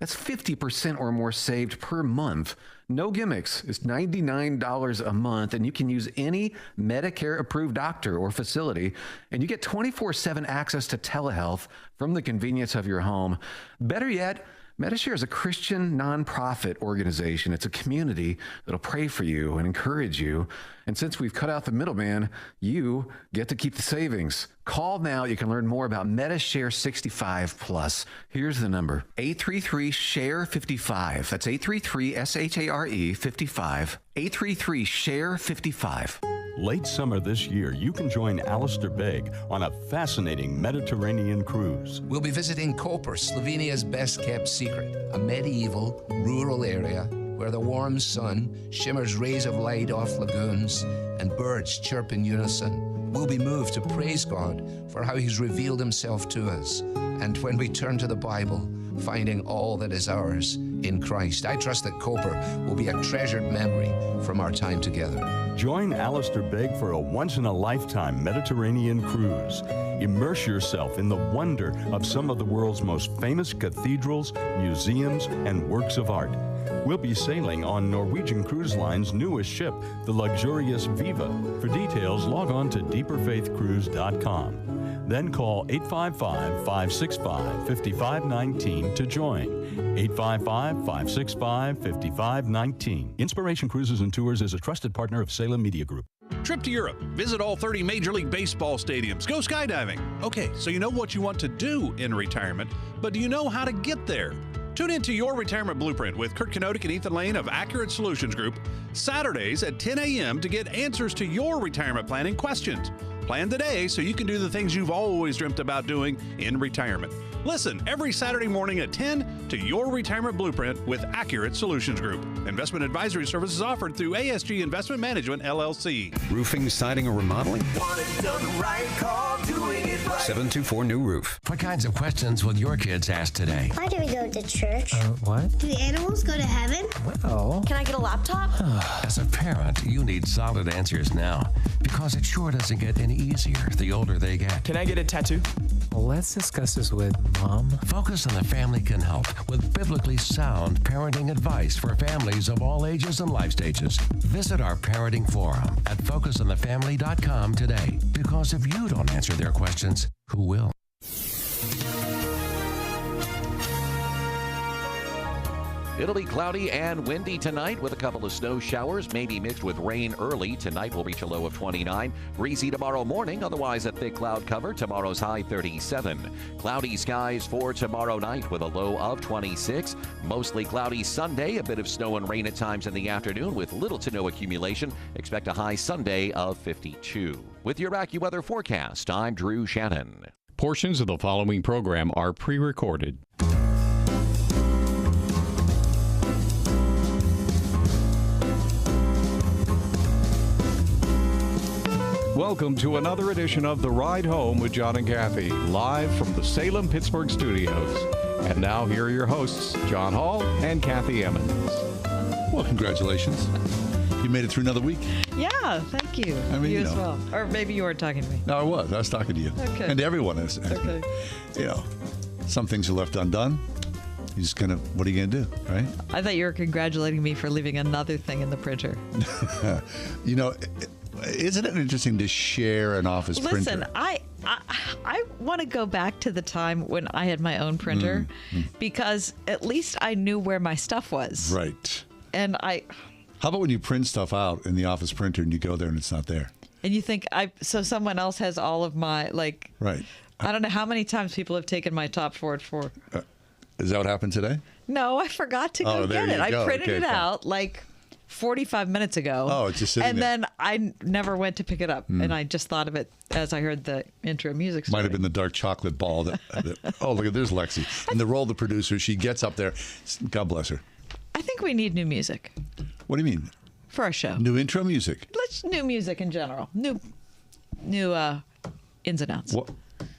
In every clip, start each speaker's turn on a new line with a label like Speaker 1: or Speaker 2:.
Speaker 1: That's 50% or more saved per month. No gimmicks. It's $99 a month, and you can use any Medicare-approved doctor or facility, and you get 24/7 access to telehealth from the convenience of your home. Better yet, Medishare is a Christian nonprofit organization. It's a community that'll pray for you and encourage you. And since we've cut out the middleman, you get to keep the savings. Call now. You can learn more about Medishare 65 Plus. Here's the number: 833-SHARE-55. That's 833-SHARE-55. 833-SHARE-55.
Speaker 2: Late summer this year, you can join Alistair Begg on a fascinating Mediterranean cruise.
Speaker 3: We'll be visiting Koper, Slovenia's best-kept secret, a medieval, rural area where the warm sun shimmers rays of light off lagoons and birds chirp in unison. We'll be moved to praise God for how He's revealed Himself to us, and when we turn to the Bible, finding all that is ours in Christ. I trust that Koper will be a treasured memory from our time together.
Speaker 2: Join Alistair Begg for a once-in-a-lifetime Mediterranean cruise. Immerse yourself in the wonder of some of the world's most famous cathedrals, museums, and works of art. We'll be sailing on Norwegian Cruise Line's newest ship, the luxurious Viva. For details, log on to deeperfaithcruise.com. Then call 855-565-5519 to join. 855-565-5519. Inspiration Cruises and Tours is a trusted partner of Salem Media Group.
Speaker 4: Trip to Europe. Visit all 30 Major League Baseball stadiums. Go skydiving. Okay, so you know what you want to do in retirement, but do you know how to get there? Tune into Your Retirement Blueprint with Kurt Kenotic and Ethan Lane of Accurate Solutions Group, Saturdays at 10 a.m. to get answers to your retirement planning questions. Plan today so you can do the things you've always dreamt about doing in retirement. Listen every Saturday morning at 10 to Your Retirement Blueprint with Accurate Solutions Group. Investment advisory services offered through ASG Investment Management, LLC.
Speaker 5: Roofing, siding, or remodeling?
Speaker 6: Want it done right, call Doing It Right.
Speaker 5: 724 New Roof.
Speaker 7: What kinds of questions will your kids ask today?
Speaker 8: Why do we go to church?
Speaker 9: What?
Speaker 8: Do animals go to heaven?
Speaker 9: Well...
Speaker 10: Can I get a laptop?
Speaker 7: As a parent, you need solid answers now, because it sure doesn't get any easier the older they get.
Speaker 11: Can I get a tattoo?
Speaker 9: Let's discuss this with Mom.
Speaker 7: Focus on the Family can help with biblically sound parenting advice for families of all ages and life stages. Visit our parenting forum at focusonthefamily.com today, because if you don't answer their questions, who will?
Speaker 12: It'll be cloudy and windy tonight with a couple of snow showers, maybe mixed with rain early. Tonight will reach a low of 29. Breezy tomorrow morning, otherwise a thick cloud cover. Tomorrow's high 37. Cloudy skies for tomorrow night with a low of 26. Mostly cloudy Sunday, a bit of snow and rain at times in the afternoon with little to no accumulation. Expect a high Sunday of 52. With your AccuWeather forecast, I'm Drew Shannon.
Speaker 13: Portions of the following program are pre-recorded. Welcome to another edition of The Ride Home with John and Kathy, live from the Salem-Pittsburgh studios. And now here are your hosts, John Hall and Kathy Emmons.
Speaker 14: Well, congratulations. You made it through another week.
Speaker 15: Yeah, thank you.
Speaker 14: I mean,
Speaker 15: you as well. Or maybe you weren't talking to me.
Speaker 14: No, I was talking to you.
Speaker 15: Okay.
Speaker 14: And to everyone is.
Speaker 15: Okay.
Speaker 14: You know, some things are left undone. You just kind of, what are you going to do, right?
Speaker 15: I thought you were congratulating me for leaving another thing in the printer.
Speaker 14: You know, isn't it interesting to share an office printer?
Speaker 15: Listen, I want to go back to the time when I had my own printer because at least I knew where my stuff was.
Speaker 14: Right.
Speaker 15: And
Speaker 14: How about when you print stuff out in the office printer and you go there and it's not there?
Speaker 15: And you think so someone else has all of my, like,
Speaker 14: right.
Speaker 15: I don't know how many times people have taken my top forward for.
Speaker 14: Is that what happened today?
Speaker 15: No, I forgot to go get it. I printed it out like 45 minutes ago.
Speaker 14: Oh, it's just sitting there.
Speaker 15: And then I never went to pick it up. And I just thought of it as I heard the intro music starting.
Speaker 14: Might have been the dark chocolate ball. Oh, look, there's Lexi. And the role of the producer, she gets up there. God bless her.
Speaker 15: I think we need new music.
Speaker 14: What do you mean?
Speaker 15: For our show.
Speaker 14: New intro music.
Speaker 15: New music in general. New ins and outs.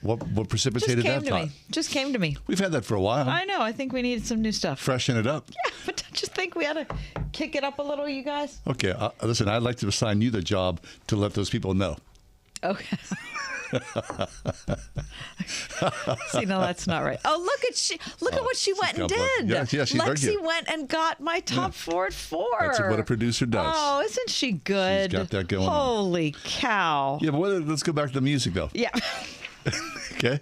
Speaker 14: What precipitated that thought?
Speaker 15: Just came to me.
Speaker 14: We've had that for a while.
Speaker 15: I know. I think we needed some new stuff.
Speaker 14: Freshen it up.
Speaker 15: Yeah, but don't you think we ought to kick it up a little, you guys?
Speaker 14: Okay. Listen, I'd like to assign you the job to let those people know.
Speaker 15: Okay. See, no, that's not right. Oh, look at what she went and did.
Speaker 14: Yeah, she's very
Speaker 15: Lexi
Speaker 14: good.
Speaker 15: went and got my top 4 at 4.
Speaker 14: That's what a producer does.
Speaker 15: Oh, isn't she good?
Speaker 14: She's got that going on.
Speaker 15: Holy cow.
Speaker 14: Yeah, but let's go back to the music, though.
Speaker 15: Yeah.
Speaker 14: Okay.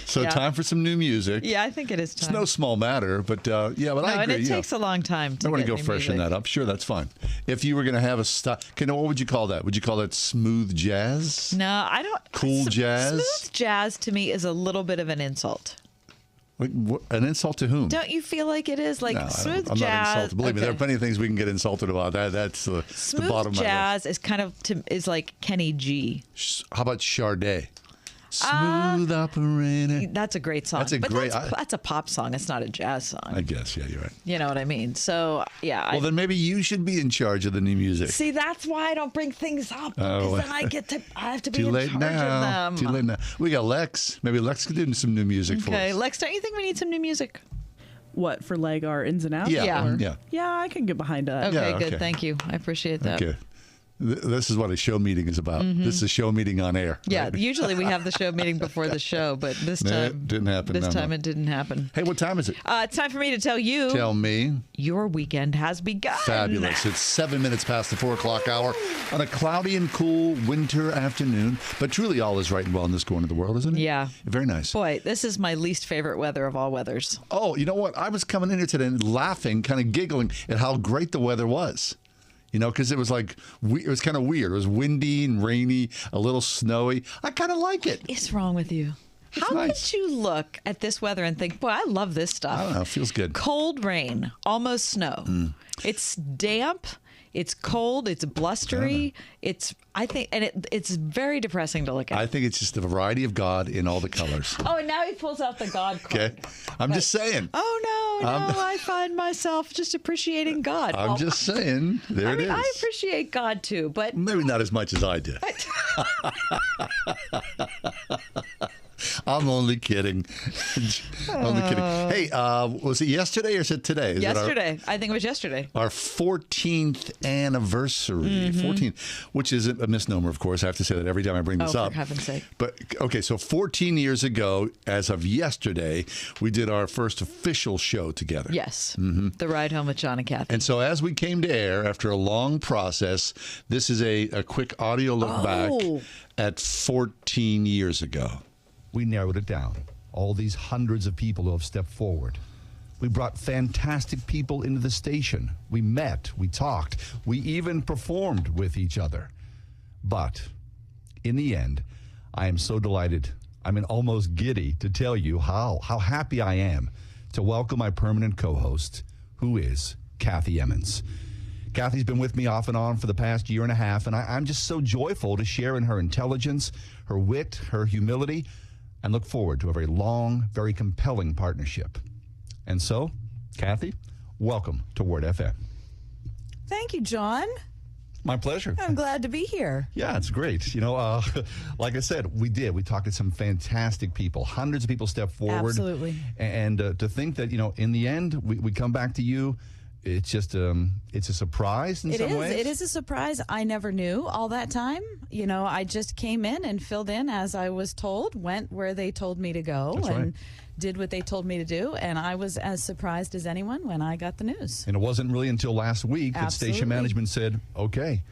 Speaker 14: So
Speaker 15: Yeah.
Speaker 14: time for some new music.
Speaker 15: Yeah, I think it is time.
Speaker 14: It's no small matter, but I agree.
Speaker 15: And it takes a long time to
Speaker 14: I want to
Speaker 15: get
Speaker 14: go
Speaker 15: new
Speaker 14: freshen
Speaker 15: music.
Speaker 14: that up. Sure, that's fine. If you were going to have a style, what would you call that? Would you call that smooth jazz?
Speaker 15: No, I don't.
Speaker 14: Cool jazz?
Speaker 15: Smooth jazz to me is a little bit of an insult.
Speaker 14: Like, an insult to whom?
Speaker 15: Don't you feel like it is? Like
Speaker 14: No,
Speaker 15: smooth
Speaker 14: I'm
Speaker 15: jazz.
Speaker 14: not insulted. Believe me, there are plenty of things we can get insulted about. That's the
Speaker 15: Smooth
Speaker 14: bottom of my list.
Speaker 15: jazz is kind of is like Kenny G.
Speaker 14: How about Sade? Smooth operator.
Speaker 15: That's a great song.
Speaker 14: That's a great.
Speaker 15: That's a pop song. It's not a jazz song.
Speaker 14: I guess. Yeah, you're right.
Speaker 15: You know what I mean? So yeah.
Speaker 14: Well, then maybe you should be in charge of the new music.
Speaker 15: See, that's why I don't bring things up.
Speaker 14: Oh.
Speaker 15: Because then I have to be
Speaker 14: Too
Speaker 15: in
Speaker 14: late
Speaker 15: charge
Speaker 14: now.
Speaker 15: of them.
Speaker 14: Too late now. We got Lex. Maybe Lex could do some new music for
Speaker 15: Okay,
Speaker 14: us.
Speaker 15: Lex, don't you think we need some new music?
Speaker 10: What, for like our ins and outs?
Speaker 14: Yeah.
Speaker 10: Or-
Speaker 14: Yeah.
Speaker 10: Yeah, I can get behind that.
Speaker 15: Okay,
Speaker 14: Yeah,
Speaker 15: good.
Speaker 14: okay.
Speaker 15: Thank you. I appreciate that.
Speaker 14: Okay. This is what a show meeting is about.
Speaker 15: Mhm.
Speaker 14: This is a show meeting on air.
Speaker 15: Yeah,
Speaker 14: right?
Speaker 15: usually we have the show meeting before the show, but this
Speaker 14: Nah,
Speaker 15: time
Speaker 14: it didn't happen.
Speaker 15: This
Speaker 14: No,
Speaker 15: time
Speaker 14: no.
Speaker 15: it didn't happen.
Speaker 14: Hey, what time is it?
Speaker 15: It's time for me to tell you.
Speaker 14: Tell me.
Speaker 15: Your weekend has begun.
Speaker 14: Fabulous. It's 7 minutes past the 4 o'clock hour on a cloudy and cool winter afternoon. But truly all is right and well in this corner of the world, isn't it?
Speaker 15: Yeah.
Speaker 14: Very nice.
Speaker 15: Boy, this is my least favorite weather of all weathers.
Speaker 14: Oh, you know what? I was coming in here today and laughing, kind of giggling at how great the weather was. You know, because it was like, it was kind of weird. It was windy and rainy, a little snowy. I kind of like it.
Speaker 15: What is wrong with you? How could you look at this weather and think, boy, I love this stuff?
Speaker 14: I don't know. It feels good.
Speaker 15: Cold rain, almost snow. It's damp. It's cold. It's blustery. It's it's very depressing to look at.
Speaker 14: I think it's just the variety of God in all the colors.
Speaker 15: Oh, and now he pulls out the God card.
Speaker 14: Okay. I'm just saying.
Speaker 15: Oh, no, I find myself just appreciating God.
Speaker 14: I'm just saying. There it is.
Speaker 15: I appreciate God too, but
Speaker 14: Maybe not as much as I did. I'm only kidding. Only kidding. Hey, was it yesterday or is it today? Is it
Speaker 15: yesterday. I think it was yesterday.
Speaker 14: our 14th anniversary. 14th, which is a misnomer, of course. I have to say that every time I bring this
Speaker 15: Oh,
Speaker 14: up.
Speaker 15: for heaven's sake.
Speaker 14: But, okay, so 14 years ago, as of yesterday, we did our first official show together.
Speaker 15: Yes. The Ride Home with John and Kathy.
Speaker 14: And so as we came to air, after a long process, this is a quick audio look back at 14 years ago.
Speaker 11: We narrowed it down. All these hundreds of people who have stepped forward. We brought fantastic people into the station. We met, we talked, we even performed with each other. But in the end, I am so delighted, almost giddy to tell you how happy I am to welcome my permanent co-host, who is Kathy Emmons. Kathy's been with me off and on for the past year and a half, and I'm just so joyful to share in her intelligence, her wit, her humility, and look forward to a very long, very compelling partnership. And so, Kathy, welcome to Word FM.
Speaker 16: Thank you, John.
Speaker 11: My pleasure.
Speaker 16: I'm glad to be here.
Speaker 11: Yeah, it's great. You know, like I said, we talked to some fantastic people. Hundreds of people stepped forward.
Speaker 16: Absolutely.
Speaker 11: And to think that, in the end, we come back to you, it's just, it's a surprise in some ways.
Speaker 16: It is a surprise. I never knew all that time. I just came in and filled in as I was told, went where they told me to go.
Speaker 11: That's
Speaker 16: and
Speaker 11: right.
Speaker 16: did what they told me to do. And I was as surprised as anyone when I got the news.
Speaker 11: And it wasn't really until last week that
Speaker 16: Absolutely.
Speaker 11: station management said, okay,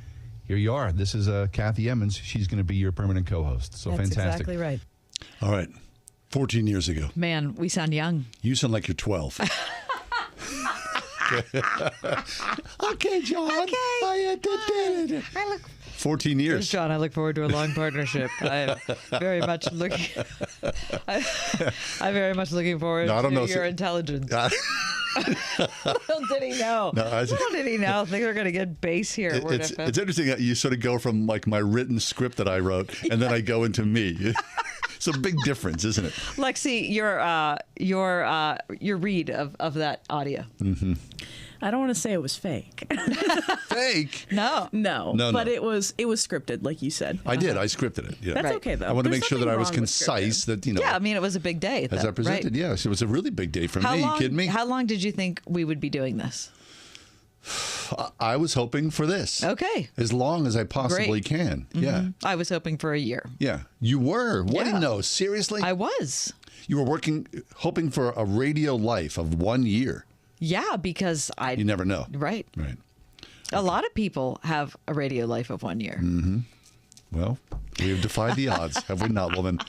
Speaker 11: here you are. This is Kathy Emmons. She's going to be your permanent co-host. So
Speaker 16: That's
Speaker 11: fantastic.
Speaker 16: exactly right.
Speaker 14: All right. 14 years ago.
Speaker 15: Man, we sound young.
Speaker 14: You sound like you're 12. Okay, John.
Speaker 15: I look
Speaker 14: 14 years.
Speaker 15: John, I look forward to a long partnership. I'm very much looking. I'm very much looking forward
Speaker 14: No, I don't
Speaker 15: to
Speaker 14: know.
Speaker 15: your intelligence. Little did he know.
Speaker 14: No,
Speaker 15: Little did he know. I think we're going to get base here at Word
Speaker 14: It's
Speaker 15: FM.
Speaker 14: interesting that you sort of go from like my written script that I wrote, and then I go into me. It's a big difference, isn't it?
Speaker 15: Lexi, your read of that audio.
Speaker 14: Mm-hmm.
Speaker 10: I don't want to say it was fake.
Speaker 14: Fake?
Speaker 15: No.
Speaker 14: No,
Speaker 10: But
Speaker 14: no.
Speaker 10: it was scripted, like you said.
Speaker 14: I did. I scripted it. Yeah.
Speaker 10: That's okay, though.
Speaker 14: I want to
Speaker 10: There's
Speaker 14: make sure that I was
Speaker 10: nothing wrong with
Speaker 14: concise. That
Speaker 15: Yeah, I mean, it was a big day.
Speaker 14: as
Speaker 15: though,
Speaker 14: I presented.
Speaker 15: right?
Speaker 14: Yes, it was a really big day for
Speaker 15: How
Speaker 14: me.
Speaker 15: long,
Speaker 14: You kidding me?
Speaker 15: How long did you think we would be doing this?
Speaker 14: I was hoping for this.
Speaker 15: Okay.
Speaker 14: As long as I possibly
Speaker 15: Great.
Speaker 14: can. Yeah.
Speaker 15: I was hoping for a year.
Speaker 14: Yeah. You were? What do
Speaker 15: Yeah.
Speaker 14: you know? Seriously?
Speaker 15: I was.
Speaker 14: You were hoping for a radio life of 1 year.
Speaker 15: Yeah, because
Speaker 14: You never know.
Speaker 15: Right.
Speaker 14: Right.
Speaker 15: A lot of people have a radio life of 1 year.
Speaker 14: Mm-hmm. Well, we have defied the odds, have we not, woman?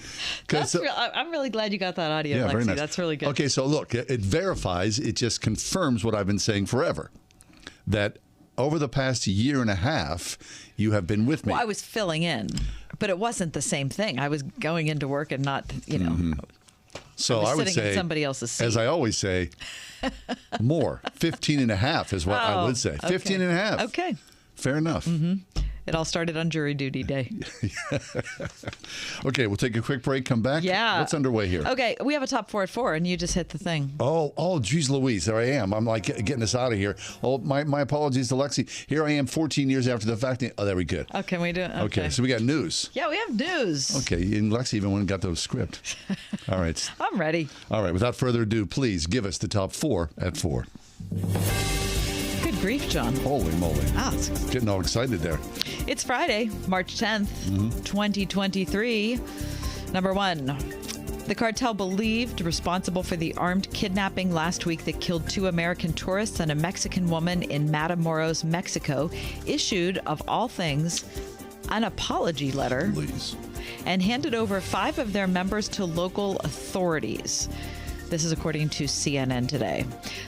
Speaker 15: I'm really glad you got that audio, Lexi.
Speaker 14: very nice.
Speaker 15: That's really good.
Speaker 14: Okay, so look, it verifies, it just confirms what I've been saying forever, that over the past year and a half, you have been with me.
Speaker 15: Well, I was filling in, but it wasn't the same thing. I was going into work and not,
Speaker 14: So
Speaker 15: I was
Speaker 14: would
Speaker 15: sitting in
Speaker 14: say,
Speaker 15: somebody else's seat.
Speaker 14: as I always say, more. 15 and a half is what I would say.
Speaker 15: okay.
Speaker 14: 15 and a half.
Speaker 15: Okay.
Speaker 14: Fair enough.
Speaker 15: It all started on jury duty day.
Speaker 14: Okay, we'll take a quick break, come back.
Speaker 15: Yeah.
Speaker 14: What's underway here?
Speaker 15: Okay, we have a top 4 at 4, and you just hit the thing.
Speaker 14: Oh, geez Louise, there I am. I'm like getting us out of here. Oh, my apologies to Lexi. Here I am 14 years after the fact. Oh, there we go.
Speaker 15: Oh, can we do it?
Speaker 14: Okay, so we got news.
Speaker 15: Yeah, we have news.
Speaker 14: Okay, and Lexi even went and got the script. All right.
Speaker 15: I'm ready.
Speaker 14: All right, without further ado, please give us the top 4 at 4.
Speaker 15: Good grief, John.
Speaker 14: Holy moly.
Speaker 15: Ah,
Speaker 14: Getting all excited there.
Speaker 15: it's Friday, March 10th, 2023. Number 1. The cartel believed responsible for the armed kidnapping last week that killed 2 American tourists and a Mexican woman in Matamoros, Mexico, issued, of all things, an apology letter and handed over 5 of their members to local authorities. This is according to CNN today.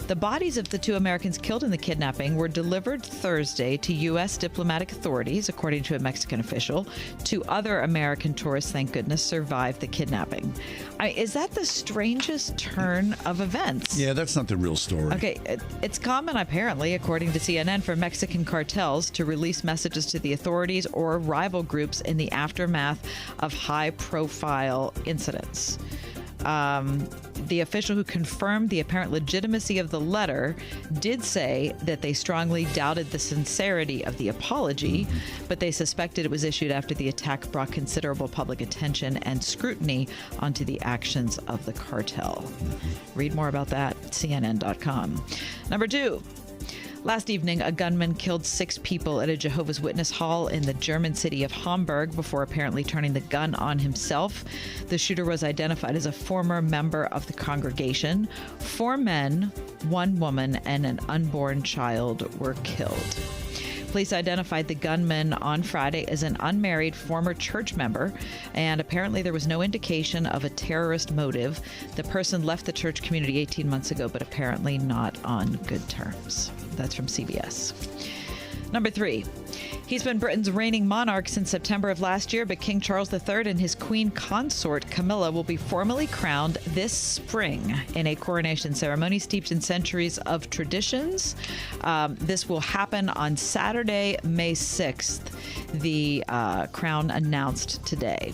Speaker 15: The bodies of the 2 Americans killed in the kidnapping were delivered Thursday to U.S. diplomatic authorities, according to a Mexican official. 2 other American tourists, thank goodness, survived the kidnapping. Is that the strangest turn of events?
Speaker 14: Yeah, that's not the real story.
Speaker 15: Okay, it's common, apparently, according to CNN, for Mexican cartels to release messages to the authorities or rival groups in the aftermath of high-profile incidents. The official who confirmed the apparent legitimacy of the letter did say that they strongly doubted the sincerity of the apology, but they suspected it was issued after the attack brought considerable public attention and scrutiny onto the actions of the cartel. Read more about that at CNN.com. Number 2. Last evening, a gunman killed 6 people at a Jehovah's Witness hall in the German city of Hamburg before apparently turning the gun on himself. The shooter was identified as a former member of the congregation. 4 men, 1 woman, and an unborn child were killed. Police identified the gunman on Friday as an unmarried former church member, and apparently there was no indication of a terrorist motive. The person left the church community 18 months ago, but apparently not on good terms. That's from CBS. Number 3. He's been Britain's reigning monarch since September of last year, but King Charles III and his queen consort, Camilla, will be formally crowned this spring in a coronation ceremony steeped in centuries of traditions. This will happen on Saturday, May 6th, the crown announced today.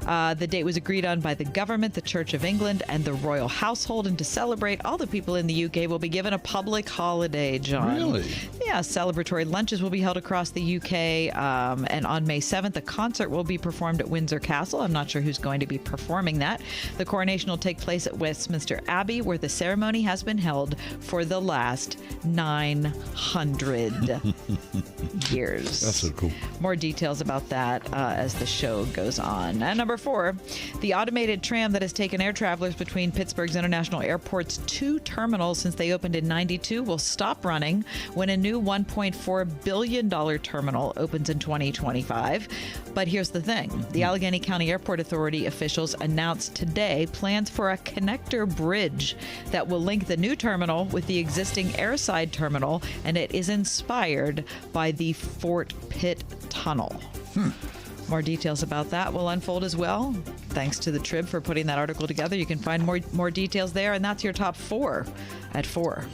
Speaker 15: The date was agreed on by the government, the Church of England, and the royal household. And to celebrate, all the people in the UK will be given a public holiday, John.
Speaker 14: Really?
Speaker 15: Yeah, celebratory lunches will be held across the UK. And on May 7th, a concert will be performed at Windsor Castle. I'm not sure who's going to be performing that. The coronation will take place at Westminster Abbey, where the ceremony has been held for the last 900 years.
Speaker 14: That's so cool.
Speaker 15: More details about that as the show goes on. And number 4, the automated tram that has taken air travelers between Pittsburgh's International Airport's 2 terminals since they opened in '92 will stop running when a new $1.4 billion terminal opens in 2025. But here's the thing. The Allegheny County Airport Authority officials announced today plans for a connector bridge that will link the new terminal with the existing airside terminal, and it is inspired by the Fort Pitt Tunnel. More details about that will unfold as well. Thanks to the Trib for putting that article together. You can find more details there, and that's your top 4 at 4.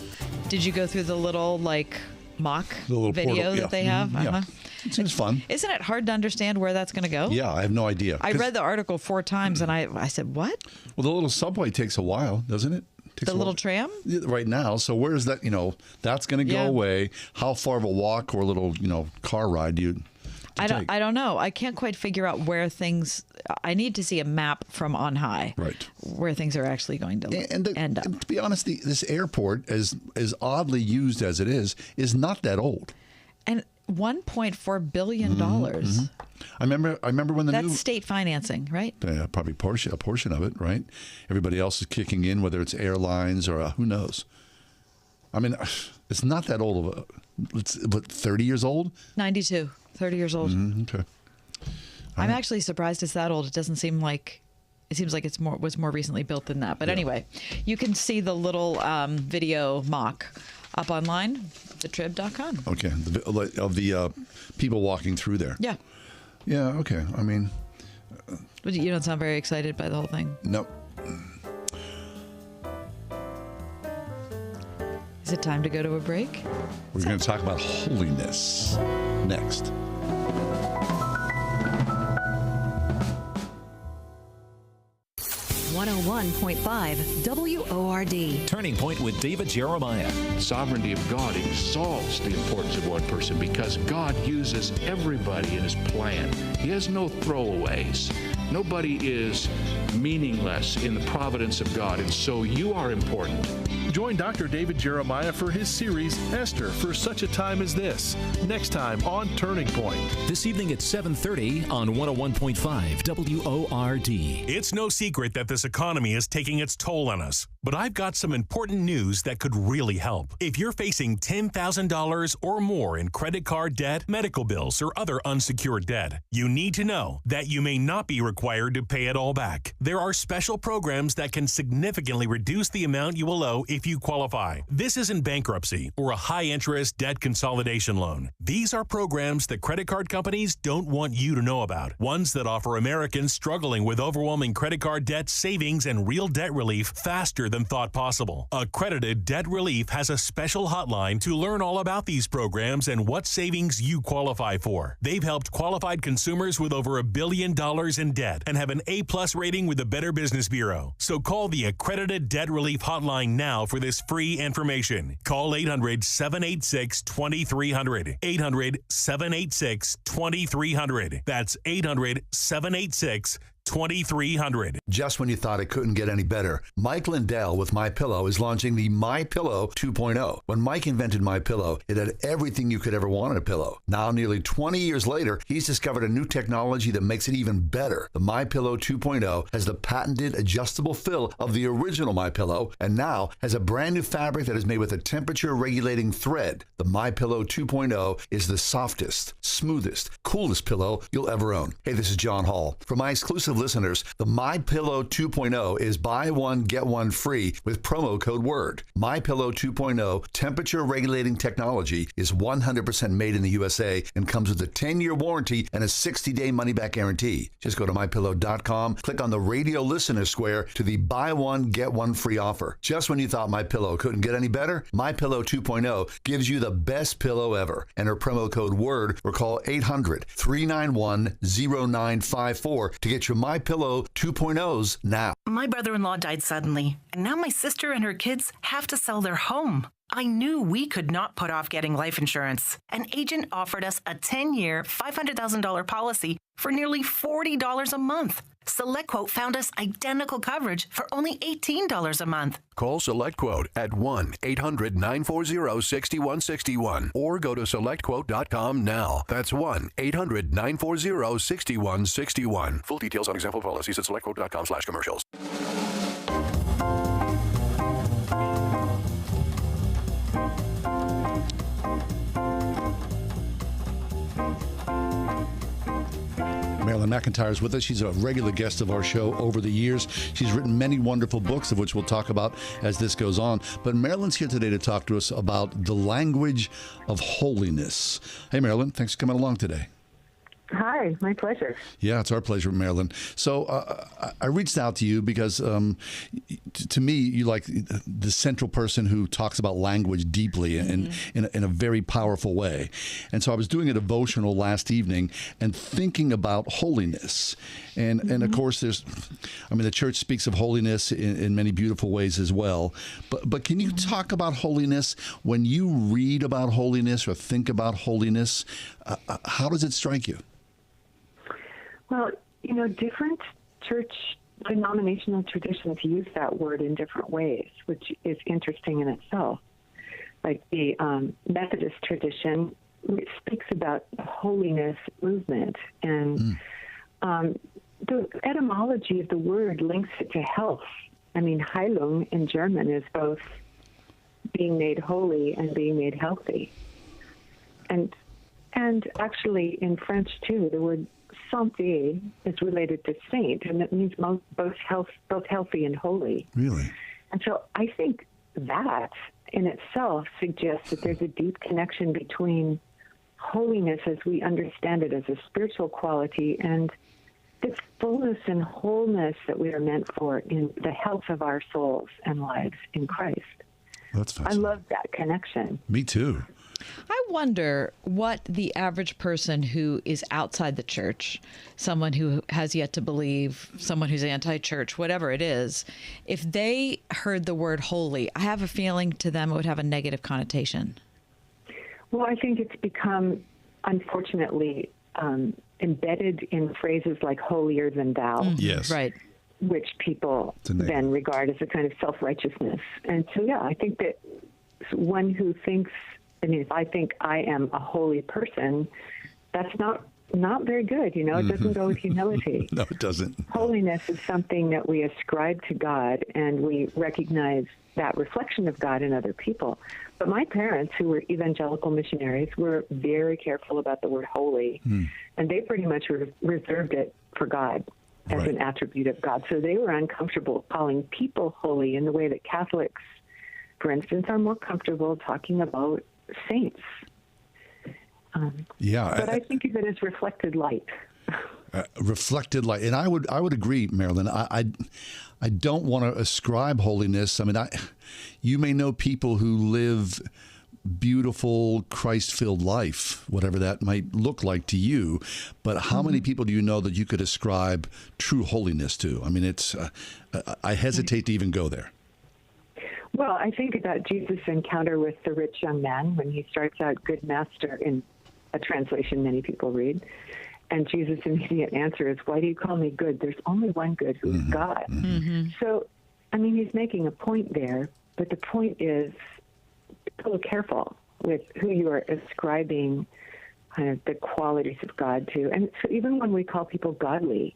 Speaker 15: Did you go through the little mock
Speaker 14: The
Speaker 15: video
Speaker 14: portal,
Speaker 15: that they have?
Speaker 14: Yeah. It seems fun.
Speaker 15: Isn't it hard to understand where that's going to go?
Speaker 14: Yeah, I have no idea.
Speaker 15: I read the article 4 times, and I said, what?
Speaker 14: Well, the little subway takes a while, doesn't it? Takes
Speaker 15: The little tram?
Speaker 14: right now. So where is that? That's going to go away. How far of a walk or a little, car ride do you?
Speaker 11: to take?
Speaker 15: I don't know. I can't quite figure out where things. I need to see a map from on high,
Speaker 14: right,
Speaker 15: where things are actually going to end up.
Speaker 14: And to be honest, this airport, as oddly used as it is not that old.
Speaker 15: And $1.4 billion.
Speaker 14: Mm-hmm. I remember when
Speaker 15: that's state financing, right?
Speaker 14: Probably a portion of it, right? Everybody else is kicking in, whether it's airlines or who knows. I mean, it's not that old. It's 30 years old?
Speaker 15: 92, 30 years old.
Speaker 14: Okay.
Speaker 15: I'm actually surprised it's that old. It doesn't seem like. It seems like was more recently built than that. But anyway, you can see the little video mock up online, thetrib.com.
Speaker 14: Okay, of the people walking through there.
Speaker 15: Yeah.
Speaker 14: Yeah, okay. I mean...
Speaker 15: You don't sound very excited by the whole thing.
Speaker 14: Nope.
Speaker 15: Is it time to go to a break?
Speaker 14: We're going to talk about holiness next.
Speaker 17: WORD.
Speaker 18: Turning Point with David Jeremiah.
Speaker 19: Sovereignty of God exalts the importance of one person because God uses everybody in his plan. He has no throwaways. Nobody is meaningless in the providence of God, and so you are important.
Speaker 20: Join Dr. David Jeremiah for his series, Esther, for such a time as this. Next time on Turning Point.
Speaker 18: This evening at 7:30 on 101.5 WORD.
Speaker 21: It's no secret that this economy is taking its toll on us, but I've got some important news that could really help. If you're facing $10,000 or more in credit card debt, medical bills, or other unsecured debt, you need to know that you may not be required to pay it all back. There are special programs that can significantly reduce the amount you will owe if you qualify. This isn't bankruptcy or a high-interest debt consolidation loan. These are programs that credit card companies don't want you to know about. Ones that offer Americans struggling with overwhelming credit card debt savings and real debt relief faster than thought possible. Accredited Debt Relief has a special hotline to learn all about these programs and what savings you qualify for. They've helped qualified consumers with over $1 billion in debt and have an A+ rating with the Better Business Bureau. So call the Accredited Debt Relief hotline now for this free information. Call 800-786-2300. 800-786-2300. That's 800-786-2300.
Speaker 14: Just when you thought it couldn't get any better, Mike Lindell with MyPillow is launching the MyPillow 2.0. When Mike invented MyPillow, it had everything you could ever want in a pillow. Now, nearly 20 years later, he's discovered a new technology that makes it even better. The MyPillow 2.0 has the patented adjustable fill of the original MyPillow and now has a brand new fabric that is made with a temperature-regulating thread. The MyPillow 2.0 is the softest, smoothest, coolest pillow you'll ever own. Hey, this is John Hall. For my exclusive listeners, the MyPillow 2.0 is buy one, get one free with promo code WORD. MyPillow 2.0 temperature regulating technology is 100% made in the USA and comes with a 10-year warranty and a 60-day money-back guarantee. Just go to MyPillow.com, click on the radio listener square to the buy one, get one free offer. Just when you thought MyPillow couldn't get any better, MyPillow 2.0 gives you the best pillow ever. Enter promo code WORD or call 800-391-0954 to get your MyPillow 2.0s now.
Speaker 22: My brother-in-law died suddenly, and now my sister and her kids have to sell their home. I knew we could not put off getting life insurance. An agent offered us a 10-year, $500,000 policy for nearly $40 a month. SelectQuote found us identical coverage for only $18 a month.
Speaker 23: Call SelectQuote at 1-800-940-6161 or go to SelectQuote.com now. That's 1-800-940-6161. Full details on example policies at SelectQuote.com/commercials.
Speaker 14: Marilyn McEntyre is with us. She's a regular guest of our show over the years. She's written many wonderful books, of which we'll talk about as this goes on. But Marilyn's here today to talk to us about the language of holiness. Hey, Marilyn, thanks for coming along today.
Speaker 1: Hi, my pleasure.
Speaker 14: Yeah, it's our pleasure, Marilyn. So I reached out to you because to me, you like the central person who talks about language deeply and in a very powerful way. And so I was doing a devotional last evening and thinking about holiness. And of course, the church speaks of holiness in many beautiful ways as well. But can you talk about holiness? When you read about holiness or think about holiness, how does it strike you?
Speaker 1: Well, different church denominational traditions use that word in different ways, which is interesting in itself. Like the Methodist tradition speaks about the holiness movement, and the etymology of the word links it to health. I mean, Heilung in German is both being made holy and being made healthy. And actually in French too, the word santé is related to saint, and it means both healthy and holy.
Speaker 14: Really?
Speaker 1: And so I think that in itself suggests that there's a deep connection between holiness as we understand it as a spiritual quality and the fullness and wholeness that we are meant for in the health of our souls and lives in Christ.
Speaker 14: That's fascinating.
Speaker 1: I love that connection.
Speaker 14: Me too.
Speaker 15: I wonder what the average person who is outside the church, someone who has yet to believe, someone who's anti-church, whatever it is, if they heard the word holy, I have a feeling to them it would have a negative connotation.
Speaker 1: Well, I think it's become, unfortunately, embedded in phrases like holier than thou.
Speaker 14: Yes.
Speaker 15: Right.
Speaker 1: Which people then regard as a kind of self-righteousness. And so, yeah, I think that one who thinks, if I think I am a holy person, that's not very good. It doesn't go with humility.
Speaker 14: No, it doesn't.
Speaker 1: Holiness is something that we ascribe to God, and we recognize that reflection of God in other people. But my parents, who were evangelical missionaries, were very careful about the word holy, and they pretty much reserved it for God as an attribute of God. So they were uncomfortable calling people holy in the way that Catholics, for instance, are more comfortable talking about saints. But I think of it as reflected light.
Speaker 14: Reflected light, and I would agree, Marilyn. I don't want to ascribe holiness. You may know people who live beautiful Christ-filled life, whatever that might look like to you. But how many people do you know that you could ascribe true holiness to? It's I hesitate to even go there.
Speaker 1: Well, I think about Jesus' encounter with the rich young man when he starts out, "Good master," in a translation many people read. And Jesus' immediate answer is, "Why do you call me good? There's only one good, who is God." So, he's making a point there, but the point is, be a little careful with who you are ascribing kind of the qualities of God to. And so even when we call people godly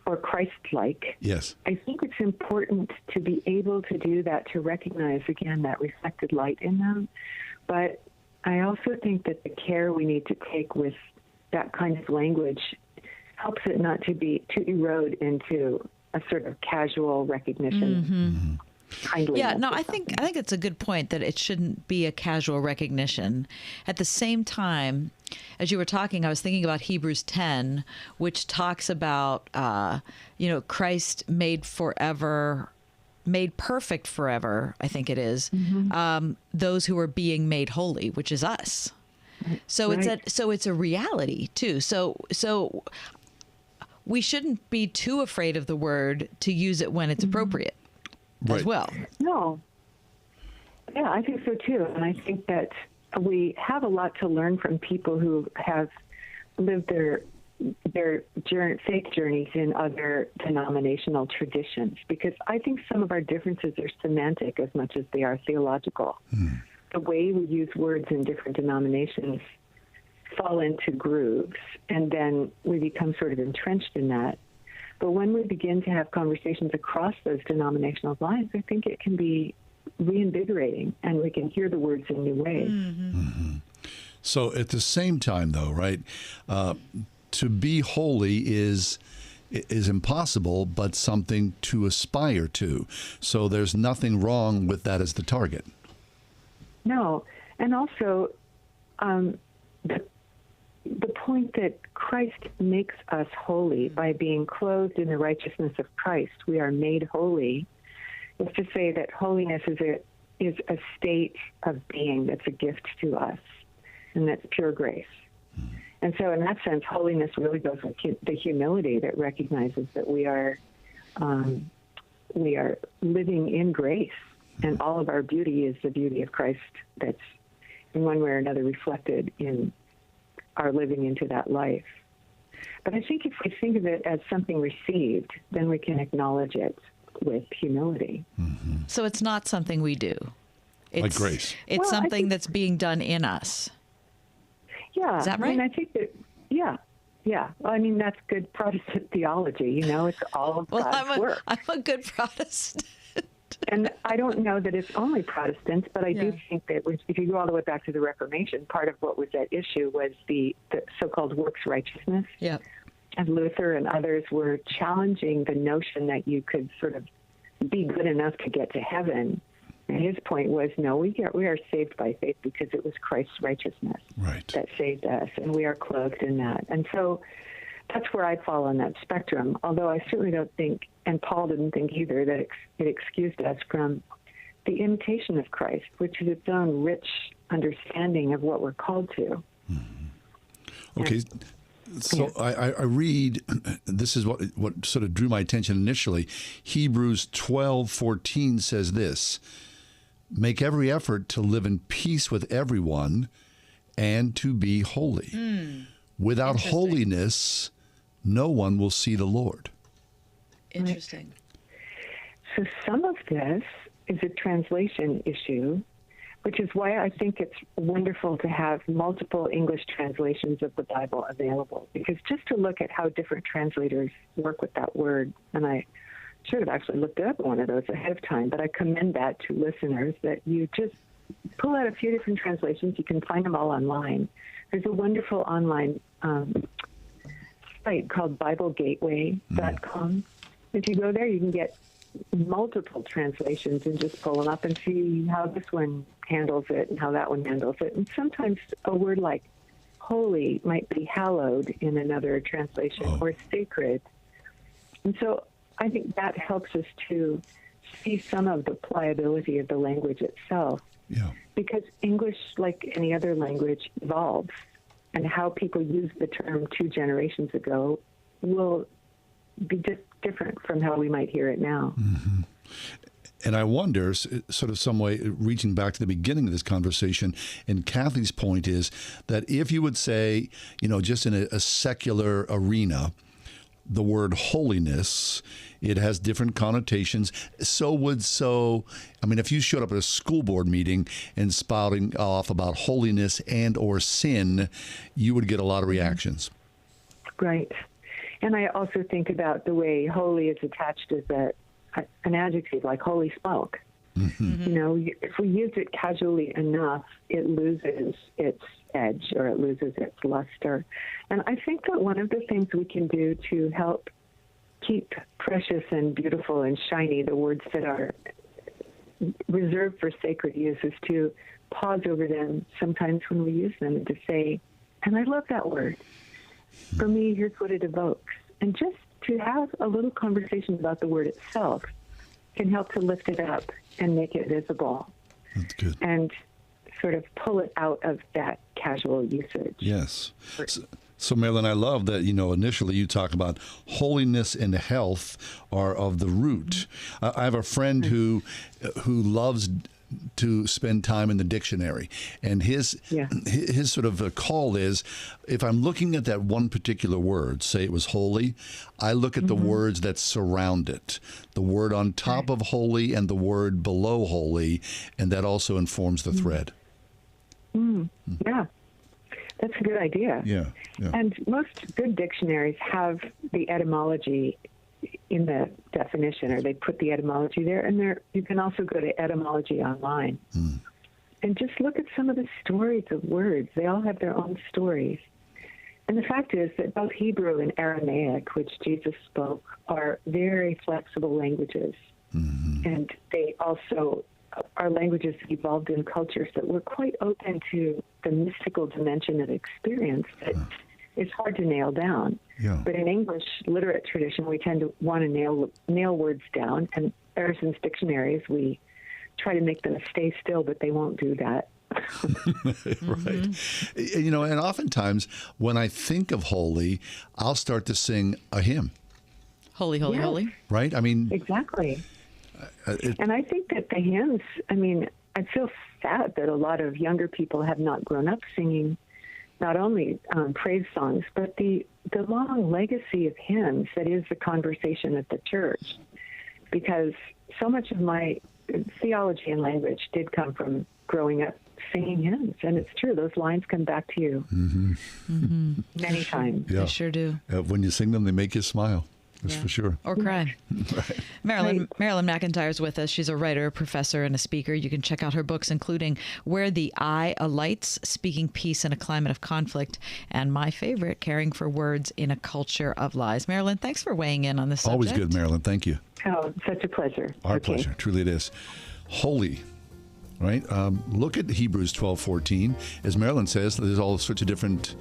Speaker 1: or Christ-like,
Speaker 14: yes,
Speaker 1: I think it's important to be able to do that, to recognize, again, that reflected light in them. But I also think that the care we need to take with that kind of language helps it not to erode into a sort of casual recognition.
Speaker 15: Yeah, no, I think it's a good point that it shouldn't be a casual recognition. At the same time, as you were talking, I was thinking about Hebrews 10, which talks about, Christ made perfect forever, I think it is, those who are being made holy, which is us. So it's a reality too. So we shouldn't be too afraid of the word to use it when it's appropriate. As well.
Speaker 1: No. Yeah, I think so too. And I think that we have a lot to learn from people who have lived their faith journeys in other denominational traditions, because I think some of our differences are semantic as much as they are theological. The way we use words in different denominations fall into grooves, and then we become sort of entrenched in that. But when we begin to have conversations across those denominational lines, I think it can be reinvigorating, and we can hear the words in new ways.
Speaker 14: So at the same time, though, right, to be holy is impossible, but something to aspire to. So there's nothing wrong with that as the target. No.
Speaker 1: And also, the point that Christ makes us holy by being clothed in the righteousness of Christ. We are made holy. Is to say that holiness is a state of being that's a gift to us, and that's pure grace. And so in that sense, holiness really goes with the humility that recognizes that we are living in grace, and all of our beauty is the beauty of Christ that's in one way or another reflected in our living into that life. But I think if we think of it as something received, then we can acknowledge it with humility.
Speaker 15: So it's not something we do. It's,
Speaker 11: like grace.
Speaker 15: It's something that's being done in us.
Speaker 1: Yeah.
Speaker 15: Is that right?
Speaker 1: I mean, I think that, yeah. Well, I mean, that's good Protestant theology. You know, it's all of God's work.
Speaker 15: I'm a good Protestant.
Speaker 1: And I don't know that it's only Protestants, but I do think that if you go all the way back to the Reformation, part of what was at issue was the so-called works righteousness.
Speaker 15: Yeah.
Speaker 1: And Luther and others were challenging the notion that you could sort of be good enough to get to heaven. And his point was, no, we are saved by faith because it was Christ's righteousness that saved us, and we are clothed in that. And so that's where I fall on that spectrum, although I certainly don't think, and Paul didn't think either, that it excused us from the imitation of Christ, which is its own rich understanding of what we're called to.
Speaker 11: Okay. So I read, this is what sort of drew my attention initially. Hebrews 12:14 says this: make every effort to live in peace with everyone and to be holy. Without holiness, no one will see the Lord.
Speaker 15: Interesting.
Speaker 1: So some of this is a translation issue, which is why I think it's wonderful to have multiple English translations of the Bible available, because just to look at how different translators work with that word, and I should have actually looked up one of those ahead of time, but I commend that to listeners, that you just pull out a few different translations. You can find them all online. There's a wonderful online site called BibleGateway.com. If you go there, you can get multiple translations and just pull them up and see how this one handles it and how that one handles it. And sometimes a word like holy might be hallowed in another translation, or sacred. And so I think that helps us to see some of the pliability of the language itself.
Speaker 11: Yeah.
Speaker 1: Because English, like any other language, evolves. And how people use the term 2 generations ago will be just different from how we might hear it now.
Speaker 11: And I wonder, sort of some way, reaching back to the beginning of this conversation, and Kathy's point is that if you would say, just in a secular arena, the word holiness, it has different connotations. If you showed up at a school board meeting and spouting off about holiness and or sin, you would get a lot of reactions.
Speaker 1: Right. And I also think about the way holy is attached as an adjective, like holy smoke. If we use it casually enough, it loses its edge, or it loses its luster. And I think that one of the things we can do to help keep precious and beautiful and shiny the words that are reserved for sacred use is to pause over them sometimes when we use them and to say, and I love that word. For me, here's what it evokes. And just to have a little conversation about the word itself can help to lift it up and make it visible.
Speaker 11: That's good.
Speaker 1: And sort of pull it out of that casual usage.
Speaker 11: Yes. So Marilyn, I love that, initially you talk about holiness and health are of the root. I have a friend who loves to spend time in the dictionary, and his sort of a call is, if I'm looking at that one particular word, say it was holy, I look at the words that surround it, the word on top of holy and the word below holy, and that also informs the thread.
Speaker 1: Yeah, that's a good idea.
Speaker 11: Yeah.
Speaker 1: And most good dictionaries have the etymology in the definition, or they put the etymology there, and you can also go to etymology online and just look at some of the stories of words. They all have their own stories. And the fact is that both Hebrew and Aramaic, which Jesus spoke, are very flexible languages. And they also are languages that evolved in cultures that were quite open to the mystical dimension of experience that is hard to nail down.
Speaker 11: Yeah.
Speaker 1: But in English literate tradition, we tend to want to nail words down. And Emerson's dictionaries, we try to make them stay still, but they won't do that.
Speaker 11: Right. You know, and oftentimes when I think of holy, I'll start to sing a hymn.
Speaker 15: Holy, holy,
Speaker 1: Yes.
Speaker 15: holy.
Speaker 11: Right? I mean,
Speaker 1: Exactly. And I think that the hymns, I mean, I feel sad that a lot of younger people have not grown up singing not only praise songs, but the long legacy of hymns that is the conversation of the church. Because so much of my theology and language did come from growing up singing hymns. And it's true, those lines come back to you many times.
Speaker 11: Yeah.
Speaker 15: They sure do.
Speaker 11: When you sing them, they make you smile. That's for sure.
Speaker 15: Or cry.
Speaker 11: Right.
Speaker 15: Marilyn McEntyre is with us. She's a writer, a professor, and a speaker. You can check out her books, including Where the Eye Alights, Speaking Peace in a Climate of Conflict, and my favorite, Caring for Words in a Culture of Lies. Marilyn, thanks for weighing in on this subject.
Speaker 11: Always good, Marilyn. Thank you.
Speaker 1: Oh, such a pleasure.
Speaker 11: Our pleasure. Truly it is. Holy. Right? Look at Hebrews 12:14. As Marilyn says, there's all sorts of different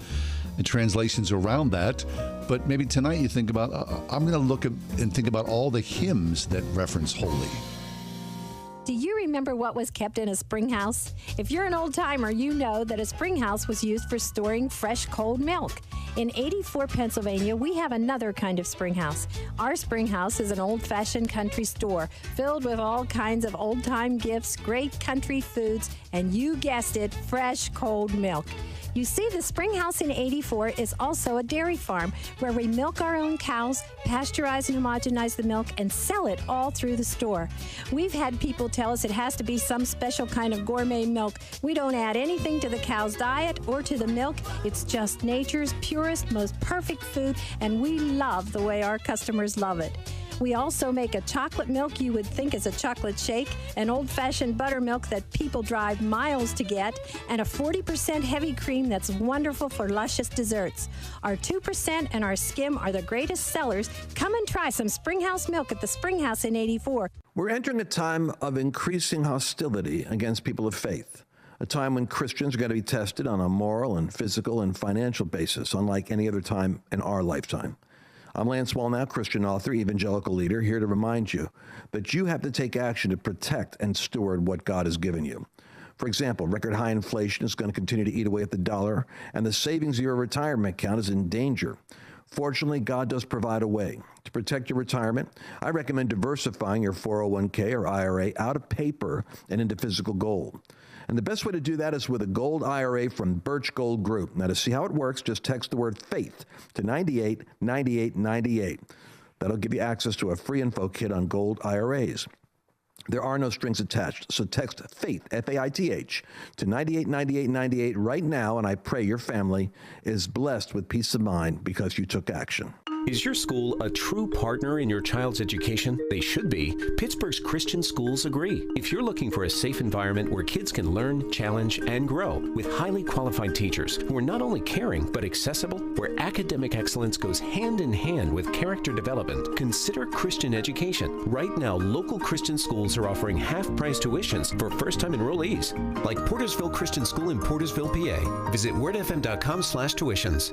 Speaker 11: translations around that. But maybe tonight you think about, I'm going to look at and think about all the hymns that reference holy.
Speaker 2: Do you remember what was kept in a spring house? If you're an old timer, you know that a spring house was used for storing fresh, cold milk. In 84, Pennsylvania, we have another kind of spring house. Our spring house is an old-fashioned country store filled with all kinds of old-time gifts, great country foods, and you guessed it, fresh, cold milk. You see, the Spring House in 84 is also a dairy farm where we milk our own cows, pasteurize and homogenize the milk, and sell it all through the store. We've had people tell us it has to be some special kind of gourmet milk. We don't add anything to the cow's diet or to the milk. It's just nature's purest, most perfect food, and we love the way our customers love it. We also make a chocolate milk you would think is a chocolate shake, an old-fashioned buttermilk that people drive miles to get, and a 40% heavy cream that's wonderful for luscious desserts. Our 2% and our skim are the greatest sellers. Come and try some Springhouse milk at the Springhouse in 84.
Speaker 3: We're entering a time of increasing hostility against people of faith, a time when Christians are going to be tested on a moral and physical and financial basis, unlike any other time in our lifetime. I'm Lance Wallnau, Christian author, evangelical leader, here to remind you that you have to take action to protect and steward what God has given you. For example, record high inflation is going to continue to eat away at the dollar, and the savings of your retirement account is in danger. Fortunately, God does provide a way. To protect your retirement, I recommend diversifying your 401k or IRA out of paper and into physical gold. And the best way to do that is with a gold IRA from Birch Gold Group. Now, to see how it works, just text the word FAITH to 989898. That'll give you access to a free info kit on gold IRAs. There are no strings attached, so text FAITH, F-A-I-T-H, to 989898 right now, and I pray your family is blessed with peace of mind because you took action.
Speaker 17: Is your school a true partner in your child's education? They should be. Pittsburgh's Christian schools agree. If you're looking for a safe environment where kids can learn, challenge, and grow with highly qualified teachers who are not only caring but accessible, where academic excellence goes hand in hand with character development, consider Christian education. Right now, local Christian schools are offering half-price tuitions for first-time enrollees, like Portersville Christian School in Portersville, PA. Visit wordfm.com/tuitions.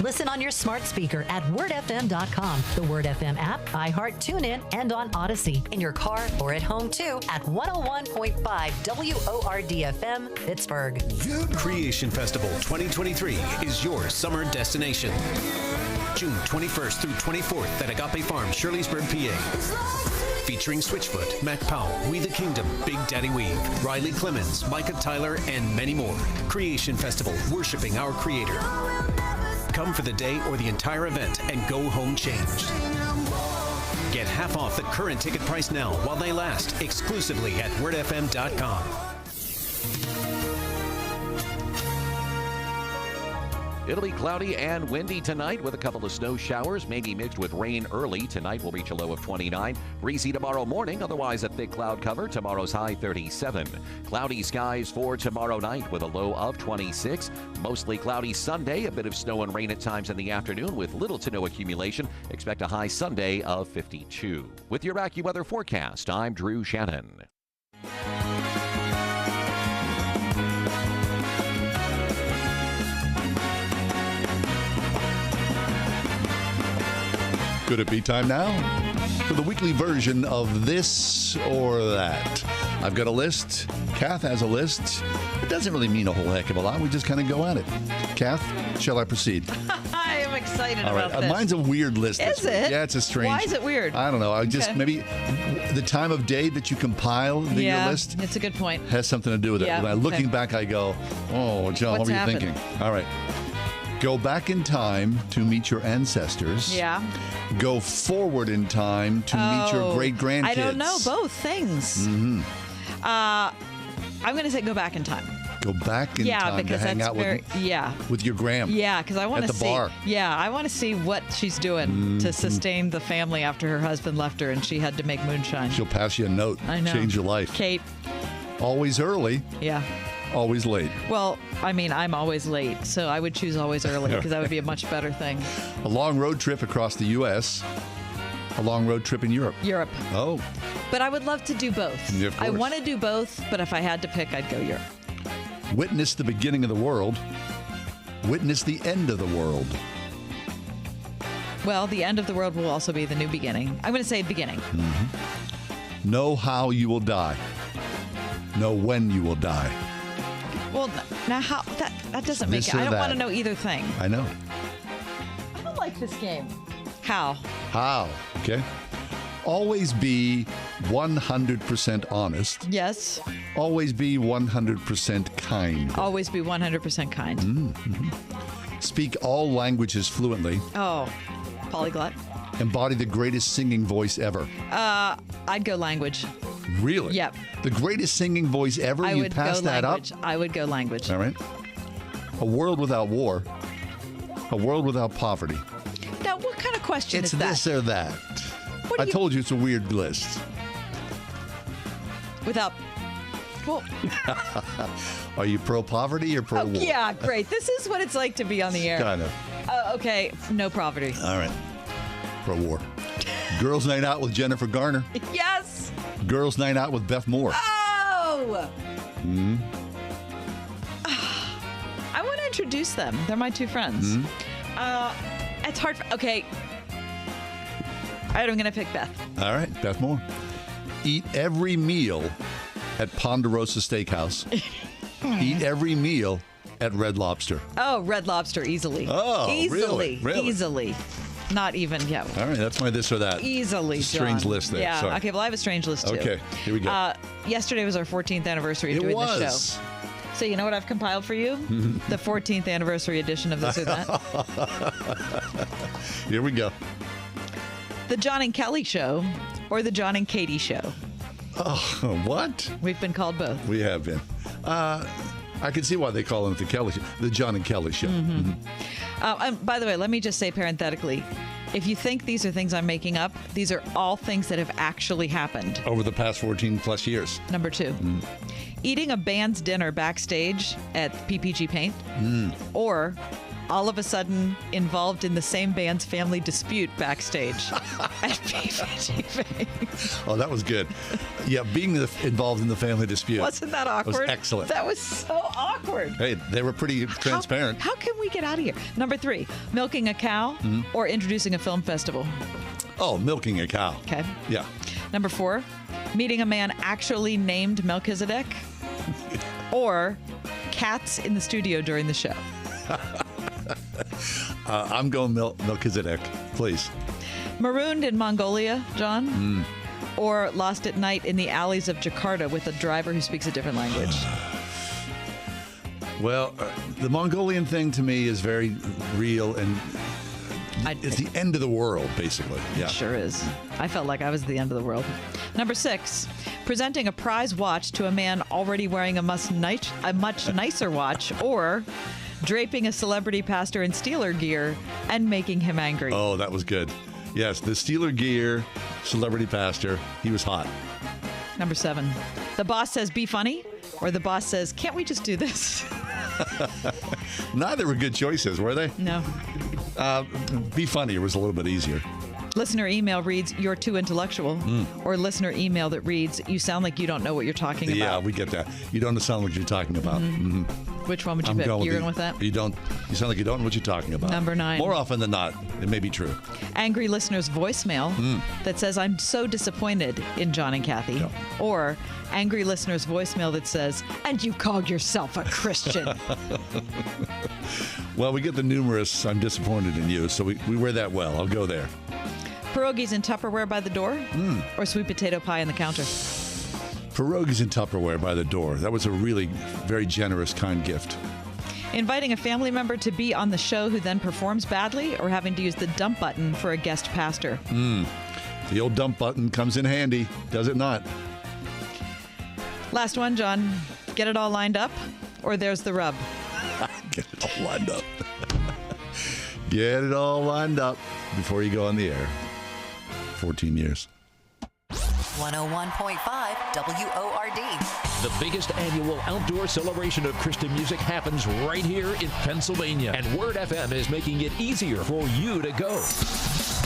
Speaker 24: Listen on your smart speaker at wordfm.com, the Word FM app, iHeart, TuneIn, and on Odyssey. In your car or at home, too, at 101.5 WORD-FM, Pittsburgh.
Speaker 18: Creation Festival 2023 is your summer destination. June 21st through 24th at Agape Farm, Shirleysburg, PA. Featuring Switchfoot, Mac Powell, We the Kingdom, Big Daddy Weave, Riley Clemens, Micah Tyler, and many more. Creation Festival, worshiping our Creator. Come for the day or the entire event and go home changed. Get half off the current ticket price now while they last, exclusively at wordfm.com.
Speaker 12: It'll be cloudy and windy tonight with a couple of snow showers, maybe mixed with rain early. Tonight will reach a low of 29. Breezy tomorrow morning, otherwise a thick cloud cover. Tomorrow's high 37. Cloudy skies for tomorrow night with a low of 26. Mostly cloudy Sunday, a bit of snow and rain at times in the afternoon with little to no accumulation. Expect a high Sunday of 52. With your AccuWeather forecast, I'm Drew Shannon.
Speaker 11: Could it be time now for the weekly version of This or That? I've got a list. Kath has a list. It doesn't really mean a whole heck of a lot. We just kind of go at it. Kath, shall I proceed?
Speaker 15: I am excited
Speaker 11: All right.
Speaker 15: about this.
Speaker 11: Mine's a weird list.
Speaker 15: Is
Speaker 11: this week.
Speaker 15: it?
Speaker 11: Yeah, it's a strange.
Speaker 15: Why is it weird?
Speaker 11: I don't know. I just maybe the time of day that you compile your list
Speaker 15: it's a good point.
Speaker 11: has something to do with it.
Speaker 15: Yeah,
Speaker 11: When looking back, I go, oh, John,
Speaker 15: What's
Speaker 11: what were you
Speaker 15: happened?
Speaker 11: thinking? All right. Go back in time to meet your ancestors.
Speaker 15: Yeah.
Speaker 11: Go forward in time to meet your great-grandkids.
Speaker 15: I don't know. Both things.
Speaker 11: Mm-hmm.
Speaker 15: I'm going to say go back in time.
Speaker 11: Go back in time to
Speaker 15: because
Speaker 11: hang
Speaker 15: that's
Speaker 11: out with your gram.
Speaker 15: Yeah, because I want
Speaker 11: at
Speaker 15: to
Speaker 11: the
Speaker 15: see.
Speaker 11: bar.
Speaker 15: Yeah, I want to see what she's doing to sustain the family after her husband left her and she had to make moonshine.
Speaker 11: She'll pass you a note.
Speaker 15: I know.
Speaker 11: Change your life.
Speaker 15: Kate.
Speaker 11: Always early.
Speaker 15: Yeah.
Speaker 11: Always late.
Speaker 15: Well, I mean, I'm always late, so I would choose always early because that would be a much better thing.
Speaker 11: A long road trip across the U.S. A long road trip in Europe.
Speaker 15: Europe.
Speaker 11: Oh.
Speaker 15: But I would love to do both.
Speaker 11: Yeah, of
Speaker 15: I
Speaker 11: course.
Speaker 15: want to do both, but if I had to pick, I'd go Europe.
Speaker 11: Witness the beginning of the world. Witness the end of the world.
Speaker 15: Well, the end of the world will also be the new beginning. I'm going to say beginning.
Speaker 11: Mm-hmm. Know how you will die. Know when you will die.
Speaker 15: Well, now how that doesn't make
Speaker 11: This
Speaker 15: it.
Speaker 11: or
Speaker 15: I don't
Speaker 11: that.
Speaker 15: want to know either thing.
Speaker 11: I know.
Speaker 15: I don't like this game. How?
Speaker 11: How? Okay. Always be 100% honest.
Speaker 15: Yes.
Speaker 11: Always be 100% kind.
Speaker 15: Always be 100% kind.
Speaker 11: Mm-hmm. Speak all languages fluently.
Speaker 15: Oh, polyglot.
Speaker 11: Embody the greatest singing voice ever.
Speaker 15: I'd go language.
Speaker 11: Really?
Speaker 15: Yep.
Speaker 11: The greatest singing voice ever?
Speaker 15: I
Speaker 11: You
Speaker 15: would
Speaker 11: passed
Speaker 15: go
Speaker 11: that
Speaker 15: language.
Speaker 11: up?
Speaker 15: I would go language.
Speaker 11: All right. A world without war. A world without poverty.
Speaker 15: Now, what kind of question
Speaker 11: It's
Speaker 15: is that?
Speaker 11: this or that.
Speaker 15: What do
Speaker 11: I told you it's a weird list.
Speaker 15: Without. Well,
Speaker 11: Are you pro-poverty or pro-war?
Speaker 15: yeah, great. This is what it's like to be on the air.
Speaker 11: Kind of.
Speaker 15: Okay, no poverty.
Speaker 11: All right. Pro-war. Girls' Night Out with Jennifer Garner.
Speaker 15: Yes.
Speaker 11: Girls' Night Out with Beth Moore.
Speaker 15: Oh.
Speaker 11: Mm-hmm.
Speaker 15: I want to introduce them. They're my two friends.
Speaker 11: Mm-hmm.
Speaker 15: It's hard. Okay. All right, I'm going to pick Beth.
Speaker 11: All right, Beth Moore. Eat every meal at Ponderosa Steakhouse. Eat every meal at Red Lobster.
Speaker 15: Oh, Red Lobster, easily.
Speaker 11: Oh,
Speaker 15: easily.
Speaker 11: really?
Speaker 15: Easily. Not even, yeah.
Speaker 11: All right, that's my this or that.
Speaker 15: Easily,
Speaker 11: It's a strange
Speaker 15: John.
Speaker 11: list there.
Speaker 15: Yeah,
Speaker 11: Sorry.
Speaker 15: okay, well, I have a strange list, too.
Speaker 11: Okay, here we go.
Speaker 15: Yesterday was our 14th anniversary of
Speaker 11: It
Speaker 15: doing
Speaker 11: was.
Speaker 15: the show. So you know what I've compiled for you? The 14th anniversary edition of This or That.
Speaker 11: Here we go.
Speaker 15: The John and Kelly Show or the John and Katie Show.
Speaker 11: Oh, what?
Speaker 15: We've been called both.
Speaker 11: We have been. I can see why they call it the Kelly Show, the John and Kelly Show.
Speaker 15: Mm-hmm. And by the way, let me just say parenthetically, if you think these are things I'm making up, these are all things that have actually happened.
Speaker 11: Over the past 14 plus years.
Speaker 15: Number 2, eating a band's dinner backstage at PPG Paint, or all of a sudden involved in the same band's family dispute backstage at PPG Paint.
Speaker 11: Oh, that was good. Yeah, being involved in the family dispute.
Speaker 15: Wasn't that awkward?
Speaker 11: Was excellent.
Speaker 15: That was so awkward.
Speaker 11: Hey, they were pretty transparent.
Speaker 15: How can we get out of here? Number 3, milking a cow or introducing a film festival.
Speaker 11: Oh, milking a cow.
Speaker 15: Okay.
Speaker 11: Yeah.
Speaker 15: Number 4, meeting a man actually named Melchizedek or cats in the studio during the show.
Speaker 11: I'm going Melchizedek, please.
Speaker 15: Marooned in Mongolia, John? Or lost at night in the alleys of Jakarta with a driver who speaks a different language?
Speaker 11: Well, the Mongolian thing to me is very real, and it's the end of the world, basically. Yeah.
Speaker 15: It sure is. I felt like I was at the end of the world. Number 6, presenting a prize watch to a man already wearing a much nicer watch, or draping a celebrity pastor in Steeler gear and making him angry.
Speaker 11: Oh, that was good. Yes, the Steeler gear, celebrity pastor, he was hot.
Speaker 15: Number 7, the boss says, be funny, or the boss says, can't we just do this?
Speaker 11: Neither were good choices, were they?
Speaker 15: No.
Speaker 11: Be funnier was a little bit easier.
Speaker 15: Listener email reads, you're too intellectual. Or listener email that reads, you sound like you don't know what you're talking about.
Speaker 11: Yeah, we get that. You don't sound like you're talking about. Mm-hmm.
Speaker 15: Which one would you
Speaker 11: I'm
Speaker 15: pick?
Speaker 11: going
Speaker 15: You're
Speaker 11: with
Speaker 15: going with that?
Speaker 11: You don't. You sound like you don't know what you're talking about.
Speaker 15: Number 9.
Speaker 11: More often than not, it may be true.
Speaker 15: Angry listener's voicemail that says, I'm so disappointed in John and Kathy.
Speaker 11: Yeah.
Speaker 15: Or angry listener's voicemail that says, and you called yourself a Christian.
Speaker 11: Well, we get the numerous, I'm disappointed in you, so we wear that well. I'll go there.
Speaker 15: Pierogies in Tupperware by the door or sweet potato pie on the counter?
Speaker 11: Pierogies in Tupperware by the door. That was a really very generous, kind gift.
Speaker 15: Inviting a family member to be on the show who then performs badly, or having to use the dump button for a guest pastor?
Speaker 11: The old dump button comes in handy, does it not?
Speaker 15: Last one, John. Get it all lined up, or there's the rub?
Speaker 11: Get it all lined up. Get it all lined up before you go on the air. 14 years.
Speaker 24: 101.5 WORD.
Speaker 18: The biggest annual outdoor celebration of Christian music happens right here in Pennsylvania. And Word FM is making it easier for you to go.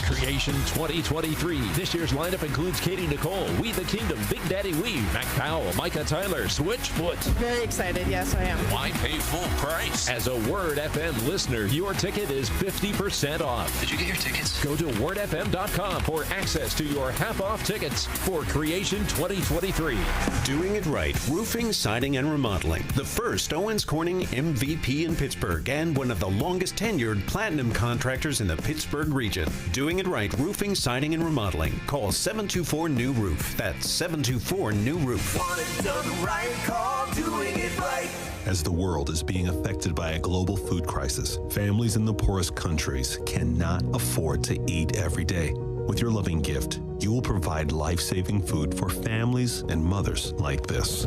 Speaker 18: Creation 2023. This year's lineup includes Katie Nicole, We the Kingdom, Big Daddy Weave, Mac Powell, Micah Tyler, Switchfoot.
Speaker 4: Very excited. Yes, I am.
Speaker 18: Why pay full price? As a Word FM listener, your ticket is 50% off.
Speaker 5: Did you get your tickets?
Speaker 18: Go to wordfm.com for access to your half-off tickets for Creation 2023.
Speaker 5: Doing it right. Roofing, siding, and remodeling. The first Owens Corning MVP in Pittsburgh and one of the longest tenured platinum contractors in the Pittsburgh region. Doing it right. Roofing, siding, and remodeling. Call 724-NEW-ROOF. That's 724-NEW-ROOF.
Speaker 6: Want it done right, call Doing It Right.
Speaker 8: As the world is being affected by a global food crisis, families in the poorest countries cannot afford to eat every day. With your loving gift, you will provide life-saving food for families and mothers like this.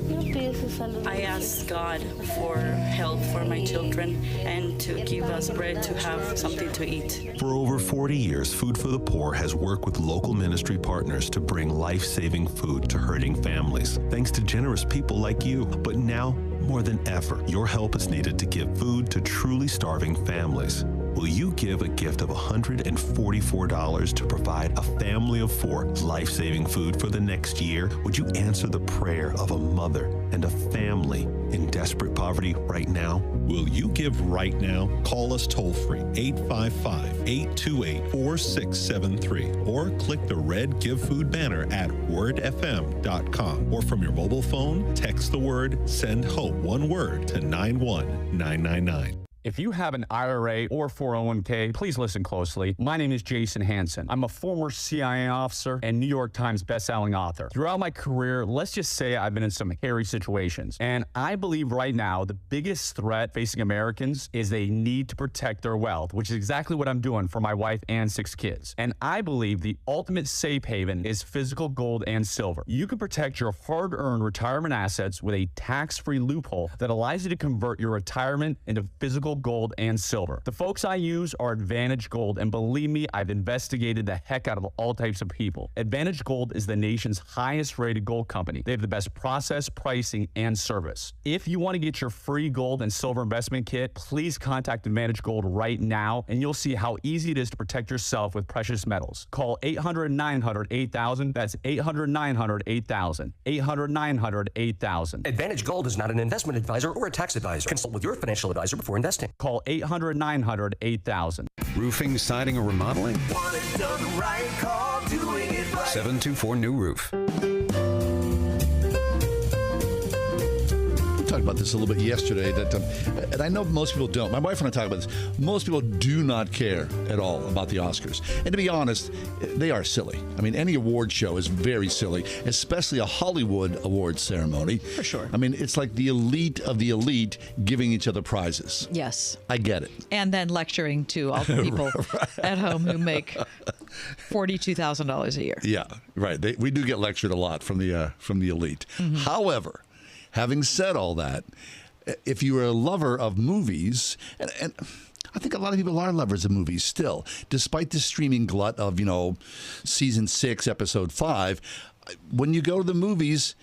Speaker 25: I ask God for help for my children and to give us bread to have something to eat.
Speaker 8: For over 40 years, Food for the Poor has worked with local ministry partners to bring life-saving food to hurting families. Thanks to generous people like you. But now, more than ever, your help is needed to give food to truly starving families. Will you give a gift of $144 to provide a family of 4 life-saving food for the next year? Would you answer the prayer of a mother and a family in desperate poverty right now? Will you give right now? Call us toll-free, 855-828-4673, or click the red Give Food banner at wordfm.com. Or from your mobile phone, text the word Send Hope, one word, to 91999.
Speaker 26: If you have an IRA or 401k, please listen closely. My name is Jason Hansen. I'm a former CIA officer and New York Times bestselling author. Throughout my career, let's just say I've been in some hairy situations. And I believe right now the biggest threat facing Americans is they need to protect their wealth, which is exactly what I'm doing for my wife and 6 kids. And I believe the ultimate safe haven is physical gold and silver. You can protect your hard-earned retirement assets with a tax-free loophole that allows you to convert your retirement into physical gold and silver. The folks I use are Advantage Gold, and believe me, I've investigated the heck out of all types of people. Advantage Gold is the nation's highest rated gold company. They have the best process, pricing, and service. If you want to get your free gold and silver investment kit, please contact Advantage Gold right now, and you'll see how easy it is to protect yourself with precious metals. Call 800-900-8000. That's 800-900-8000. 800-900-8000.
Speaker 27: Advantage Gold is not an investment advisor or a tax advisor. Consult with your financial advisor before investing.
Speaker 26: Call 800-900-8000.
Speaker 5: Roofing, siding, or remodeling?
Speaker 6: Want it done right, call Doing It Right.
Speaker 5: 724-NEW-ROOF.
Speaker 11: We talked about this a little bit yesterday, and I know most people don't. My wife and I talk about this. Most people do not care at all about the Oscars. And to be honest, they are silly. I mean, any award show is very silly, especially a Hollywood awards ceremony.
Speaker 15: For sure.
Speaker 11: I mean, it's like the elite of the elite giving each other prizes.
Speaker 15: Yes.
Speaker 11: I get it.
Speaker 15: And then lecturing to all the people at home who make $42,000 a year.
Speaker 11: Yeah, right. We do get lectured a lot from the elite.
Speaker 15: Mm-hmm.
Speaker 11: However, having said all that, if you are a lover of movies, and I think a lot of people are lovers of movies still, despite the streaming glut of, season 6, episode 5, when you go to the movies,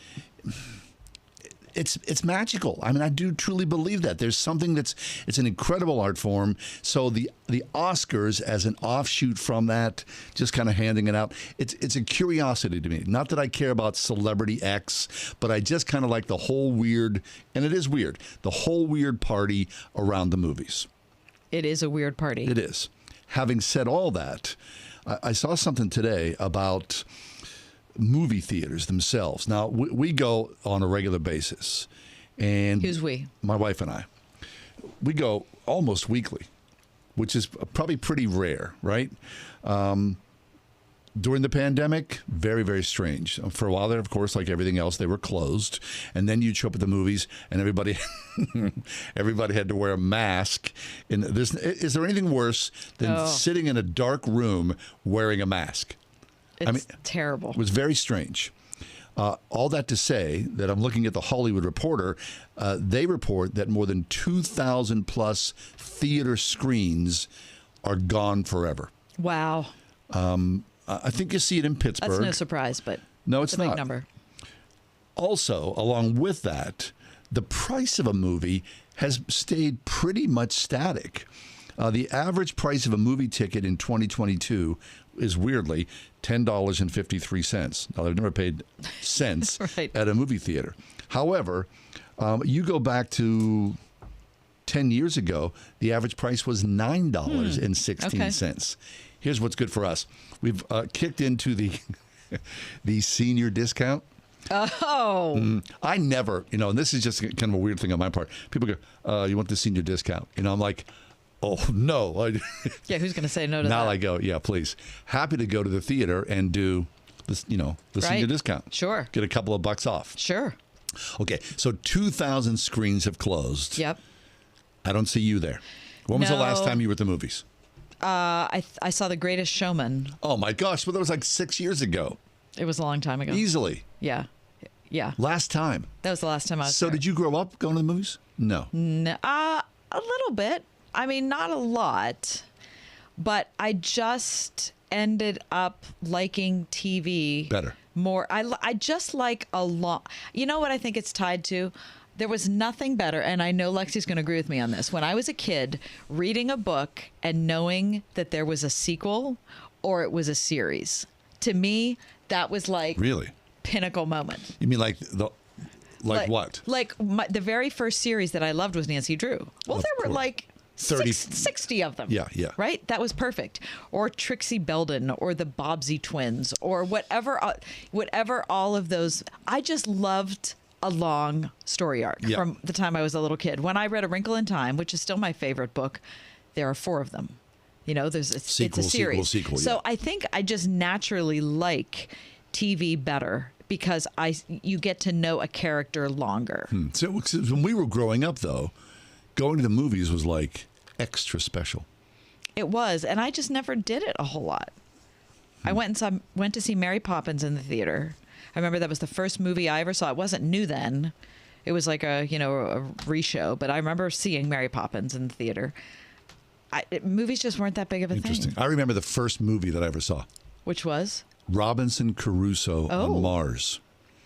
Speaker 14: it's magical. I mean, I do truly believe that. There's something it's an incredible art form. So the Oscars as an offshoot from that, just kind of handing it out, it's a curiosity to me. Not that I care about Celebrity X, but I just kind of like the whole weird, and it is weird, the whole weird party around the movies.
Speaker 15: It is a weird party.
Speaker 14: It is. Having said all that, I saw something today about movie theaters themselves. Now, we go on a regular basis. And
Speaker 15: who's we?
Speaker 14: My wife and I. We go almost weekly, which is probably pretty rare, right? During the pandemic, very, very strange. For a while there, of course, like everything else, they were closed. And then you'd show up at the movies, and everybody had to wear a mask. And is there anything worse than sitting in a dark room wearing a mask?
Speaker 15: It's terrible.
Speaker 14: It was very strange. All that to say that I'm looking at the Hollywood Reporter. They report that more than 2,000 plus theater screens are gone forever.
Speaker 15: Wow.
Speaker 14: I think you see it in Pittsburgh.
Speaker 15: That's no surprise, but
Speaker 14: no, it's
Speaker 15: a big
Speaker 14: not.
Speaker 15: Number.
Speaker 14: Also, along with that, the price of a movie has stayed pretty much static. The average price of a movie ticket in 2022 is weirdly $10.53. Now, I've never paid cents
Speaker 15: right.
Speaker 14: at a movie theater. However, you go back to 10 years ago, the average price was $9.16. Okay. Here's what's good for us. We've kicked into the senior discount.
Speaker 15: Oh.
Speaker 14: I never, and this is just kind of a weird thing on my part. People go, you want the senior discount? I'm like, oh, no.
Speaker 15: Yeah, who's going to say no to that?
Speaker 14: Now I go, yeah, please. Happy to go to the theater and do this, the senior discount.
Speaker 15: Sure.
Speaker 14: Get a couple of bucks off.
Speaker 15: Sure.
Speaker 14: Okay, so 2,000 screens have closed.
Speaker 15: Yep.
Speaker 14: I don't see you there. When was the last time you were at the movies?
Speaker 15: I saw The Greatest Showman.
Speaker 14: Oh, my gosh. Well, that was like 6 years ago.
Speaker 15: It was a long time ago.
Speaker 14: Easily.
Speaker 15: Yeah. Yeah.
Speaker 14: Last time.
Speaker 15: That was the last time I was
Speaker 14: So
Speaker 15: there.
Speaker 14: Did you grow up going to the movies? No.
Speaker 15: No, a little bit. I mean, not a lot, but I just ended up liking TV
Speaker 14: better.
Speaker 15: More. I just like a lot. You know what I think it's tied to? There was nothing better, and I know Lexi's going to agree with me on this. When I was a kid, reading a book and knowing that there was a sequel or it was a series, to me, that was like
Speaker 14: really
Speaker 15: pinnacle moment.
Speaker 14: You mean like what?
Speaker 15: Like the very first series that I loved was Nancy Drew. Well, there were like 60 of them.
Speaker 14: Yeah.
Speaker 15: Right? That was perfect. Or Trixie Belden or the Bobbsey twins or whatever all of those. I just loved a long story arc from the time I was a little kid. When I read A Wrinkle in Time, which is still my favorite book, there are 4 of them. It's a series.
Speaker 14: Sequel,
Speaker 15: so I think I just naturally like TV better because you get to know a character longer.
Speaker 14: So when we were growing up, though, going to the movies was like extra special.
Speaker 15: It was, and I just never did it a whole lot. I went to see Mary Poppins in the theater. I remember that was the first movie I ever saw. It wasn't new then. It was like a re-show, but I remember seeing Mary Poppins in the theater. Movies just weren't that big of a thing.
Speaker 14: I remember the first movie that I ever saw.
Speaker 15: Which was?
Speaker 14: Robinson Crusoe on Mars.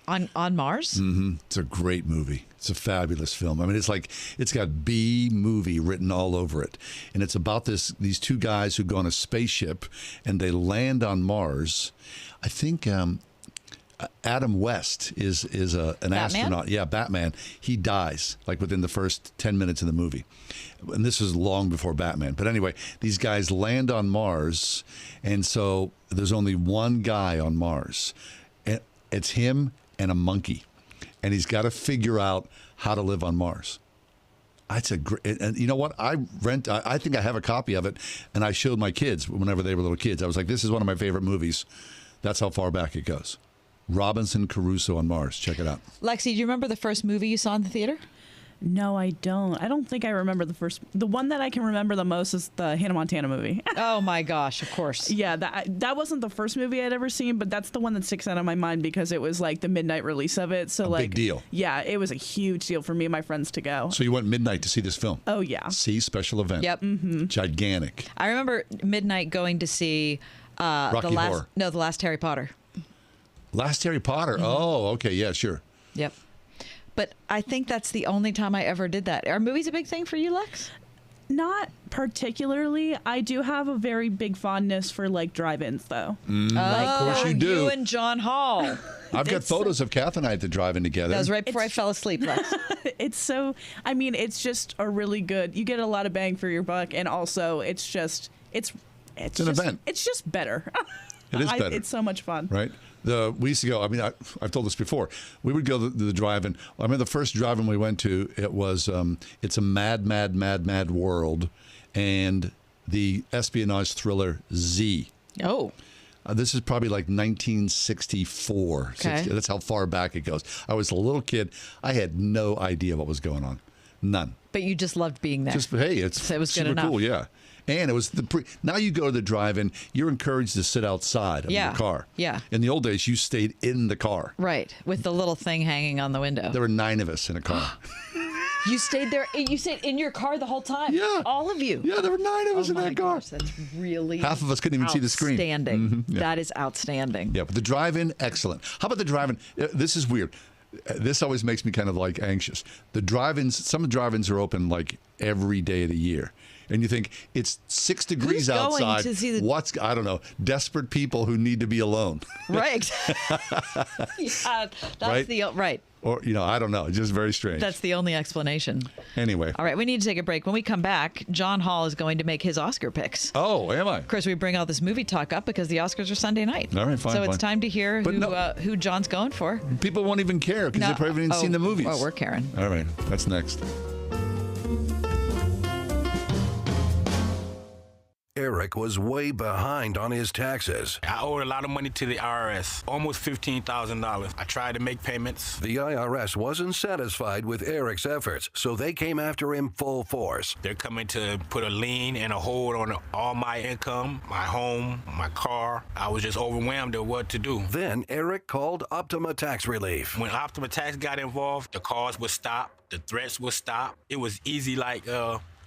Speaker 15: On Mars?
Speaker 14: Mm-hmm. It's a great movie. It's a fabulous film. I mean, it's got B movie written all over it, and it's about these 2 guys who go on a spaceship and they land on Mars. I think Adam West is an astronaut. Yeah, Batman. He dies like within the first 10 minutes of the movie, and this is long before Batman. But anyway, these guys land on Mars, and so there's only one guy on Mars, and it's him and a monkey, and he's got to figure out how to live on Mars. That's a great, and you know what? I think I have a copy of it, and I showed my kids whenever they were little kids. I was like, this is one of my favorite movies. That's how far back it goes. Robinson Crusoe on Mars. Check it out.
Speaker 15: Lexi, do you remember the first movie you saw in the theater?
Speaker 7: No, I don't. I don't think I remember the first. The one that I can remember the most is the Hannah Montana movie.
Speaker 15: Oh my gosh, of course.
Speaker 7: Yeah, that wasn't the first movie I'd ever seen, but that's the one that sticks out of my mind because it was like the midnight release of it. So
Speaker 14: big deal.
Speaker 7: Yeah, it was a huge deal for me and my friends to go.
Speaker 14: So you went midnight to see this film?
Speaker 7: Oh yeah.
Speaker 14: See, special event.
Speaker 15: Yep. Mm-hmm.
Speaker 14: Gigantic.
Speaker 15: I remember midnight going to see
Speaker 14: Rocky Horror.
Speaker 15: The last Harry Potter.
Speaker 14: Last Harry Potter. Mm-hmm. Oh, okay. Yeah, sure.
Speaker 15: Yep. But I think that's the only time I ever did that. Are movies a big thing for you, Lex?
Speaker 7: Not particularly. I do have a very big fondness for like drive-ins, though.
Speaker 11: Of course you do.
Speaker 15: You and John Hall.
Speaker 11: I've got photos of Kath and I at the drive-in together.
Speaker 15: That was right before I fell asleep, Lex.
Speaker 7: It's so, I mean, it's just a really good, you get a lot of bang for your buck, and also it's just, it's
Speaker 11: an event.
Speaker 7: It's just better.
Speaker 11: It is better.
Speaker 7: It's so much fun.
Speaker 11: Right? We used to go, I mean, I've told this before. We would go to the drive-in. I remember the first drive-in we went to, it was, it's a mad, mad, mad, mad world, and the espionage thriller Z.
Speaker 15: Oh.
Speaker 11: This is probably like 1964.
Speaker 15: Okay.
Speaker 11: That's how far back it goes. I was a little kid. I had no idea what was going on. None.
Speaker 15: But you just loved being there.
Speaker 11: Just, hey, it was super cool, yeah. And it was now you go to the drive-in, you're encouraged to sit outside of your car.
Speaker 15: Yeah.
Speaker 11: In the old days, you stayed in the car.
Speaker 15: Right, with the little thing hanging on the window.
Speaker 11: There were 9 of us in a car.
Speaker 15: You stayed there. You stayed in your car the whole time.
Speaker 11: Yeah.
Speaker 15: All of you.
Speaker 11: Yeah, there were 9 of us in that car.
Speaker 15: Gosh, that's really
Speaker 11: half of us couldn't even see the screen.
Speaker 15: Outstanding.
Speaker 11: Mm-hmm. Yeah.
Speaker 15: That is outstanding.
Speaker 11: Yeah, but the drive-in, excellent. How about the drive-in? This is weird. This always makes me kind of like anxious. The drive-ins, some drive-ins are open like every day of the year. And you think it's 6 degrees outside. I don't know, desperate people who need to be alone.
Speaker 15: Right. Yeah, that's right.
Speaker 11: Or, I don't know. It's just very strange.
Speaker 15: That's the only explanation.
Speaker 11: Anyway.
Speaker 15: All right, we need to take a break. When we come back, John Hall is going to make his Oscar picks.
Speaker 11: Oh, am I?
Speaker 15: Of course, we bring all this movie talk up because the Oscars are Sunday night.
Speaker 11: All right, fine.
Speaker 15: So it's time to hear who John's going for.
Speaker 11: People won't even care because they probably haven't seen the movies.
Speaker 15: Oh, we're caring.
Speaker 11: All right, that's next.
Speaker 23: Eric was way behind on his taxes.
Speaker 9: I owed a lot of money to the IRS, almost $15,000. I tried to make payments.
Speaker 23: The IRS wasn't satisfied with Eric's efforts, so they came after him full force.
Speaker 9: They're coming to put a lien and a hold on all my income, my home, my car. I was just overwhelmed at what to do.
Speaker 23: Then Eric called Optima Tax Relief.
Speaker 9: When Optima Tax got involved, the calls would stop, the threats would stop. It was easy like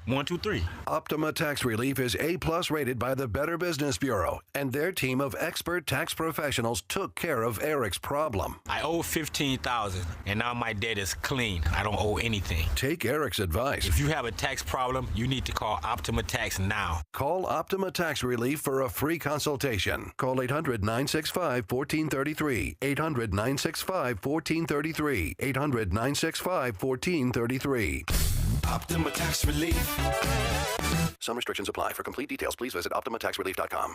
Speaker 9: 1, 2, 3.
Speaker 23: Optima Tax Relief is A+ rated by the Better Business Bureau, and their team of expert tax professionals took care of Eric's problem.
Speaker 9: I owe $15,000, and now my debt is clean. I don't owe anything.
Speaker 23: Take Eric's advice.
Speaker 9: If you have a tax problem, you need to call Optima Tax now.
Speaker 23: Call Optima Tax Relief for a free consultation. Call 800-965-1433. 800-965-1433. 800-965-1433.
Speaker 6: Optima Tax Relief.
Speaker 23: Some restrictions apply. For complete details, please visit OptimaTaxRelief.com.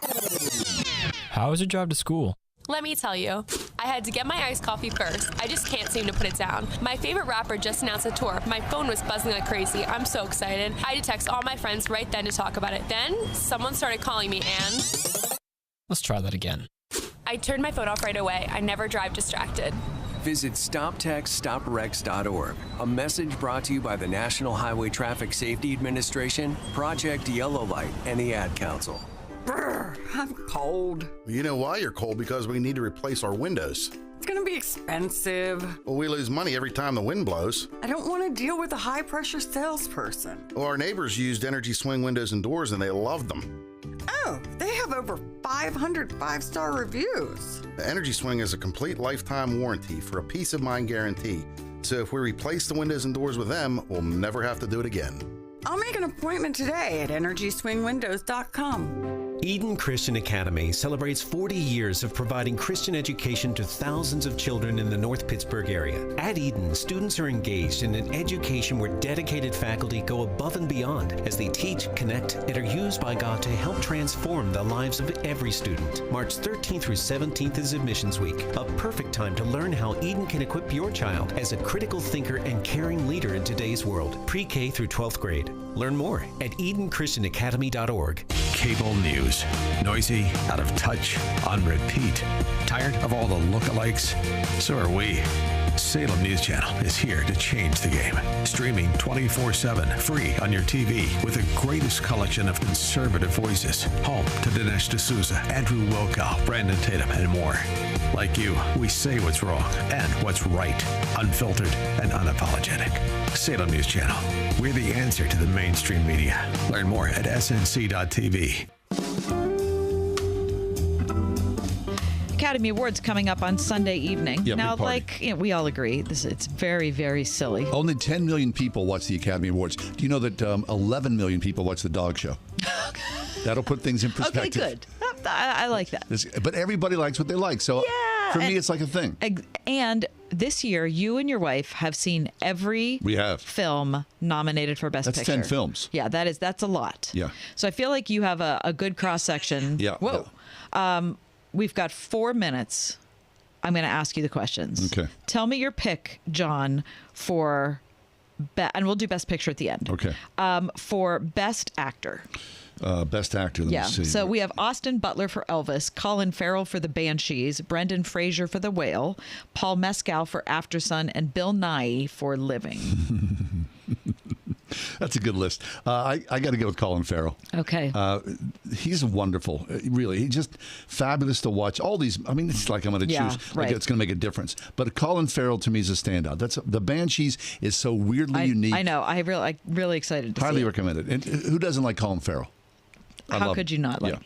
Speaker 10: How was your drive to school?
Speaker 13: Let me tell you, I had to get my iced coffee first. I just can't seem to put it down. My favorite rapper just announced a tour. My phone was buzzing like crazy. I'm so excited. I had to text all my friends right then to talk about it. Then someone started calling me and...
Speaker 10: Let's try that again.
Speaker 13: I turned my phone off right away. I never drive distracted.
Speaker 16: Visit StopTextStopWrecks.org. A message brought to you by the National Highway Traffic Safety Administration, Project Yellow Light, and the Ad Council.
Speaker 19: Brr, I'm cold.
Speaker 20: You know why you're cold? Because we need to replace our windows.
Speaker 19: It's going to be expensive.
Speaker 20: Well, we lose money every time the wind blows.
Speaker 19: I don't want to deal with a high-pressure salesperson.
Speaker 20: Well, our neighbors used Energy Swing windows and doors, and they loved them.
Speaker 19: Oh, they have over 500 5-star reviews.
Speaker 20: The Energy Swing is a complete lifetime warranty for a peace of mind guarantee. So if we replace the windows and doors with them, we'll never have to do it again.
Speaker 19: I'll make an appointment today at EnergySwingWindows.com.
Speaker 5: Eden Christian Academy celebrates 40 years of providing Christian education to thousands of children in the North Pittsburgh area. At Eden, students are engaged in an education where dedicated faculty go above and beyond as they teach, connect, and are used by God to help transform the lives of every student. March 13th through 17th is Admissions Week, a perfect time to learn how Eden can equip your child as a critical thinker and caring leader in today's world, pre-K through 12th grade. Learn more at EdenChristianAcademy.org.
Speaker 18: Cable news. Noisy, out of touch, on repeat. Tired of all the lookalikes? So are we. Salem News Channel is here to change the game. Streaming 24/7, free on your TV with the greatest collection of conservative voices. Home to Dinesh D'Souza, Andrew Wilkow, Brandon Tatum, and more. Like you, we say what's wrong and what's right. Unfiltered and unapologetic. Salem News Channel. We're the answer to the mainstream media. Learn more at snc.tv.
Speaker 15: Academy Awards coming up on Sunday evening.
Speaker 11: Yeah,
Speaker 15: now,
Speaker 11: big party.
Speaker 15: like we all agree, it's very, very silly.
Speaker 11: Only 10 million people watch the Academy Awards. Do you know that 11 million people watch the dog show? That'll put things in perspective.
Speaker 15: Okay, good. I like that.
Speaker 11: But everybody likes what they like. So for me, it's like a thing.
Speaker 15: And this year, you and your wife have seen every film nominated for Best
Speaker 11: That's
Speaker 15: Picture.
Speaker 11: 10 films.
Speaker 15: Yeah, that's a lot.
Speaker 11: Yeah.
Speaker 15: So I feel like you have a good cross section.
Speaker 11: Yeah.
Speaker 15: Whoa. We've got 4 minutes. I'm going to ask you the questions.
Speaker 11: Okay.
Speaker 15: Tell me your pick, John, for and we'll do Best Picture at the end.
Speaker 11: Okay.
Speaker 15: For Best Actor.
Speaker 11: Best Actor, let me see.
Speaker 15: So we have Austin Butler for Elvis, Colin Farrell for The Banshees, Brendan Fraser for The Whale, Paul Mescal for Aftersun, and Bill Nighy for Living.
Speaker 11: That's a good list. I got to go with Colin Farrell.
Speaker 15: Okay.
Speaker 11: He's wonderful. Really. He's just fabulous to watch. All these, I mean, it's like I'm going to choose.
Speaker 15: Right.
Speaker 11: Like it's going to make a difference. But Colin Farrell to me is a standout. The Banshees is so weirdly unique.
Speaker 15: I know. I'm really excited to see
Speaker 11: Highly
Speaker 15: it.
Speaker 11: recommend it. And who doesn't like Colin Farrell?
Speaker 15: How could you not like?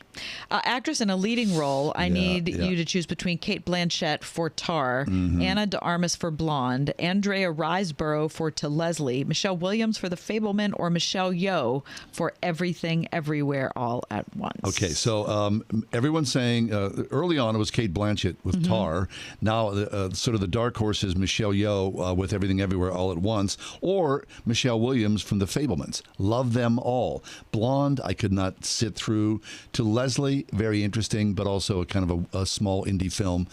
Speaker 15: Actress in a leading role, I need
Speaker 11: yeah.
Speaker 15: you to choose between Cate Blanchett for Tar,
Speaker 11: Mm-hmm.
Speaker 15: Ana de Armas for Blonde, Andrea Riseborough for To Leslie, Michelle Williams for The Fableman, or Michelle Yeoh for Everything Everywhere All at Once.
Speaker 11: Okay, so everyone's saying early on it was Cate Blanchett with Tar. Now sort of the dark horse is Michelle Yeoh with Everything Everywhere All at Once, or Michelle Williams from The Fablemans. Love them all. Blonde, I could not sit through. To Leslie, very interesting, but also a kind of a small indie film.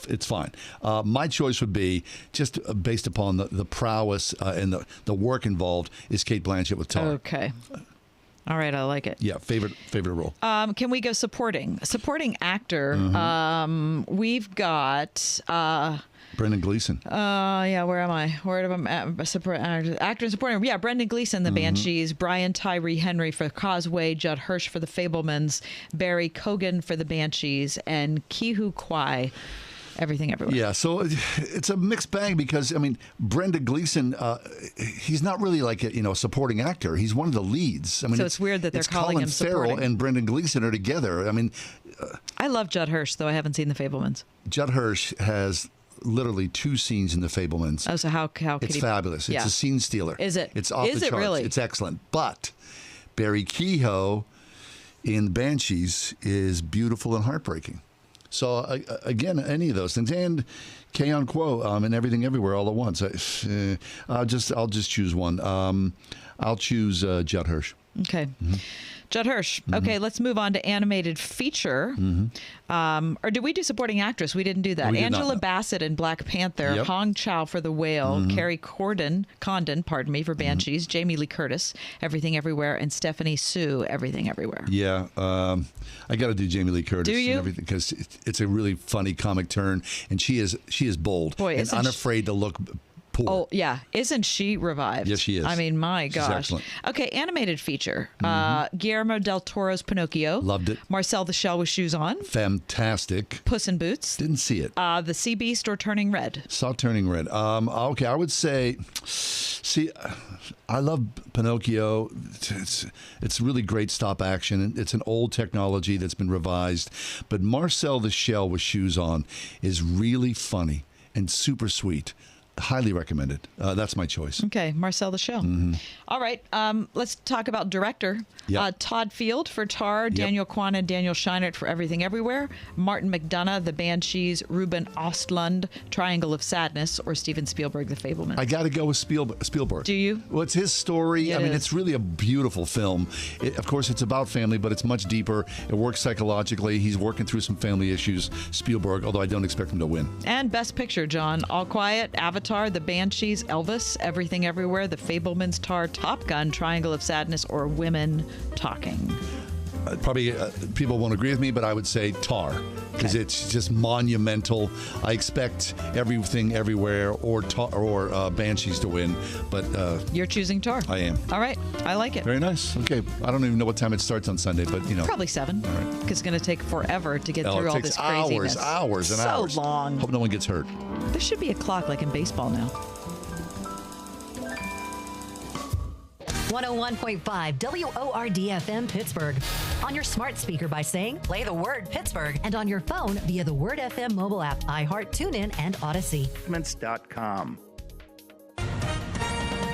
Speaker 11: It's fine. My choice would be, just based upon the prowess and the work involved, is Cate Blanchett with Tar.
Speaker 15: Okay. All right, I like it.
Speaker 11: Yeah, favorite role.
Speaker 15: Can we go supporting actor? We've got
Speaker 11: Brendan Gleeson.
Speaker 15: Yeah, where am I? Where am I at? Actor and supporting. Yeah, Brendan Gleeson, The Banshees, Brian Tyree Henry for Causeway, Judd Hirsch for The Fablemans, Barry Cogan for The Banshees, and Ki-Hu Kwai, Everything Everywhere.
Speaker 11: Yeah, so it's a mixed bag because, I mean, Brendan Gleeson, he's not really like a supporting actor. He's one of the leads. I mean,
Speaker 15: so it's weird that they're calling him supporting.
Speaker 11: Colin Farrell and Brendan Gleeson are together. I mean,
Speaker 15: I love Judd Hirsch, though I haven't seen The Fablemans.
Speaker 11: Judd Hirsch has literally 2 scenes in The Fablemans.
Speaker 15: Oh, so how could
Speaker 11: it's fabulous. It's a scene stealer.
Speaker 15: Is it?
Speaker 11: It's off the charts.
Speaker 15: Really?
Speaker 11: It's excellent. But Barry Keogh in Banshees is beautiful and heartbreaking. So again, any of those things, and Keon Quo in Everything Everywhere All at Once. I'll just choose one. I'll choose Judd Hirsch.
Speaker 15: Okay. Judd Hirsch. Okay, let's move on to animated feature. Or did we do supporting actress? We didn't do that. Angela Bassett in Black Panther, Hong Chow for The Whale, Carrie Condon, for Banshees, Jamie Lee Curtis, Everything Everywhere, and Stephanie Sue, Everything Everywhere.
Speaker 11: Yeah, I got to do Jamie Lee Curtis.
Speaker 15: Do you?
Speaker 11: And everything, because it's a really funny comic turn, and she is bold and unafraid to look poor.
Speaker 15: Oh, yeah. Isn't she revived?
Speaker 11: Yes, she is.
Speaker 15: I mean, my
Speaker 11: She's
Speaker 15: gosh.
Speaker 11: excellent.
Speaker 15: Okay, animated feature. Guillermo del Toro's Pinocchio.
Speaker 11: Loved it.
Speaker 15: Marcel the Shell with Shoes On.
Speaker 11: Fantastic.
Speaker 15: Puss in Boots.
Speaker 11: Didn't see it.
Speaker 15: The Sea Beast or Turning Red.
Speaker 11: Saw Turning Red. Okay, I would say, I love Pinocchio. It's really great stop action. It's an old technology that's been revised. But Marcel the Shell with Shoes On is really funny and super sweet. Highly recommended. That's my choice.
Speaker 15: Okay, Marcel the Shell. All right, let's talk about director.
Speaker 11: Yep.
Speaker 15: Todd Field for Tar, Daniel Kwan and Daniel Scheinert for Everything Everywhere, Martin McDonagh, The Banshees, Ruben Östlund, Triangle of Sadness, or Steven Spielberg, The Fableman.
Speaker 11: I got to go with Spielberg.
Speaker 15: Do you?
Speaker 11: Well, it's his story.
Speaker 15: Yeah,
Speaker 11: it's really a beautiful film. Of course, it's about family, but it's much deeper. It works psychologically. He's working through some family issues, Spielberg, although I don't expect him to win.
Speaker 15: And Best Picture, John. All Quiet, Avatar, The Banshees, Elvis, Everything Everywhere, The Fablemans, Tar, Top Gun, Triangle of Sadness, or Women Talking.
Speaker 11: Probably people won't agree with me, but I would say Tar, because it's just monumental. I expect Everything Everywhere or Banshees to win, but
Speaker 15: you're choosing Tar.
Speaker 11: I am.
Speaker 15: All right, I like it.
Speaker 11: Very nice. Okay, I don't even know what time it starts on Sunday, but
Speaker 15: probably 7. All right, because it's going to take forever to get through all this craziness.
Speaker 11: Hours and hours.
Speaker 15: So long.
Speaker 11: Hope no one gets hurt.
Speaker 15: There should be a clock like in baseball now.
Speaker 24: 101.5 WORD FM Pittsburgh. on your smart speaker by saying, play the word Pittsburgh, and on your phone via the Word FM mobile app, iHeart, TuneIn, and Odyssey.
Speaker 1: Documents.com.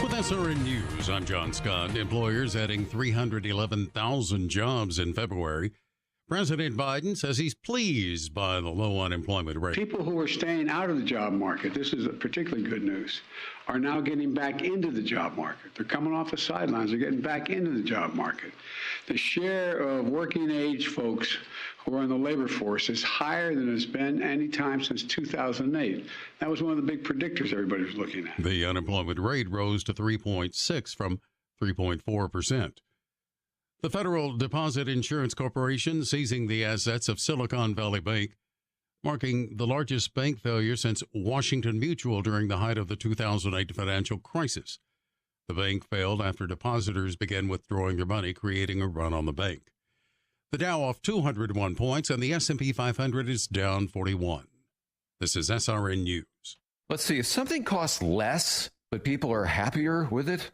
Speaker 2: With SRN News, I'm John Scott. Employers adding 311,000 jobs in February. President Biden says he's pleased by the low unemployment rate.
Speaker 3: People who are staying out of the job market, this is particularly good news, are now getting back into the job market. They're coming off the sidelines. They're getting back into the job market. The share of working age folks who are in the labor force is higher than it's been any time since 2008. That was one of the big predictors everybody was looking at.
Speaker 2: The unemployment rate rose to 3.6 from 3.4%. The Federal Deposit Insurance Corporation seizing the assets of Silicon Valley Bank, marking the largest bank failure since Washington Mutual during the height of the 2008 financial crisis. The bank failed after depositors began withdrawing their money, creating a run on the bank. The Dow off 201 points and the S&P 500 is down 41. This is SRN News.
Speaker 12: Let's see, if something costs less, but people are happier with it,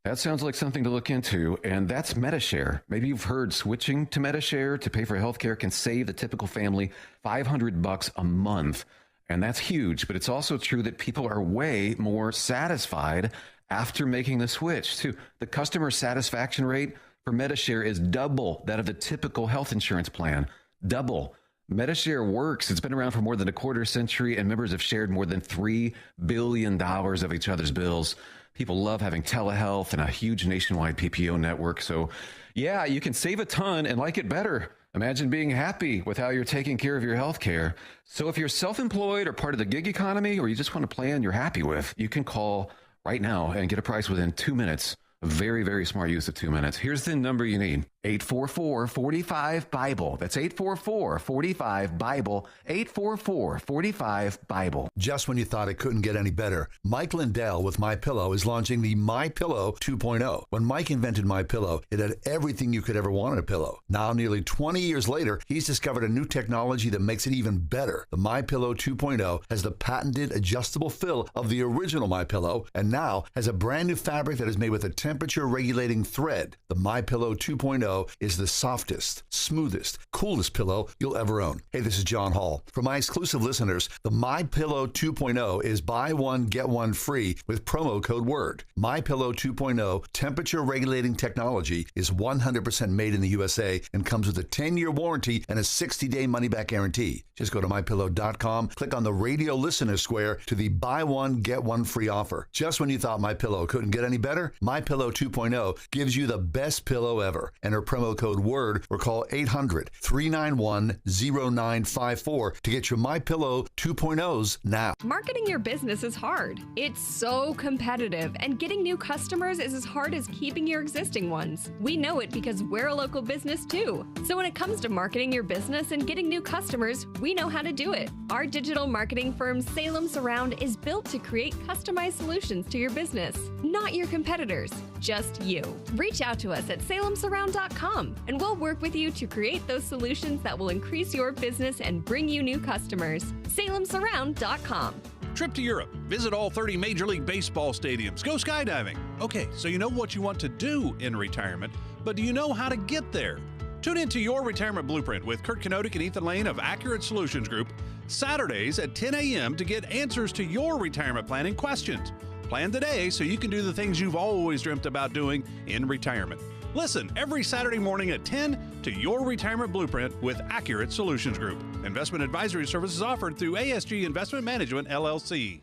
Speaker 12: that sounds like something to look into, and that's MediShare. Maybe you've heard switching to MediShare to pay for healthcare can save the typical family $500 a month, and that's huge. But it's also true that people are way more satisfied after making the switch, too. The customer satisfaction rate for MediShare is double that of the typical health insurance plan. Double. MediShare works. It's been around for more than a quarter century, and members have shared more than $3 billion of each other's bills. People love having telehealth and a huge nationwide PPO network. So, yeah, you can save a ton and like it better. Imagine being happy with how you're taking care of your health care. So if you're self-employed or part of the gig economy, or you just want a plan you're happy with, you can call right now and get a price within 2 minutes. A very, very smart use of 2 minutes. Here's the number you need. 844-45-BIBLE. That's 844-45-BIBLE. 844-45-BIBLE.
Speaker 14: Just when you thought it couldn't get any better, Mike Lindell with MyPillow is launching the MyPillow 2.0. When Mike invented MyPillow, it had everything you could ever want in a pillow. Now, nearly 20 years later, he's discovered a new technology that makes it even better. The MyPillow 2.0 has the patented adjustable fill of the original MyPillow, and now has a brand new fabric that is made with a temperature-regulating thread. The MyPillow 2.0 is the softest, smoothest, coolest pillow you'll ever own. Hey, this is John Hall. For my exclusive listeners, the MyPillow 2.0 is buy one, get one free with promo code WORD. MyPillow 2.0 temperature-regulating technology is 100% made in the USA and comes with a 10-year warranty and a 60-day money-back guarantee. Just go to MyPillow.com, click on the radio listener square to the buy one, get one free offer. Just when you thought MyPillow couldn't get any better, MyPillow 2.0 gives you the best pillow ever. Enter promo code WORD or call 800-391-0954 to get your MyPillow 2.0s now.
Speaker 17: Marketing your business is hard. It's so competitive, and getting new customers is as hard as keeping your existing ones. We know it because we're a local business too. So when it comes to marketing your business and getting new customers, we know how to do it. Our digital marketing firm Salem Surround is built to create customized solutions to your business, not your competitors, just you. Reach out to us at salemsurround.com and we'll work with you to create those solutions that will increase your business and bring you new customers. salemsurround.com.
Speaker 21: Trip to Europe. Visit all 30 Major League Baseball stadiums. Go skydiving. Okay, so you know what you want to do in retirement, but do you know how to get there? Tune in to Your Retirement Blueprint with Kurt Kenotic and Ethan Lane of Accurate Solutions Group, Saturdays at 10 a.m. to get answers to your retirement planning questions. Plan today so you can do the things you've always dreamt about doing in retirement. Listen every Saturday morning at 10 to Your Retirement Blueprint with Accurate Solutions Group. Investment advisory services offered through ASG Investment Management, LLC.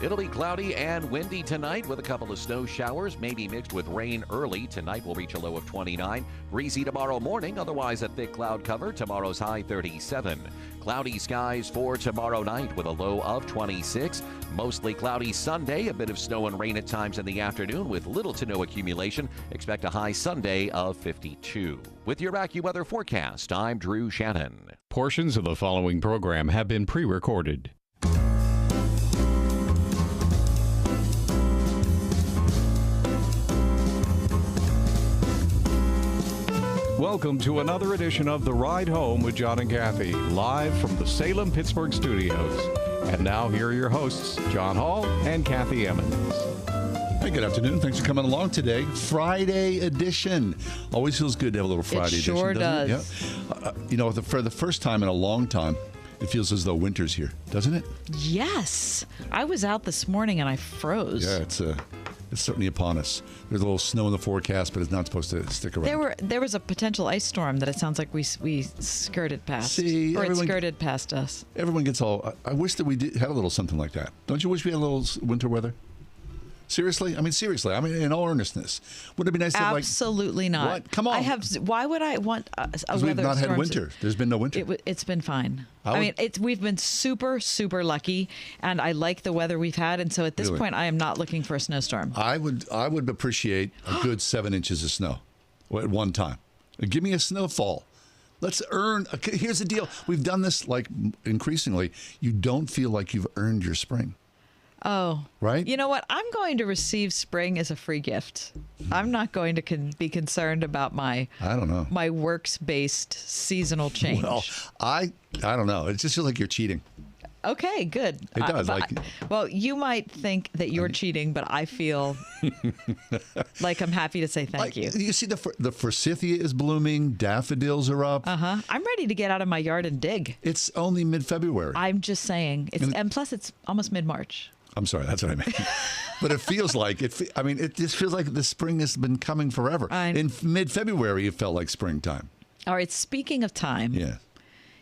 Speaker 22: It'll be cloudy and windy tonight with a couple of snow showers, maybe mixed with rain early. Tonight will reach a low of 29. Breezy tomorrow morning, otherwise a thick cloud cover. Tomorrow's high 37. Cloudy skies for tomorrow night with a low of 26. Mostly cloudy Sunday, a bit of snow and rain at times in the afternoon with little to no accumulation. Expect a high Sunday of 52. With your AccuWeather forecast, I'm Drew Shannon.
Speaker 28: Portions of the following program have been pre-recorded. Welcome to another edition of The Ride Home with John and Kathy, live from the Salem Pittsburgh studios. And now here are your hosts, John Hall and Kathy Emmons.
Speaker 11: Hi, good afternoon. Thanks for coming along today. Friday edition. Always feels good to have a little Friday edition.
Speaker 15: It sure does.
Speaker 11: Yeah. For the first time in a long time, it feels as though winter's here, doesn't it?
Speaker 15: Yes. I was out this morning and I froze.
Speaker 11: Yeah, it's certainly upon us. There's a little snow in the forecast, but it's not supposed to stick around.
Speaker 15: There was a potential ice storm that it sounds like we skirted past.
Speaker 11: See,
Speaker 15: or it skirted past us.
Speaker 11: Everyone gets all... I wish that we had a little something like that. Don't you wish we had a little winter weather? Seriously? Seriously. In all earnestness. Wouldn't it be nice to have
Speaker 15: Absolutely not.
Speaker 11: What? Come on.
Speaker 15: Why would I want a weather
Speaker 11: we've not had
Speaker 15: storm?
Speaker 11: winter. There's been no winter.
Speaker 15: It's been fine. We've been super, super lucky, and I like the weather we've had, and so at this point, I am not looking for a snowstorm.
Speaker 11: I would appreciate a good 7 inches of snow at one time. Give me a snowfall. Let's earn... Here's the deal. We've done this, increasingly. You don't feel like you've earned your spring.
Speaker 15: Oh.
Speaker 11: Right?
Speaker 15: You know what? I'm going to receive spring as a free gift. I'm not going to be concerned about my works-based seasonal change.
Speaker 11: Well, I don't know. It just feels like you're cheating.
Speaker 15: Okay, good.
Speaker 11: It does.
Speaker 15: Well, you might think that you're cheating, but I feel like I'm happy to say thank you.
Speaker 11: You see, the forsythia is blooming. Daffodils are up.
Speaker 15: Uh-huh. I'm ready to get out of my yard and dig.
Speaker 11: It's only mid-February.
Speaker 15: I'm just saying. And plus, it's almost mid-March.
Speaker 11: I'm sorry, that's what I meant. But it feels like it just feels like the spring has been coming forever. In mid-February, it felt like springtime.
Speaker 15: All right, speaking of time.
Speaker 11: Yeah.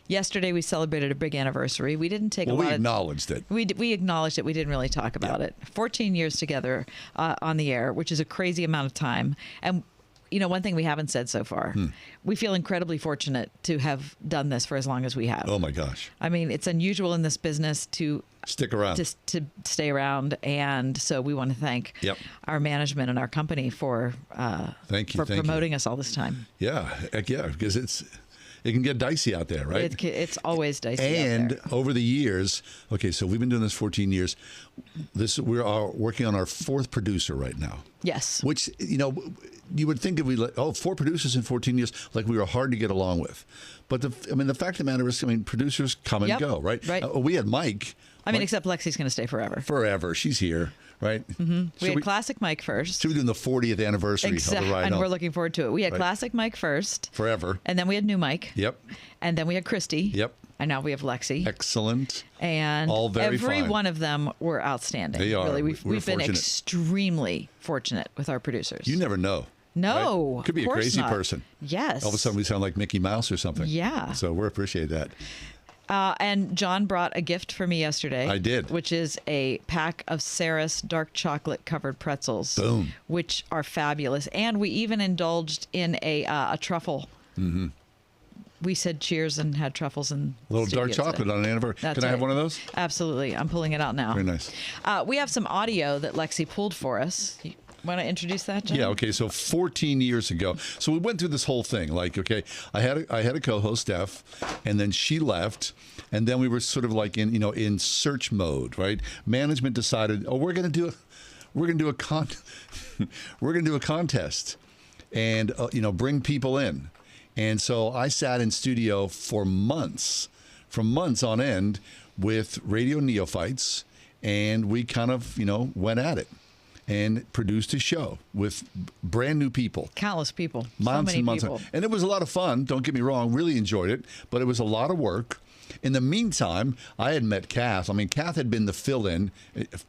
Speaker 15: Yesterday, we celebrated a big anniversary. We didn't take
Speaker 11: we acknowledged it.
Speaker 15: We acknowledged it. We didn't really talk about it. 14 years together on the air, which is a crazy amount of time. And one thing we haven't said so far, we feel incredibly fortunate to have done this for as long as we have.
Speaker 11: Oh, my gosh.
Speaker 15: It's unusual in this business to
Speaker 11: stick around,
Speaker 15: to stay around. And so we want to thank our management and our company for promoting us all this time.
Speaker 11: Yeah, because it can get dicey out there, right?
Speaker 15: It's always dicey
Speaker 11: and
Speaker 15: out there.
Speaker 11: Over the years, so we've been doing this 14 years. We are working on our fourth producer right now.
Speaker 15: Yes.
Speaker 11: Which, you would think if we 4 producers in 14 years, like we were hard to get along with. But the fact of the matter is, producers come and go, right?
Speaker 15: Right.
Speaker 11: We had Mike.
Speaker 15: Except Lexi's going to stay forever.
Speaker 11: Forever. She's here, right?
Speaker 15: Mm-hmm. We had Classic Mike first.
Speaker 11: So we're doing the 40th anniversary of the ride.
Speaker 15: And we're looking forward to it. We had Classic Mike first.
Speaker 11: Forever.
Speaker 15: And then we had New Mike.
Speaker 11: Yep.
Speaker 15: And then we had Christy.
Speaker 11: Yep.
Speaker 15: And now we have Lexi.
Speaker 11: Excellent.
Speaker 15: And
Speaker 11: all very
Speaker 15: every
Speaker 11: fine.
Speaker 15: one of them were outstanding.
Speaker 11: They are.
Speaker 15: Really, we've been
Speaker 11: fortunate.
Speaker 15: Extremely fortunate with our producers.
Speaker 11: You never know.
Speaker 15: No.
Speaker 11: Right? Could be a crazy person.
Speaker 15: Yes.
Speaker 11: All of a sudden we sound like Mickey Mouse or something.
Speaker 15: Yeah.
Speaker 11: So we appreciate that.
Speaker 15: And John brought a gift for me yesterday.
Speaker 11: I did.
Speaker 15: Which is a pack of Sarah's dark chocolate covered pretzels.
Speaker 11: Boom.
Speaker 15: Which are fabulous. And we even indulged in a truffle. Mm-hmm. We said cheers and had truffles and
Speaker 11: a little dark chocolate on an anniversary. Can I have one of those?
Speaker 15: Absolutely. I'm pulling it out now.
Speaker 11: Very nice.
Speaker 15: We have some audio that Lexi pulled for us. Want to introduce that, John?
Speaker 11: Yeah, okay. So 14 years ago. So we went through this whole thing. I had a co-host, Steph, and then she left, and then we were sort of in search mode, right? Management decided, we're going to do a contest and bring people in. And so I sat in studio for months on end with radio neophytes, and we kind of, went at it and produced a show with brand new people.
Speaker 15: Countless people.
Speaker 11: Months
Speaker 15: so many
Speaker 11: and months.
Speaker 15: people.
Speaker 11: And it was a lot of fun. Don't get me wrong. Really enjoyed it. But it was a lot of work. In the meantime, I had met Kath. Kath had been the fill-in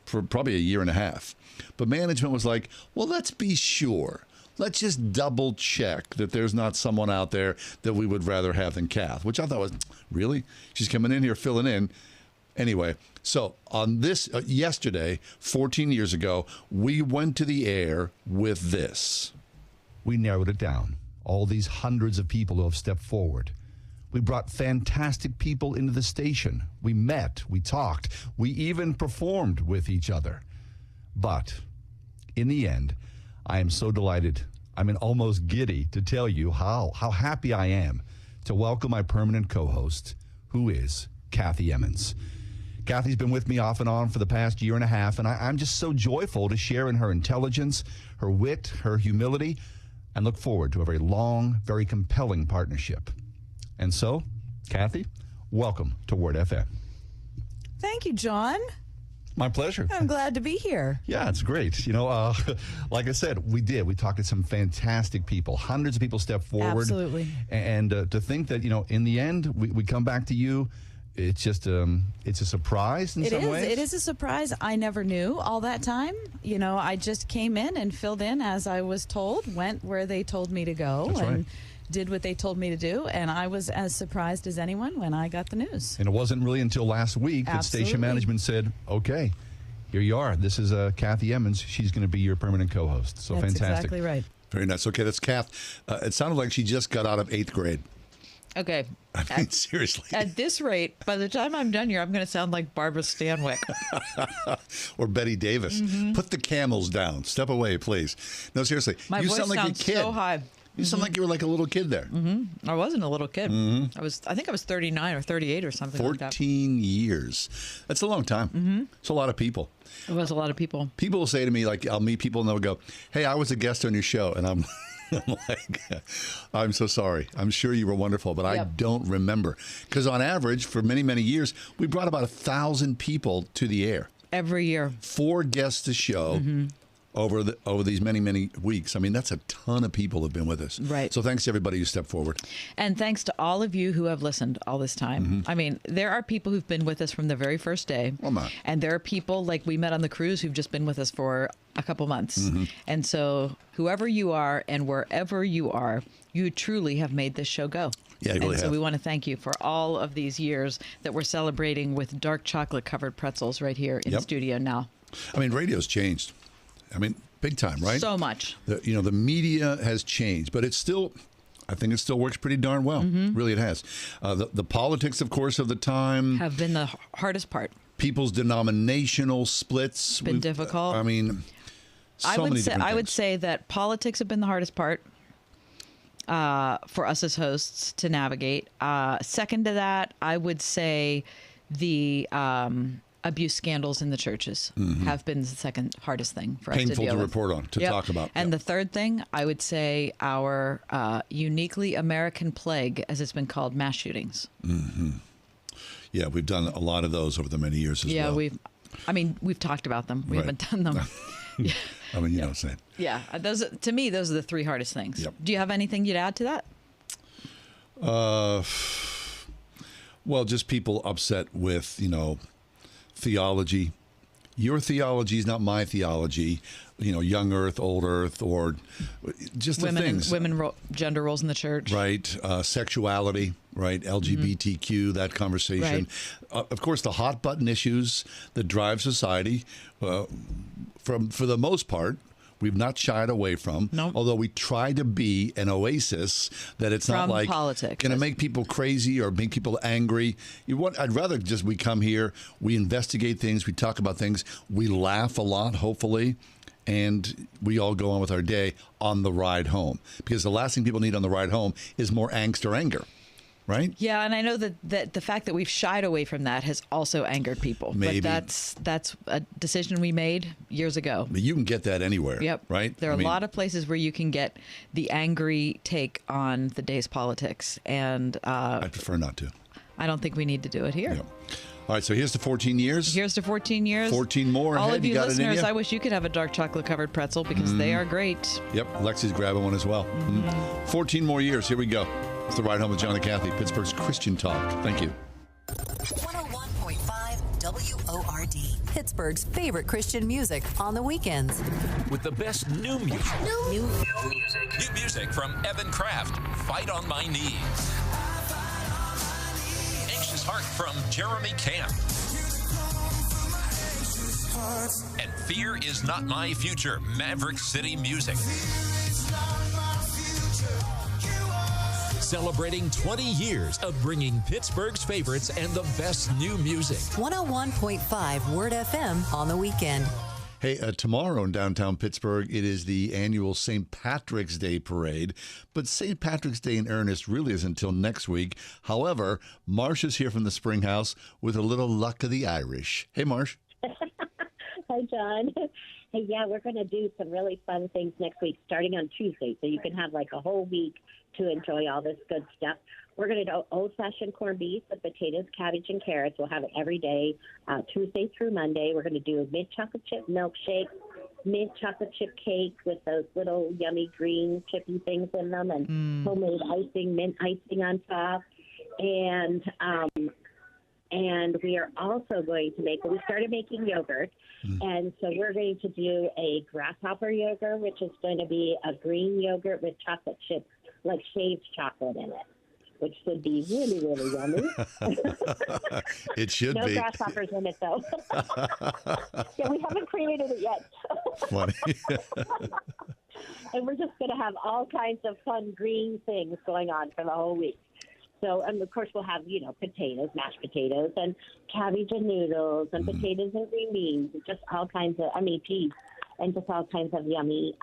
Speaker 11: for probably a year and a half. But management was like, well, let's be sure. Let's just double check that there's not someone out there that we would rather have than Kath, which I thought was, really? She's coming in here filling in. Anyway, so on this, yesterday, 14 years ago, we went to the air with this. We narrowed it down. All these hundreds of people who have stepped forward. We brought fantastic people into the station. We met, we talked, we even performed with each other. But in the end, I am so delighted, almost giddy to tell you how happy I am to welcome my permanent co-host, who is Kathy Emmons. Kathy's been with me off and on for the past year and a half, and I'm just so joyful to share in her intelligence, her wit, her humility, and look forward to a very long, very compelling partnership. And so, Kathy, welcome to Word FM.
Speaker 1: Thank you, John.
Speaker 11: My pleasure.
Speaker 1: I'm glad to be here.
Speaker 11: Yeah, it's great. You know, like I said, we talked to some fantastic people. Hundreds of people stepped forward.
Speaker 1: Absolutely.
Speaker 11: And to think that, you know, in the end, we come back to you. It's just it's a surprise in some ways.
Speaker 1: It is a surprise. I never knew all that time. You know, I just came in and filled in as I was told, went where they told me to go,
Speaker 11: That's
Speaker 1: and
Speaker 11: right.
Speaker 1: did what they told me to do. And I was as surprised as anyone when I got the news.
Speaker 11: And it wasn't really until last week that station
Speaker 1: Absolutely.
Speaker 11: management said, okay, here you are. This is Kathy Emmons. She's going to be your permanent co-host. So
Speaker 1: That's
Speaker 11: fantastic.
Speaker 1: exactly right.
Speaker 4: Very nice. Okay, that's Kath. It sounded like she just got out of 8th grade.
Speaker 15: Okay.
Speaker 4: I mean, seriously.
Speaker 15: At this rate, by the time I'm done here, I'm going to sound like Barbara Stanwyck.
Speaker 4: Or Betty Davis.
Speaker 15: Mhm.
Speaker 4: Put the camels down. Step away, please. No, seriously.
Speaker 15: My
Speaker 4: you
Speaker 15: voice
Speaker 4: sound like
Speaker 15: sounds
Speaker 4: a kid.
Speaker 15: so high.
Speaker 4: You sound like you were like a little kid there.
Speaker 15: I wasn't a little kid.
Speaker 4: Mhm.
Speaker 15: I think I was 39 or 38 or something like that.
Speaker 4: 14 years. That's a long time. It's a lot of people.
Speaker 15: It was a lot of people.
Speaker 4: People will say to me, like, I'll meet people and they'll go, hey, I was a guest on your show. And I'm like, I'm so sorry. I'm sure you were wonderful, but I
Speaker 15: Yep.
Speaker 4: don't remember. Because on average, for many, many years, we brought about 1,000 people to the air.
Speaker 15: Every year.
Speaker 4: 4 guests a show. Over these many, many weeks. I mean, that's a ton of people have been with us.
Speaker 15: Right.
Speaker 4: So thanks to everybody who stepped forward.
Speaker 15: And thanks to all of you who have listened all this time. I mean, there are people who've been with us from the very first day.
Speaker 4: Oh, my.
Speaker 15: And there are people like we met on the cruise who've just been with us for a couple months. And so whoever you are and wherever you are, you truly have made this show go.
Speaker 4: Yeah, you really
Speaker 15: and so
Speaker 4: have.
Speaker 15: we want to thank you for all of these years that we're celebrating with dark chocolate covered pretzels right here in
Speaker 4: Yep.
Speaker 15: studio now.
Speaker 4: I mean, radio's changed. I mean, big time, right?
Speaker 15: So much.
Speaker 4: The media has changed, but it's still, I think it still works pretty darn well. Really, it has. The politics, of course, of the time.
Speaker 15: Have been the hardest part.
Speaker 4: People's denominational splits.
Speaker 15: Been difficult.
Speaker 4: I mean, so many different
Speaker 15: I would
Speaker 4: things.
Speaker 15: say that politics have been the hardest part for us as hosts to navigate. Second to that, I would say the abuse scandals in the churches have been the second hardest thing for us to
Speaker 4: Painful
Speaker 15: deal
Speaker 4: to
Speaker 15: with.
Speaker 4: report on, to
Speaker 15: Yep.
Speaker 4: talk about.
Speaker 15: And the third thing, I would say our uniquely American plague, as it's been called, mass shootings.
Speaker 4: Yeah, we've done a lot of those over the many years as well.
Speaker 15: We've talked about them. We
Speaker 4: Right.
Speaker 15: haven't done them.
Speaker 4: I mean, you know what I'm saying.
Speaker 15: Yeah, to me, those are the three hardest things.
Speaker 4: Yep.
Speaker 15: Do you have anything you'd add to that?
Speaker 4: Well, just people upset with, theology. Your theology is not my theology. Young earth, old earth, or just the things.
Speaker 15: Gender roles in the church.
Speaker 4: Right. Sexuality, right. LGBTQ, that conversation. Of course, the hot button issues that drive society, for the most part, we've not shied away from.
Speaker 15: Nope.
Speaker 4: Although we try to be an oasis that it's not
Speaker 15: From
Speaker 4: like
Speaker 15: politics.
Speaker 4: going to make people crazy or make people angry. I'd rather just we come here, we investigate things, we talk about things, we laugh a lot, hopefully, and we all go on with our day on the ride home. Because the last thing people need on the ride home is more angst or anger, right?
Speaker 15: Yeah, and I know that the fact that we've shied away from that has also angered people.
Speaker 4: Maybe.
Speaker 15: But that's a decision we made years ago.
Speaker 4: But you can get that anywhere.
Speaker 15: Yep.
Speaker 4: Right?
Speaker 15: There are a lot of places where you can get the angry take on the day's politics, and
Speaker 4: I prefer not to.
Speaker 15: I don't think we need to do it here.
Speaker 4: All right, so here's to 14 years.
Speaker 15: Here's to 14 years.
Speaker 4: 14 more
Speaker 15: All
Speaker 4: ahead.
Speaker 15: of you
Speaker 4: got it in
Speaker 15: listeners,
Speaker 4: you?
Speaker 15: I wish you could have a dark chocolate covered pretzel because they are great.
Speaker 4: Yep, Lexi's grabbing one as well. 14 more years. Here we go. It's the Ride Home with John and Kathy, Pittsburgh's Christian Talk. Thank you.
Speaker 24: 101.5 WORD. Pittsburgh's favorite Christian music on the weekends.
Speaker 18: With the best new music.
Speaker 24: New
Speaker 18: music. New music from Evan Kraft. Fight on My Knees. Anxious Heart from Jeremy Camp. And Fear Is Not My Future. Maverick City Music. Celebrating 20 years of bringing Pittsburgh's favorites and the best new music.
Speaker 24: 101.5 Word FM on the weekend.
Speaker 4: Hey, tomorrow in downtown Pittsburgh, it is the annual St. Patrick's Day Parade. But St. Patrick's Day in earnest really isn't until next week. However, Marsh is here from the Spring House with a little luck of the Irish. Hey, Marsh.
Speaker 6: Hi, John. Hey, yeah, we're going to do some really fun things next week, starting on Tuesday, so you can have like a whole week to enjoy all this good stuff. We're going to do old-fashioned corned beef with potatoes, cabbage, and carrots. We'll have it every day, Tuesday through Monday. We're going to do a mint chocolate chip milkshake, mint chocolate chip cake with those little yummy green chippy things in them, and homemade icing, mint icing on top. And we are also going to we started making yogurt, and so we're going to do a grasshopper yogurt, which is going to be a green yogurt with chocolate chips, like shaved chocolate in it, which should be really, really yummy.
Speaker 4: It should be.
Speaker 6: No grasshoppers in it, though. Yeah, we haven't created it yet.
Speaker 4: Funny.
Speaker 6: And we're just going to have all kinds of fun green things going on for the whole week. So, and of course, we'll have, potatoes, mashed potatoes, and cabbage and noodles, and potatoes and green beans, just all kinds of, peas, and just all kinds of yummy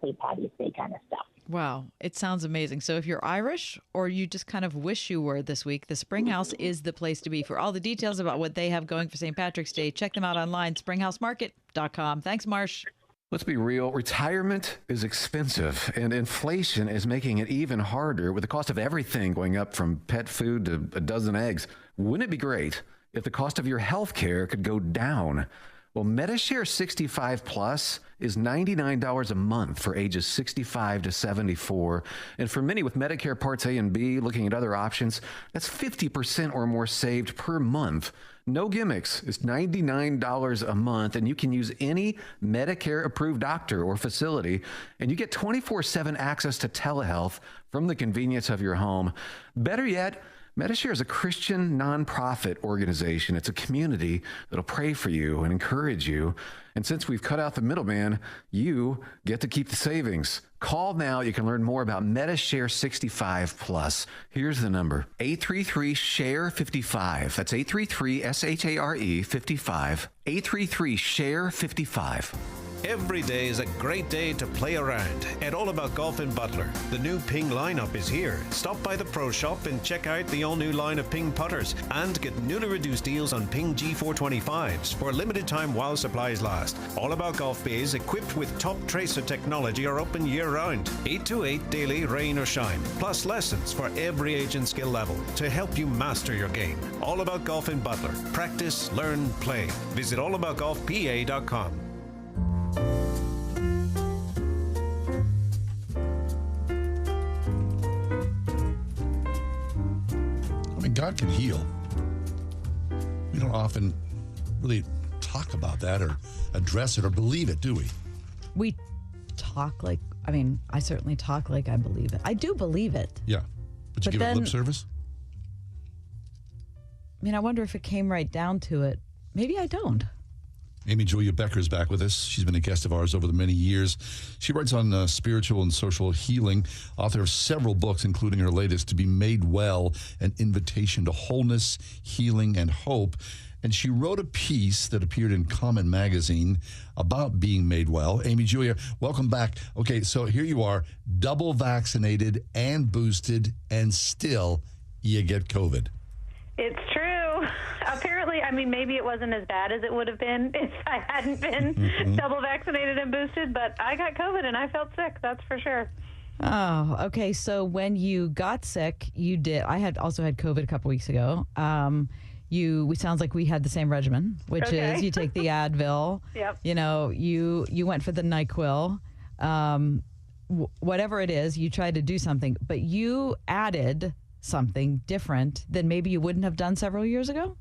Speaker 6: St. Patty's Day kind of stuff.
Speaker 15: Wow, it sounds amazing. So if you're Irish or you just kind of wish you were this week, the Spring House is the place to be. For all the details about what they have going for St. Patrick's Day, check them out online, springhousemarket.com. Thanks, Marsh.
Speaker 12: Let's be real. Retirement is expensive, and inflation is making it even harder with the cost of everything going up from pet food to a dozen eggs. Wouldn't it be great if the cost of your health care could go down? Well, Medishare 65 Plus is $99 a month for ages 65 to 74. And for many with Medicare Parts A and B looking at other options, that's 50% or more saved per month. No gimmicks. It's $99 a month, and you can use any Medicare-approved doctor or facility, and you get 24/7 access to telehealth from the convenience of your home. Better yet, Medishare is a Christian nonprofit organization. It's a community that'll pray for you and encourage you. And since we've cut out the middleman, you get to keep the savings. Call now. You can learn more about Medishare 65 Plus. Here's the number: 833-SHARE-55. That's 833-SHARE-55. 833-SHARE-55.
Speaker 18: Every day is a great day to play around at All About Golf in Butler. The new Ping lineup is here. Stop by the Pro Shop and check out the all-new line of Ping putters and get newly reduced deals on Ping G425s for a limited time while supplies last. All About Golf bays equipped with top tracer technology are open year-round. 8 to 8 daily, rain or shine. Plus lessons for every age and skill level to help you master your game. All About Golf in Butler. Practice, learn, play. Visit allaboutgolfpa.com.
Speaker 4: God can heal. We don't often really talk about that or address it or believe it, do we?
Speaker 1: We talk like, I certainly talk like I believe it. I do believe it.
Speaker 4: Yeah. But you give it lip service?
Speaker 1: I wonder if it came right down to it. Maybe I don't.
Speaker 4: Amy Julia Becker is back with us. She's been a guest of ours over the many years. She writes on spiritual and social healing, author of several books, including her latest, To Be Made Well, An Invitation to Wholeness, Healing, and Hope. And she wrote a piece that appeared in Common Magazine about being made well. Amy Julia, welcome back. Okay, so here you are, double vaccinated and boosted, and still you get COVID.
Speaker 7: It's true. Apparently, maybe it wasn't as bad as it would have been if I hadn't been double vaccinated and boosted, but I got COVID and I felt sick, that's for sure.
Speaker 1: Oh, okay. So when you got sick, you did. I had also had COVID a couple weeks ago. We sounds like we had the same regimen, which is you take the Advil.
Speaker 7: Yep.
Speaker 1: You went for the NyQuil. Whatever it is, you tried to do something, but you added something different than maybe you wouldn't have done several years ago?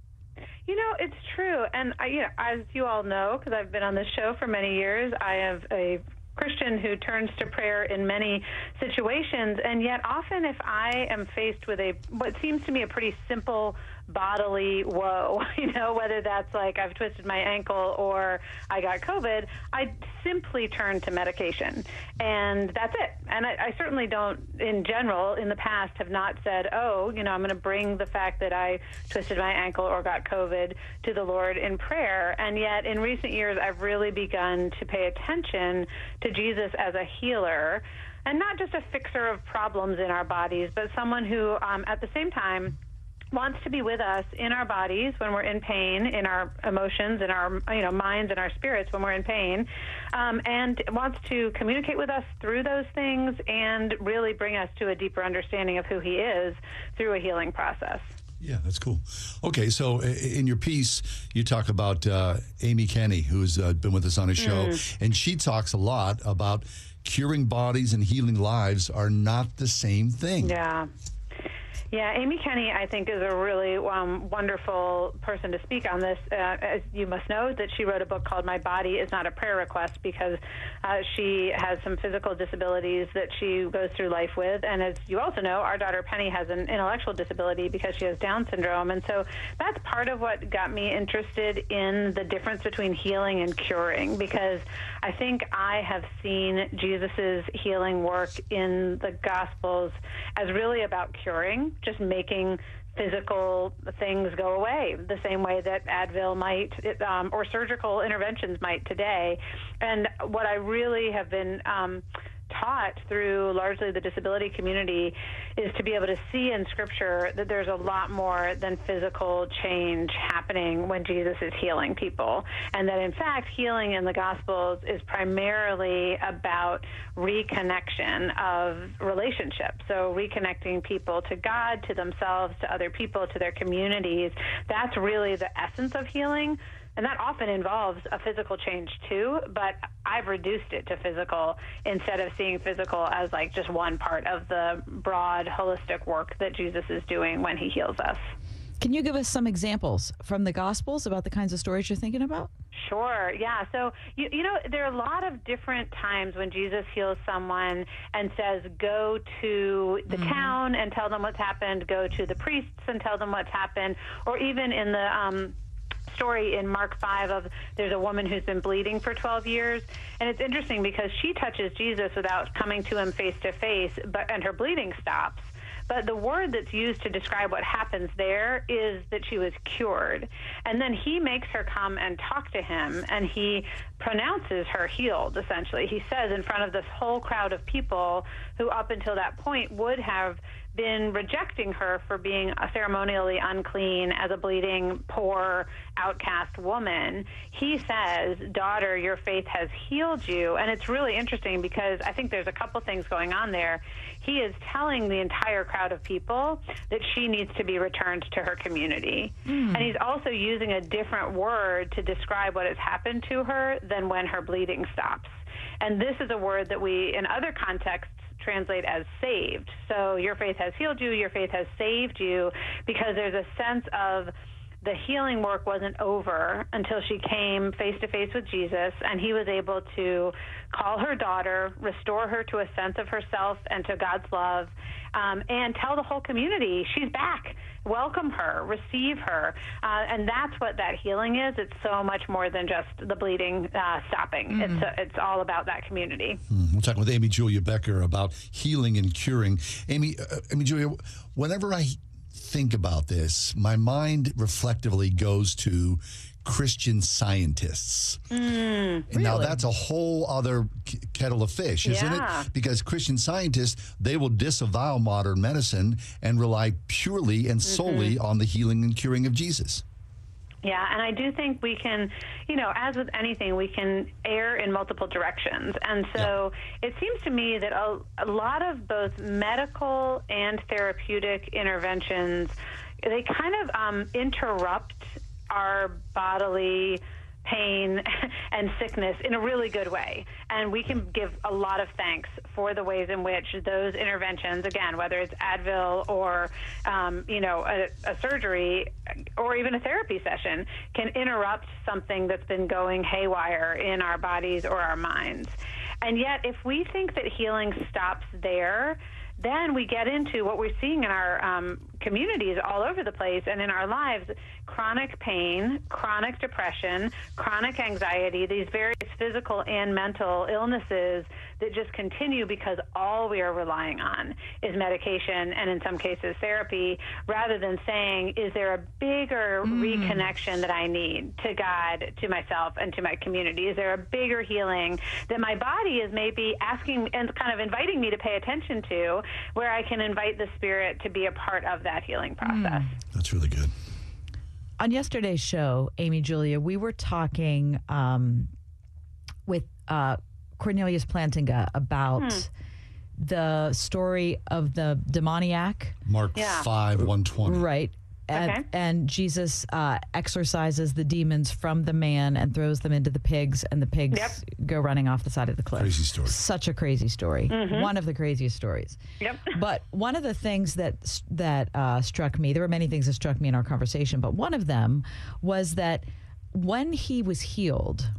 Speaker 7: It's true. And, as you all know, because I've been on this show for many years, I have a Christian who turns to prayer in many situations, and yet often if I am faced with what seems to me a pretty simple bodily woe, whether that's like I've twisted my ankle or I got COVID, I simply turn to medication, and that's it. And I certainly don't, in general, in the past, have not said, I'm going to bring the fact that I twisted my ankle or got COVID to the Lord in prayer. And yet, in recent years, I've really begun to pay attention to Jesus as a healer, and not just a fixer of problems in our bodies, but someone who, at the same time, wants to be with us in our bodies when we're in pain, in our emotions, in our minds and our spirits when we're in pain, and wants to communicate with us through those things and really bring us to a deeper understanding of who he is through a healing process.
Speaker 4: Yeah, that's cool. Okay, so in your piece, you talk about Amy Kenny, who's been with us on a show, and she talks a lot about curing bodies and healing lives are not the same thing.
Speaker 7: Yeah, Amy Kenny, I think, is a really wonderful person to speak on this. As you must know, that she wrote a book called My Body Is Not a Prayer Request because she has some physical disabilities that she goes through life with. And as you also know, our daughter Penny has an intellectual disability because she has Down syndrome. And so that's part of what got me interested in the difference between healing and curing, because I think I have seen Jesus's healing work in the Gospels as really about curing, just making physical things go away the same way that Advil might or surgical interventions might today. And what I really have been taught through largely the disability community is to be able to see in Scripture that there's a lot more than physical change happening when Jesus is healing people, and that in fact healing in the Gospels is primarily about reconnection of relationships. So reconnecting people to God, to themselves, to other people, to their communities. That's really the essence of healing. And that often involves a physical change too, but I've reduced it to physical instead of seeing physical as like just one part of the broad holistic work that Jesus is doing when he heals us.
Speaker 1: Can you give us some examples from the Gospels about the kinds of stories you're thinking about?
Speaker 7: Sure, yeah. So, you know, there are a lot of different times when Jesus heals someone and says, go to the town and tell them what's happened, go to the priests and tell them what's happened, or even in the story in Mark 5 of there's a woman who's been bleeding for 12 years. And it's interesting because she touches Jesus without coming to him face to face, and her bleeding stops. But the word that's used to describe what happens there is that she was cured. And then he makes her come and talk to him, and he pronounces her healed, essentially. He says in front of this whole crowd of people who up until that point would have been rejecting her for being ceremonially unclean as a bleeding, poor, outcast woman. He says, daughter, your faith has healed you. And it's really interesting because I think there's a couple things going on there. He is telling the entire crowd of people that she needs to be returned to her community. And he's also using a different word to describe what has happened to her than when her bleeding stops. And this is a word that we, in other contexts, translate as saved. So your faith has healed you, your faith has saved you, because there's a sense of the healing work wasn't over until she came face to face with Jesus, and he was able to call her daughter, restore her to a sense of herself and to God's love, and tell the whole community she's back. Welcome her, receive her. And that's what that healing is. It's so much more than just the bleeding stopping. It's all about that community.
Speaker 4: We're talking with Amy Julia Becker about healing and curing. Amy Julia, whenever I think about this, my mind reflectively goes to Christian scientists. And now that's a whole other kettle of fish, isn't it? Because Christian scientists, they will disavow modern medicine and rely purely and solely on the healing and curing of Jesus.
Speaker 7: Yeah, and I do think we can, you know, as with anything, we can err in multiple directions. And so it seems to me that a lot of both medical and therapeutic interventions, they kind of interrupt our bodily pain and sickness in a really good way. And we can give a lot of thanks for the ways in which those interventions, again, whether it's Advil or, a surgery or even a therapy session, can interrupt something that's been going haywire in our bodies or our minds. And yet, if we think that healing stops there, then we get into what we're seeing in our communities all over the place and in our lives: chronic pain, chronic depression, chronic anxiety, these various physical and mental illnesses that just continue because all we are relying on is medication and in some cases therapy, rather than saying, is there a bigger reconnection that I need to God, to myself, and to my community? Is there a bigger healing that my body is maybe asking and kind of inviting me to pay attention to, where I can invite the Spirit to be a part of that healing process?
Speaker 4: That's really good.
Speaker 1: On yesterday's show, Amy Julia, we were talking with Cornelius Plantinga about the story of the demoniac.
Speaker 4: Mark 5:120.
Speaker 1: Right. And Jesus exorcises the demons from the man and throws them into the pigs, and the pigs go running off the side of the cliff.
Speaker 4: Crazy story.
Speaker 1: Such a crazy story. One of the craziest stories. But one of the things that struck me, there were many things that struck me in our conversation, but one of them was that when he was healed,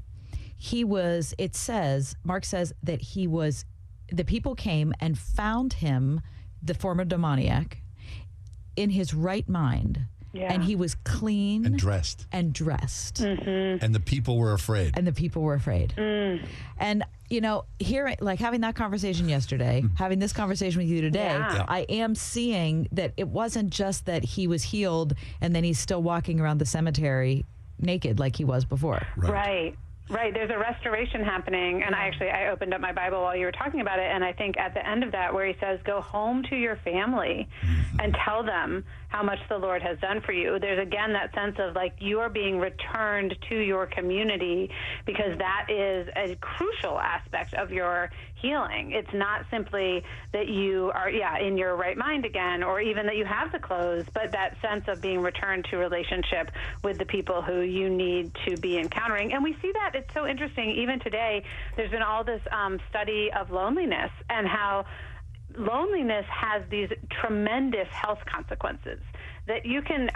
Speaker 1: Mark says that the people came and found him, the former demoniac, in his right mind, and he was clean
Speaker 4: and dressed.
Speaker 1: And
Speaker 4: the people were afraid.
Speaker 1: And having that conversation yesterday, having this conversation with you today, I am seeing that it wasn't just that he was healed and then he's still walking around the cemetery naked like he was before.
Speaker 7: Right. There's a restoration happening. And I opened up my Bible while you were talking about it. And I think at the end of that, where he says, go home to your family and tell them how much the Lord has done for you. There's again that sense of like you are being returned to your community, because that is a crucial aspect of your healing. It's not simply that you are, in your right mind again, or even that you have the clothes, but that sense of being returned to relationship with the people who you need to be encountering. And we see that. It's so interesting. Even today, there's been all this study of loneliness and how loneliness has these tremendous health consequences that you can,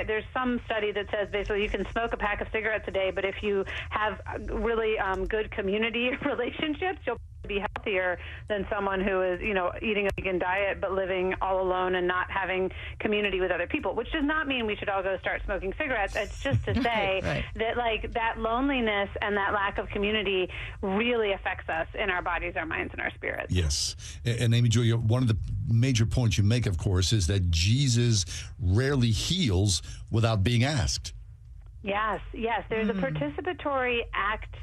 Speaker 7: there's some study that says basically you can smoke a pack of cigarettes a day, but if you have really good community relationships, you'll be healthier than someone who is, eating a vegan diet but living all alone and not having community with other people, which does not mean we should all go start smoking cigarettes. It's just to say that like that loneliness and that lack of community really affects us in our bodies, our minds, and our spirits.
Speaker 4: Yes. And Amy Julia, one of the major points you make, of course, is that Jesus rarely heals without being asked.
Speaker 7: Yes. There's a participatory act.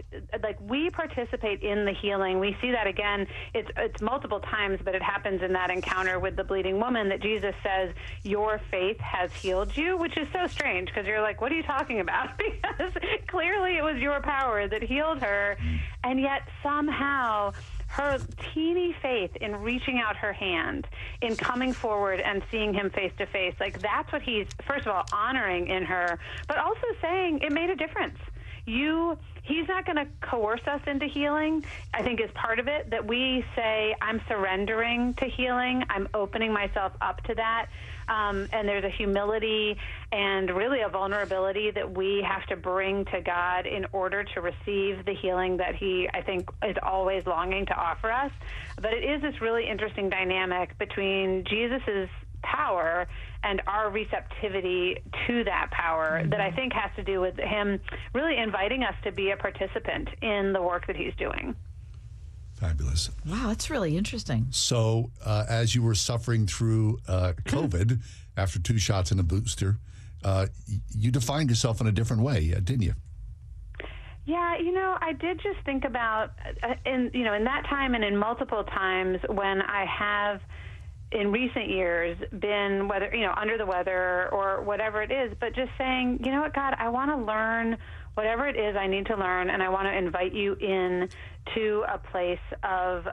Speaker 7: Like we participate in the healing. We see that again. It's multiple times, but it happens in that encounter with the bleeding woman that Jesus says, your faith has healed you, which is so strange because you're like, what are you talking about? Because clearly it was your power that healed her. And yet somehow her teeny faith in reaching out her hand, in coming forward and seeing him face to face, like that's what he's, first of all, honoring in her, but also saying it made a difference. He's not going to coerce us into healing, I think is part of it, that we say, I'm surrendering to healing, I'm opening myself up to that, and there's a humility and really a vulnerability that we have to bring to God in order to receive the healing that he, I think, is always longing to offer us. But it is this really interesting dynamic between Jesus's power and our receptivity to that power that I think has to do with him really inviting us to be a participant in the work that he's doing.
Speaker 4: Fabulous.
Speaker 1: Wow, that's really interesting.
Speaker 4: So as you were suffering through COVID after 2 shots and a booster, you defined yourself in a different way, didn't you?
Speaker 7: Yeah, I did just think about, in that time and in multiple times when I have in recent years been, whether, under the weather or whatever it is, but just saying, you know what, God, I want to learn whatever it is I need to learn, and I want to invite you in to a place of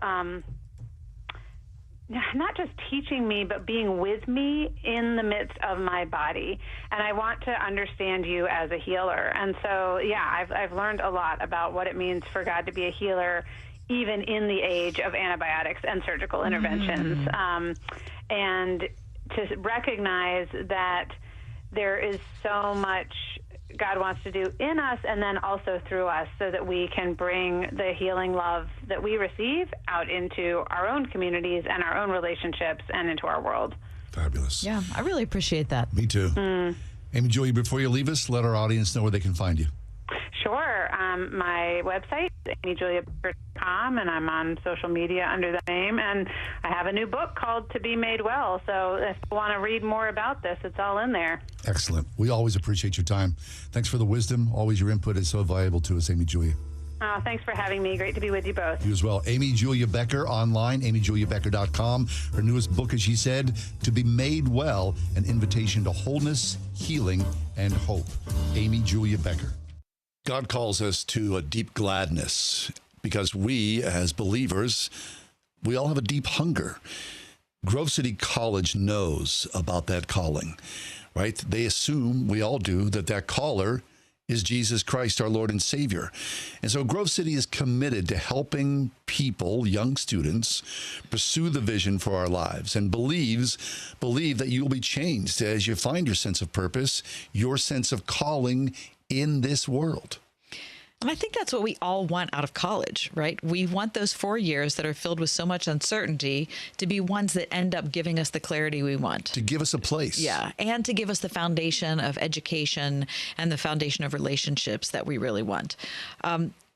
Speaker 7: not just teaching me, but being with me in the midst of my body. And I want to understand you as a healer. And so, I've learned a lot about what it means for God to be a healer, even in the age of antibiotics and surgical interventions, and to recognize that there is so much God wants to do in us and then also through us so that we can bring the healing love that we receive out into our own communities and our own relationships and into our world.
Speaker 4: Fabulous.
Speaker 1: Yeah, I really appreciate that.
Speaker 4: Me too. Amy Julia, before you leave us, let our audience know where they can find you.
Speaker 7: Sure. my website, amyjuliabecker.com, and I'm on social media under that name. And I have a new book called To Be Made Well. So if you want to read more about this, it's all in there.
Speaker 4: Excellent. We always appreciate your time. Thanks for the wisdom. Always your input is so valuable to us, Amy Julia.
Speaker 7: Thanks for having me. Great to be with you both.
Speaker 4: You as well. Amy Julia Becker online, amyjuliabecker.com. Her newest book, as she said, To Be Made Well, an invitation to wholeness, healing, and hope. Amy Julia Becker. God calls us to a deep gladness because we, as believers, we all have a deep hunger. Grove City College knows about that calling, right? They assume, we all do, that caller is Jesus Christ, our Lord and Savior. And so Grove City is committed to helping people, young students, pursue the vision for our lives and believe that you will be changed as you find your sense of purpose, your sense of calling in this world.
Speaker 15: And I think that's what we all want out of college, right? We want those 4 years that are filled with so much uncertainty to be ones that end up giving us the clarity we want.
Speaker 4: To give us a place.
Speaker 15: Yeah, and to give us the foundation of education and the foundation of relationships that we really want.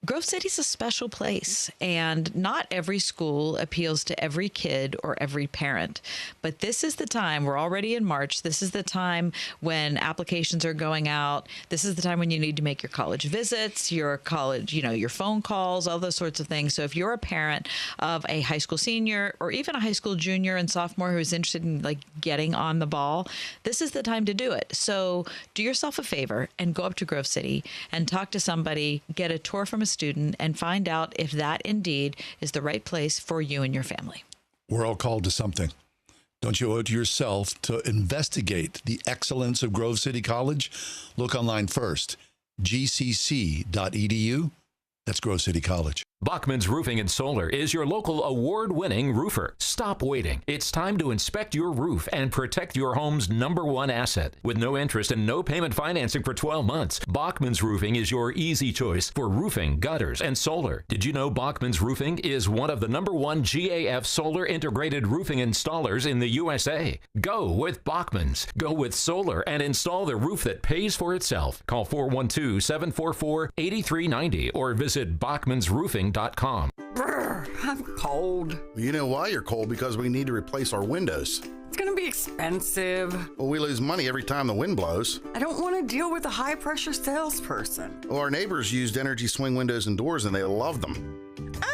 Speaker 15: Grove City's a special place, and not every school appeals to every kid or every parent. But this is the time, we're already in March, this is the time when applications are going out. This is the time when you need to make your college visits, your college, your phone calls, all those sorts of things. So if you're a parent of a high school senior or even a high school junior and sophomore who is interested in getting on the ball, this is the time to do it. So do yourself a favor and go up to Grove City and talk to somebody, get a tour from a student, and find out if that indeed is the right place for you and your family.
Speaker 4: We're all called to something. Don't you owe it to yourself to investigate the excellence of Grove City College? Look online first, gcc.edu. That's Grove City College.
Speaker 8: Bachman's Roofing and Solar is your local award-winning roofer. Stop waiting. It's time to inspect your roof and protect your home's #1 asset. With no interest and no payment financing for 12 months, Bachman's Roofing is your easy choice for roofing, gutters, and solar. Did you know Bachman's Roofing is one of the #1 GAF solar integrated roofing installers in the USA? Go with Bachman's. Go with solar and install the roof that pays for itself. Call 412-744-8390 or visit bachmansroofing.com.
Speaker 19: Brr, I'm cold.
Speaker 20: You know why you're cold? Because we need to replace our windows.
Speaker 19: It's going to be expensive.
Speaker 20: Well, we lose money every time the wind blows.
Speaker 19: I don't want to deal with a high-pressure salesperson.
Speaker 20: Well, our neighbors used Energy Swing windows and doors, and they loved them.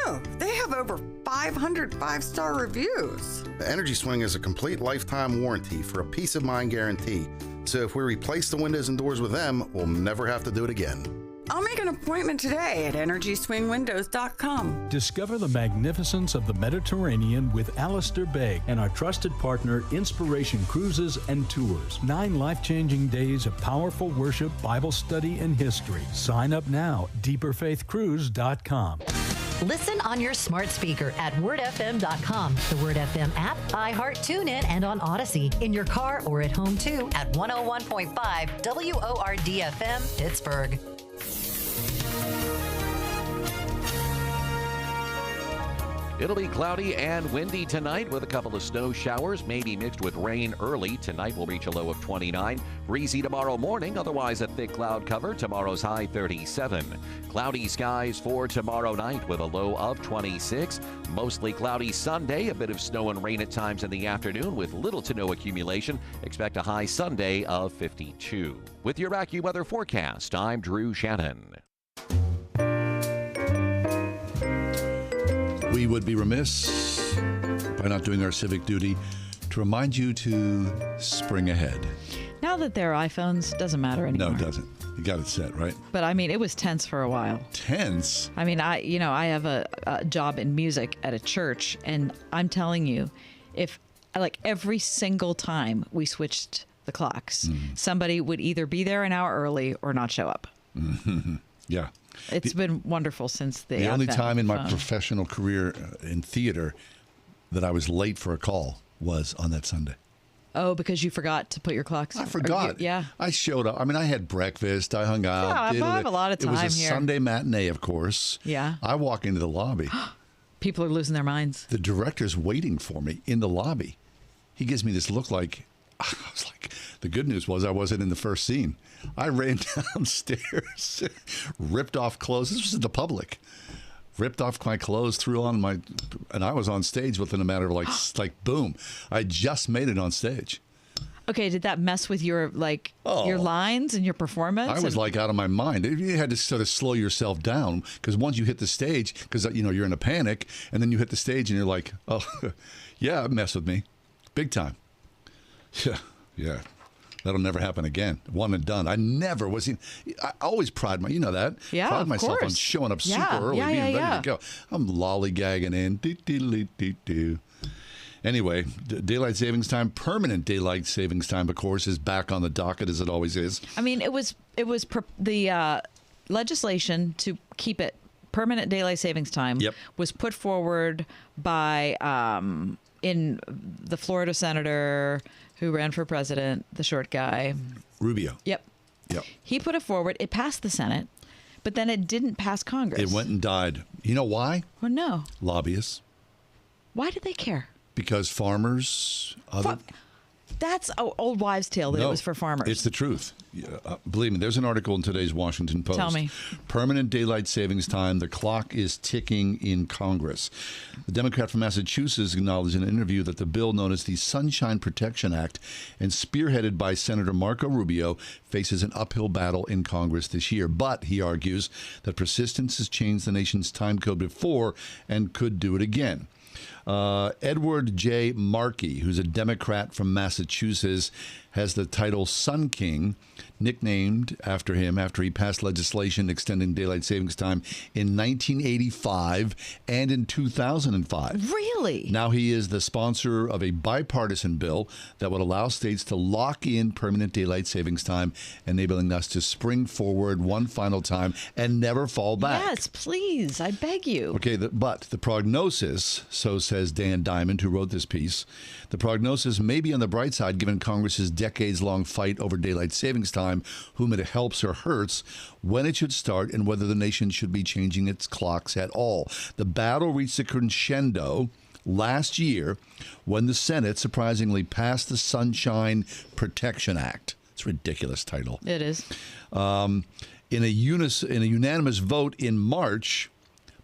Speaker 19: Oh, they have over 500 five-star reviews.
Speaker 20: The Energy Swing is a complete lifetime warranty for a peace of mind guarantee. So if we replace the windows and doors with them, we'll never have to do it again.
Speaker 19: I'll make an appointment today at EnergySwingWindows.com.
Speaker 9: Discover the magnificence of the Mediterranean with Alistair Begg and our trusted partner, Inspiration Cruises and Tours. 9 life-changing days of powerful worship, Bible study, and history. Sign up now, deeperfaithcruise.com.
Speaker 24: Listen on your smart speaker at wordfm.com, the Word FM app, iHeart, TuneIn, and on Odyssey. In your car or at home, too, at 101.5 WORD-FM, Pittsburgh.
Speaker 22: It'll be cloudy and windy tonight with a couple of snow showers, maybe mixed with rain early. Tonight will reach a low of 29. Breezy tomorrow morning, otherwise a thick cloud cover. Tomorrow's high 37. Cloudy skies for tomorrow night with a low of 26. Mostly cloudy Sunday, a bit of snow and rain at times in the afternoon with little to no accumulation. Expect a high Sunday of 52. With your AccuWeather forecast, I'm Drew Shannon.
Speaker 4: We would be remiss by not doing our civic duty to remind you to spring ahead.
Speaker 15: Now that there are iPhones, doesn't matter anymore.
Speaker 4: No, it doesn't. You got it set, right?
Speaker 15: But I mean, it was tense for a while.
Speaker 4: Tense?
Speaker 15: I mean, I have a job in music at a church, and I'm telling you, if every single time we switched the clocks, somebody would either be there an hour early or not show up.
Speaker 4: Mm-hmm. Yeah.
Speaker 15: It's been wonderful since the
Speaker 4: only time in my
Speaker 15: phone.
Speaker 4: professional career in theater that I was late for a call was on that Sunday.
Speaker 15: Oh, because you forgot to put your clocks?
Speaker 4: I forgot.
Speaker 15: Yeah.
Speaker 4: I showed up. I mean, I had breakfast. I hung out.
Speaker 15: Yeah, I have a lot of time here.
Speaker 4: It was a Sunday matinee, of course.
Speaker 15: Yeah.
Speaker 4: I walk into the lobby.
Speaker 15: People are losing their minds.
Speaker 4: The director's waiting for me in the lobby. He gives me this look like, I was like, the good news was I wasn't in the first scene. I ran downstairs, ripped off clothes. This was in the public. Ripped off my clothes, threw on and I was on stage within a matter of like boom. I just made it on stage.
Speaker 1: Okay, did that mess with your your lines and your performance?
Speaker 4: I was like out of my mind. You had to sort of slow yourself down because once you hit the stage, because you're in a panic, and then you hit the stage and you're like, oh, yeah, it messed with me, big time. Yeah. That'll never happen again. One and done. I never was. I always pride pride myself on showing up super early, being ready to go. I'm lollygagging in. Anyway, daylight savings time, permanent daylight savings time, of course, is back on the docket as it always is.
Speaker 1: I mean, it was the legislation to keep it permanent daylight savings time was put forward by in the Florida senator who ran for president, the short guy.
Speaker 4: Rubio.
Speaker 1: Yep. He put it forward. It passed the Senate, but then it didn't pass Congress.
Speaker 4: It went and died. You know why?
Speaker 1: Well, no.
Speaker 4: Lobbyists.
Speaker 1: Why did they care?
Speaker 4: Because farmers...
Speaker 1: That's an old wives' tale that it was for farmers.
Speaker 4: It's the truth. Believe me, there's an article in today's Washington Post.
Speaker 1: Tell me.
Speaker 4: Permanent daylight savings time. The clock is ticking in Congress. The Democrat from Massachusetts acknowledged in an interview that the bill known as the Sunshine Protection Act and spearheaded by Senator Marco Rubio faces an uphill battle in Congress this year. But, he argues, that persistence has changed the nation's time code before and could do it again. Edward J. Markey, who's a Democrat from Massachusetts, has the title Sun King, nicknamed after him after he passed legislation extending daylight savings time in 1985 and in 2005.
Speaker 1: Really?
Speaker 4: Now he is the sponsor of a bipartisan bill that would allow states to lock in permanent daylight savings time, enabling us to spring forward one final time and never fall back.
Speaker 1: Yes, please. I beg you.
Speaker 4: Okay, but the prognosis, so says Dan Diamond, who wrote this piece, the prognosis may be on the bright side given Congress's decades-long fight over daylight savings time, whom it helps or hurts, when it should start, and whether the nation should be changing its clocks at all. The battle reached a crescendo last year when the Senate surprisingly passed the Sunshine Protection Act. It's a ridiculous title.
Speaker 1: It is.
Speaker 4: In a unanimous vote in March,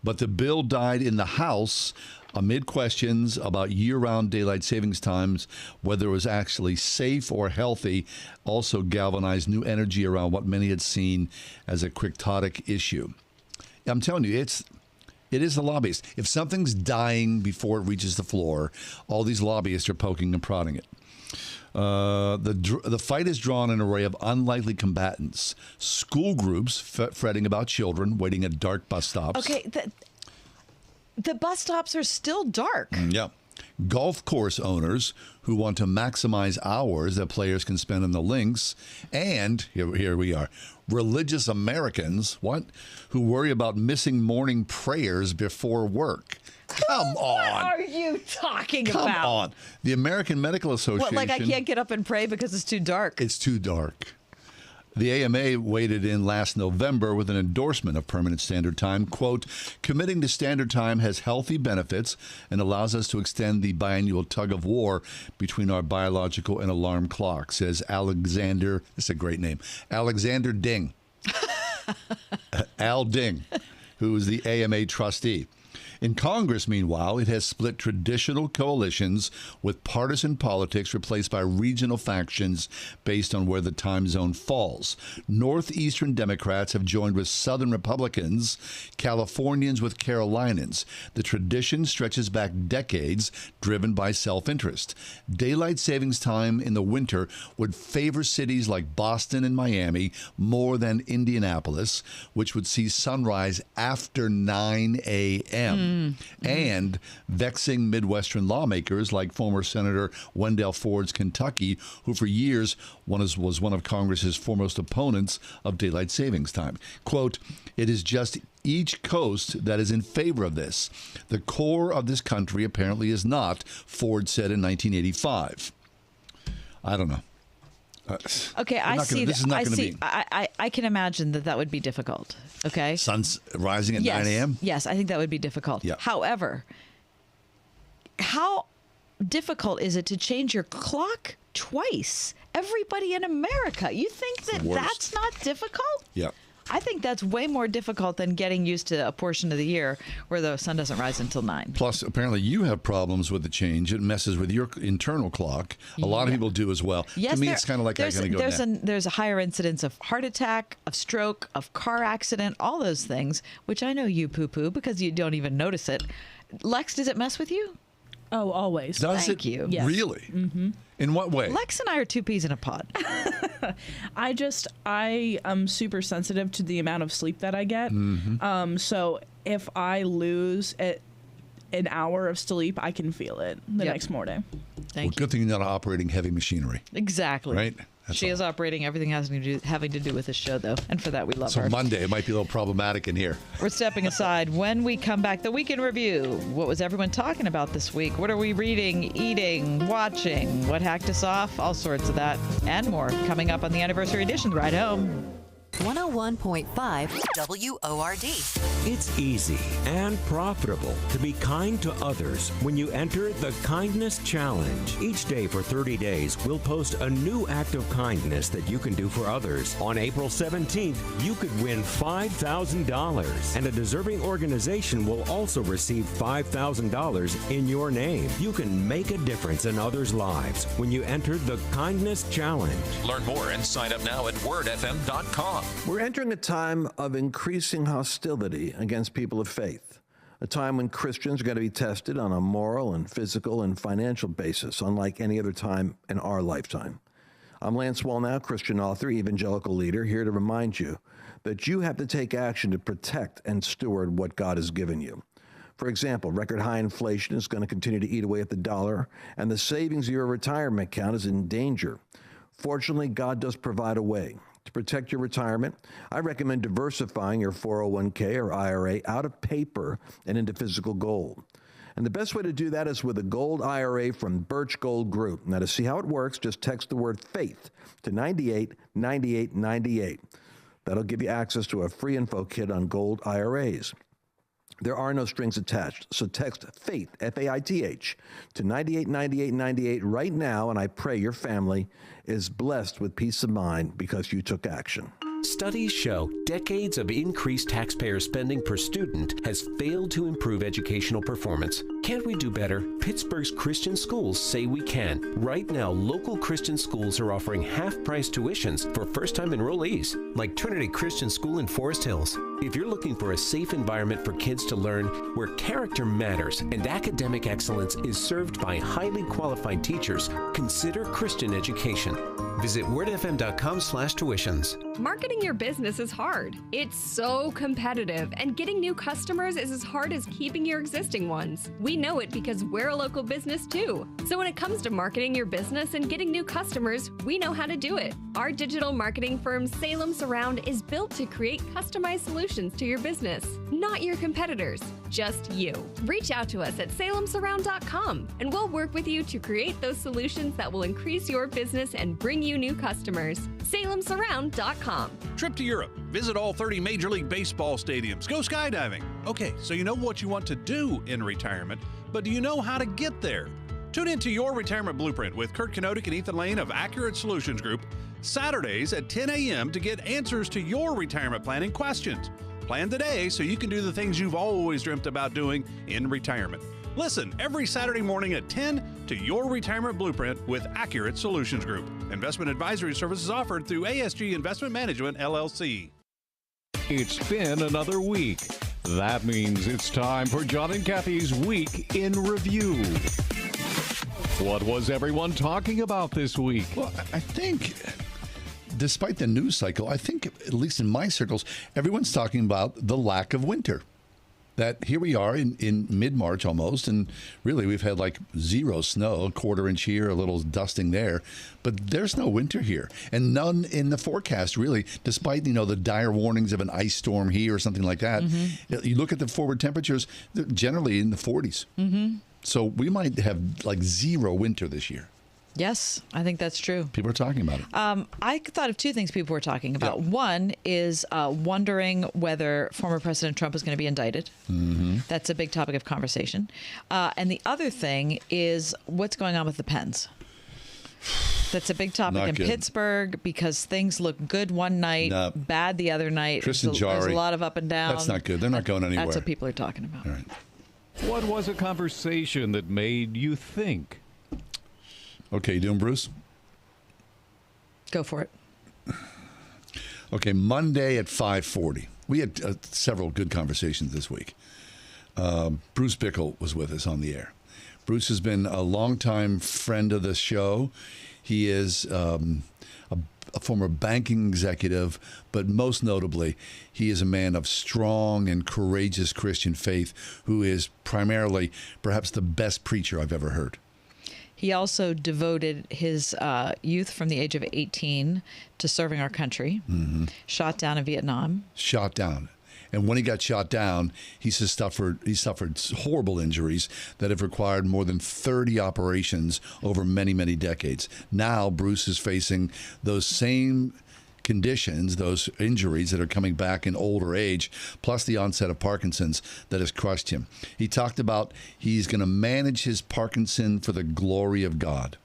Speaker 4: but the bill died in the House amid questions about year-round daylight savings times, whether it was actually safe or healthy, also galvanized new energy around what many had seen as a quixotic issue. I'm telling you, it is the lobbyists. If something's dying before it reaches the floor, all these lobbyists are poking and prodding it. The fight has drawn an array of unlikely combatants. School groups fretting about children waiting at dark bus stops.
Speaker 1: Okay, the bus stops are still dark.
Speaker 4: Yeah. Golf course owners who want to maximize hours that players can spend in the links. And, here we are, religious Americans, who worry about missing morning prayers before work. Come on.
Speaker 1: What are you talking about?
Speaker 4: Come on. The American Medical Association.
Speaker 1: What, like I can't get up and pray because it's too dark?
Speaker 4: It's too dark. The AMA waded in last November with an endorsement of permanent standard time. Quote, committing to standard time has healthy benefits and allows us to extend the biannual tug of war between our biological and alarm clock, says Alexander, this is a great name, Alexander Ding. Al Ding, who is the AMA trustee. In Congress, meanwhile, it has split traditional coalitions with partisan politics replaced by regional factions based on where the time zone falls. Northeastern Democrats have joined with Southern Republicans, Californians with Carolinians. The tradition stretches back decades, driven by self-interest. Daylight savings time in the winter would favor cities like Boston and Miami more than Indianapolis, which would see sunrise after 9 a.m. And vexing Midwestern lawmakers like former Senator Wendell Ford's Kentucky, who for years was one of Congress's foremost opponents of daylight savings time. Quote, it is just each coast that is in favor of this. The core of this country apparently is not, Ford said in 1985. I don't know.
Speaker 1: Okay, I see. I can imagine that would be difficult. Okay,
Speaker 4: sun's rising at 9 a.m.
Speaker 1: Yes, I think that would be difficult.
Speaker 4: Yeah.
Speaker 1: However, how
Speaker 15: difficult is it to change your clock twice? Everybody in America. You think that that's not difficult?
Speaker 4: Yeah.
Speaker 15: I think that's way more difficult than getting used to a portion of the year where the sun doesn't rise until 9.
Speaker 4: Plus, apparently, you have problems with the change. It messes with your internal clock. A lot of people do as well.
Speaker 15: Yes,
Speaker 4: to me, it's kind of like I'm going to go down.
Speaker 15: There's a higher incidence of heart attack, of stroke, of car accident, all those things, which I know you poo-poo because you don't even notice it. Lex, does it mess with you?
Speaker 5: Oh, always.
Speaker 4: Does
Speaker 15: Thank
Speaker 4: it
Speaker 15: you.
Speaker 5: Yes.
Speaker 4: really?
Speaker 5: Mm-hmm.
Speaker 4: In what way?
Speaker 15: Lex and I are two peas in a pod.
Speaker 5: I am super sensitive to the amount of sleep that I get.
Speaker 4: Mm-hmm.
Speaker 5: So if I lose an hour of sleep, I can feel it the next morning.
Speaker 4: Good thing you're not operating heavy machinery.
Speaker 15: Exactly.
Speaker 4: Right? That's
Speaker 15: she is operating everything having to do with this show, though, and for that we love her.
Speaker 4: So Monday, it might be a little problematic in here.
Speaker 15: We're stepping aside. When we come back, the Week in Review. What was everyone talking about this week? What are we reading, eating, watching? What hacked us off? All sorts of that and more coming up on the anniversary edition. Right home.
Speaker 24: 101.5 WORD.
Speaker 10: It's easy and profitable to be kind to others when you enter the Kindness Challenge. Each day for 30 days, we'll post a new act of kindness that you can do for others. On April 17th, you could win $5,000, and a deserving organization will also receive $5,000 in your name. You can make a difference in others' lives when you enter the Kindness Challenge.
Speaker 8: Learn more and sign up now at wordfm.com.
Speaker 13: We're entering a time of increasing hostility against people of faith, a time when Christians are going to be tested on a moral and physical and financial basis, unlike any other time in our lifetime. I'm Lance Wallnau, Christian author, evangelical leader, here to remind you that you have to take action to protect and steward what God has given you. For example, record high inflation is going to continue to eat away at the dollar, and the savings of your retirement account is in danger. Fortunately, God does provide a way. To protect your retirement, I recommend diversifying your 401k or IRA out of paper and into physical gold. And the best way to do that is with a gold IRA from Birch Gold Group. Now, to see how it works, just text the word faith to 989898. That'll give you access to a free info kit on gold IRAs. There are no strings attached, so text FAITH, F-A-I-T-H, to 989898 right now, and I pray your family is blessed with peace of mind because you took action.
Speaker 18: Studies show decades of increased taxpayer spending per student has failed to improve educational performance. Can't we do better? Pittsburgh's Christian schools say we can. Right now, local Christian schools are offering half-price tuitions for first-time enrollees, like Trinity Christian School in Forest Hills. If you're looking for a safe environment for kids to learn, where character matters and academic excellence is served by highly qualified teachers, consider Christian education. Visit wordfm.com/tuitions.
Speaker 17: Marketing your business is hard. It's so competitive, and getting new customers is as hard as keeping your existing ones. We know it because we're a local business too. So when it comes to marketing your business and getting new customers, we know how to do it. Our digital marketing firm Salem Surround is built to create customized solutions to your business, not your competitors, just you. Reach out to us at salemsurround.com, and we'll work with you to create those solutions that will increase your business and bring you new customers. salemsurround.com.
Speaker 21: Trip to Europe. Visit all 30 Major League Baseball stadiums. Go skydiving. Okay, so you know what you want to do in retirement, but do you know how to get there? Tune into Your Retirement Blueprint with Kurt Kenotic and Ethan Lane of Accurate Solutions Group, Saturdays at 10 a.m. to get answers to your retirement planning questions. Plan today so you can do the things you've always dreamt about doing in retirement. Listen every Saturday morning at 10 to Your Retirement Blueprint with Accurate Solutions Group. Investment advisory services offered through ASG Investment Management, LLC.
Speaker 28: It's been another week. That means it's time for John and Kathy's Week in Review. What was everyone talking about this week?
Speaker 4: Well, I think, despite the news cycle, I think, at least in my circles, everyone's talking about the lack of winter. That here we are in mid-March almost, and really we've had like zero snow, a quarter inch here, a little dusting there, but there's no winter here, and none in the forecast really, despite, the dire warnings of an ice storm here or something like that. Mm-hmm. You look at the forward temperatures, they're generally in the 40s. Mm-hmm. So we might have like zero winter this year.
Speaker 15: Yes, I think that's true.
Speaker 4: People are talking about it.
Speaker 15: I thought of two things people were talking about. Yeah. One is wondering whether former President Trump is going to be indicted.
Speaker 4: Mm-hmm.
Speaker 15: That's a big topic of conversation. And the other thing is what's going on with the Pens. That's a big topic in Pittsburgh because things look good one night, bad the other night.
Speaker 4: There's a lot
Speaker 15: of up and down.
Speaker 4: That's not good. They're not going anywhere.
Speaker 15: That's what people are talking about.
Speaker 4: All right.
Speaker 28: What was a conversation that made you think?
Speaker 4: Okay, you doing, Bruce?
Speaker 15: Go for it.
Speaker 4: Okay, Monday at 5:40. We had several good conversations this week. Bruce Bickle was with us on the air. Bruce has been a longtime friend of the show. He is a former banking executive, but most notably, he is a man of strong and courageous Christian faith who is primarily perhaps the best preacher I've ever heard.
Speaker 15: He also devoted his youth from the age of 18 to serving our country.
Speaker 4: Mm-hmm.
Speaker 15: Shot down in Vietnam.
Speaker 4: Shot down. And when he got shot down, he suffered horrible injuries that have required more than 30 operations over many, many decades. Now Bruce is facing those same conditions, those injuries that are coming back in older age, plus the onset of Parkinson's that has crushed him. He talked about he's going to manage his Parkinson for the glory of God.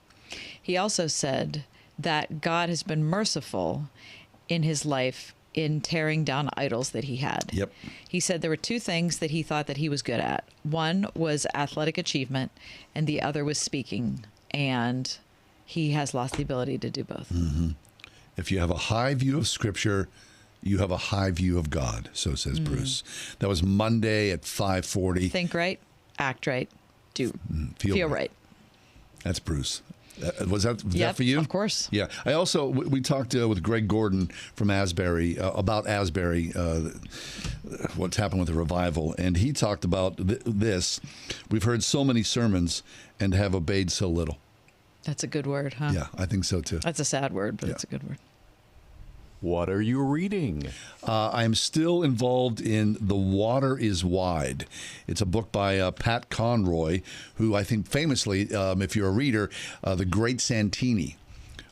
Speaker 15: He also said that God has been merciful in his life in tearing down idols that he had.
Speaker 4: Yep.
Speaker 15: He said there were two things that he thought that he was good at. One was athletic achievement, and the other was speaking. And he has lost the ability to do both.
Speaker 4: Mm-hmm. If you have a high view of Scripture, you have a high view of God, so says Bruce. That was Monday at 5:40.
Speaker 15: Think right, act right, feel right.
Speaker 4: That's Bruce. Was that for you?
Speaker 15: Of course.
Speaker 4: Yeah. I also, we talked with Greg Gordon from Asbury about Asbury, what's happened with the revival, and he talked about this. We've heard so many sermons and have obeyed so little.
Speaker 15: That's a good word, huh?
Speaker 4: Yeah, I think so too.
Speaker 15: That's a sad word, but it's a good word.
Speaker 28: What are you reading?
Speaker 4: I'm still involved in The Water is Wide. It's a book by Pat Conroy, who I think famously, if you're a reader, The Great Santini,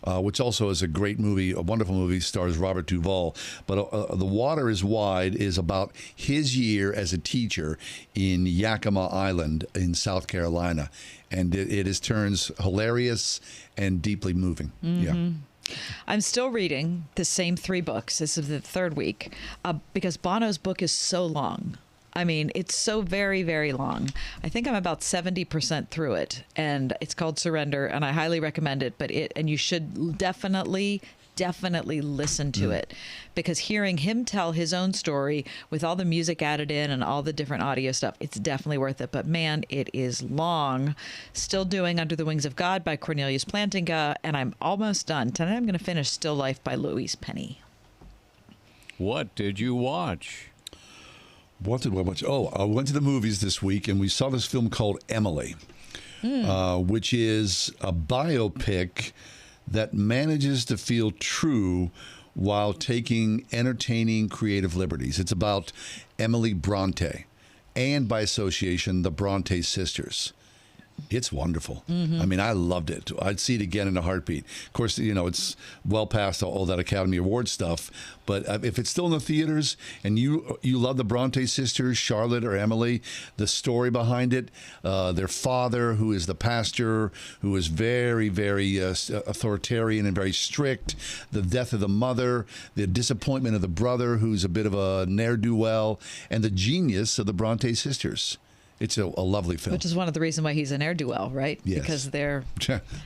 Speaker 4: which also is a great movie, a wonderful movie, stars Robert Duvall. But The Water is Wide is about his year as a teacher in Yakima Island in South Carolina. And it is turns hilarious and deeply moving.
Speaker 15: Mm-hmm.
Speaker 4: Yeah.
Speaker 15: I'm still reading the same 3 books. This is the 3rd week because Bono's book is so long. I mean, it's so very, very long. I think I'm about 70% through it, and it's called Surrender, and I highly recommend it. And you should definitely listen to it, because hearing him tell his own story with all the music added in and all the different audio stuff, it's definitely worth it. But man, it is long. Still doing Under the Wings of God by Cornelius Plantinga, and I'm almost done. Tonight I'm going to finish Still Life by Louise Penny.
Speaker 28: What did you watch?
Speaker 4: What did we watch? Oh, I went to the movies this week, and we saw this film called Emily, which is a biopic that manages to feel true while taking entertaining creative liberties. It's about Emily Bronte and, by association, the Bronte sisters. It's wonderful.
Speaker 15: Mm-hmm.
Speaker 4: I mean, I loved it. I'd see it again in a heartbeat. Of course, you know, it's well past all that Academy Award stuff. But if it's still in the theaters and you love the Bronte sisters, Charlotte or Emily, the story behind it, their father, who is the pastor, who is very, very authoritarian and very strict, the death of the mother, the disappointment of the brother, who's a bit of a ne'er-do-well, and the genius of the Bronte sisters. It's a lovely film.
Speaker 15: Which is one of the reasons why he's an ne'er-do-well, right?
Speaker 4: Yes.
Speaker 15: Because they're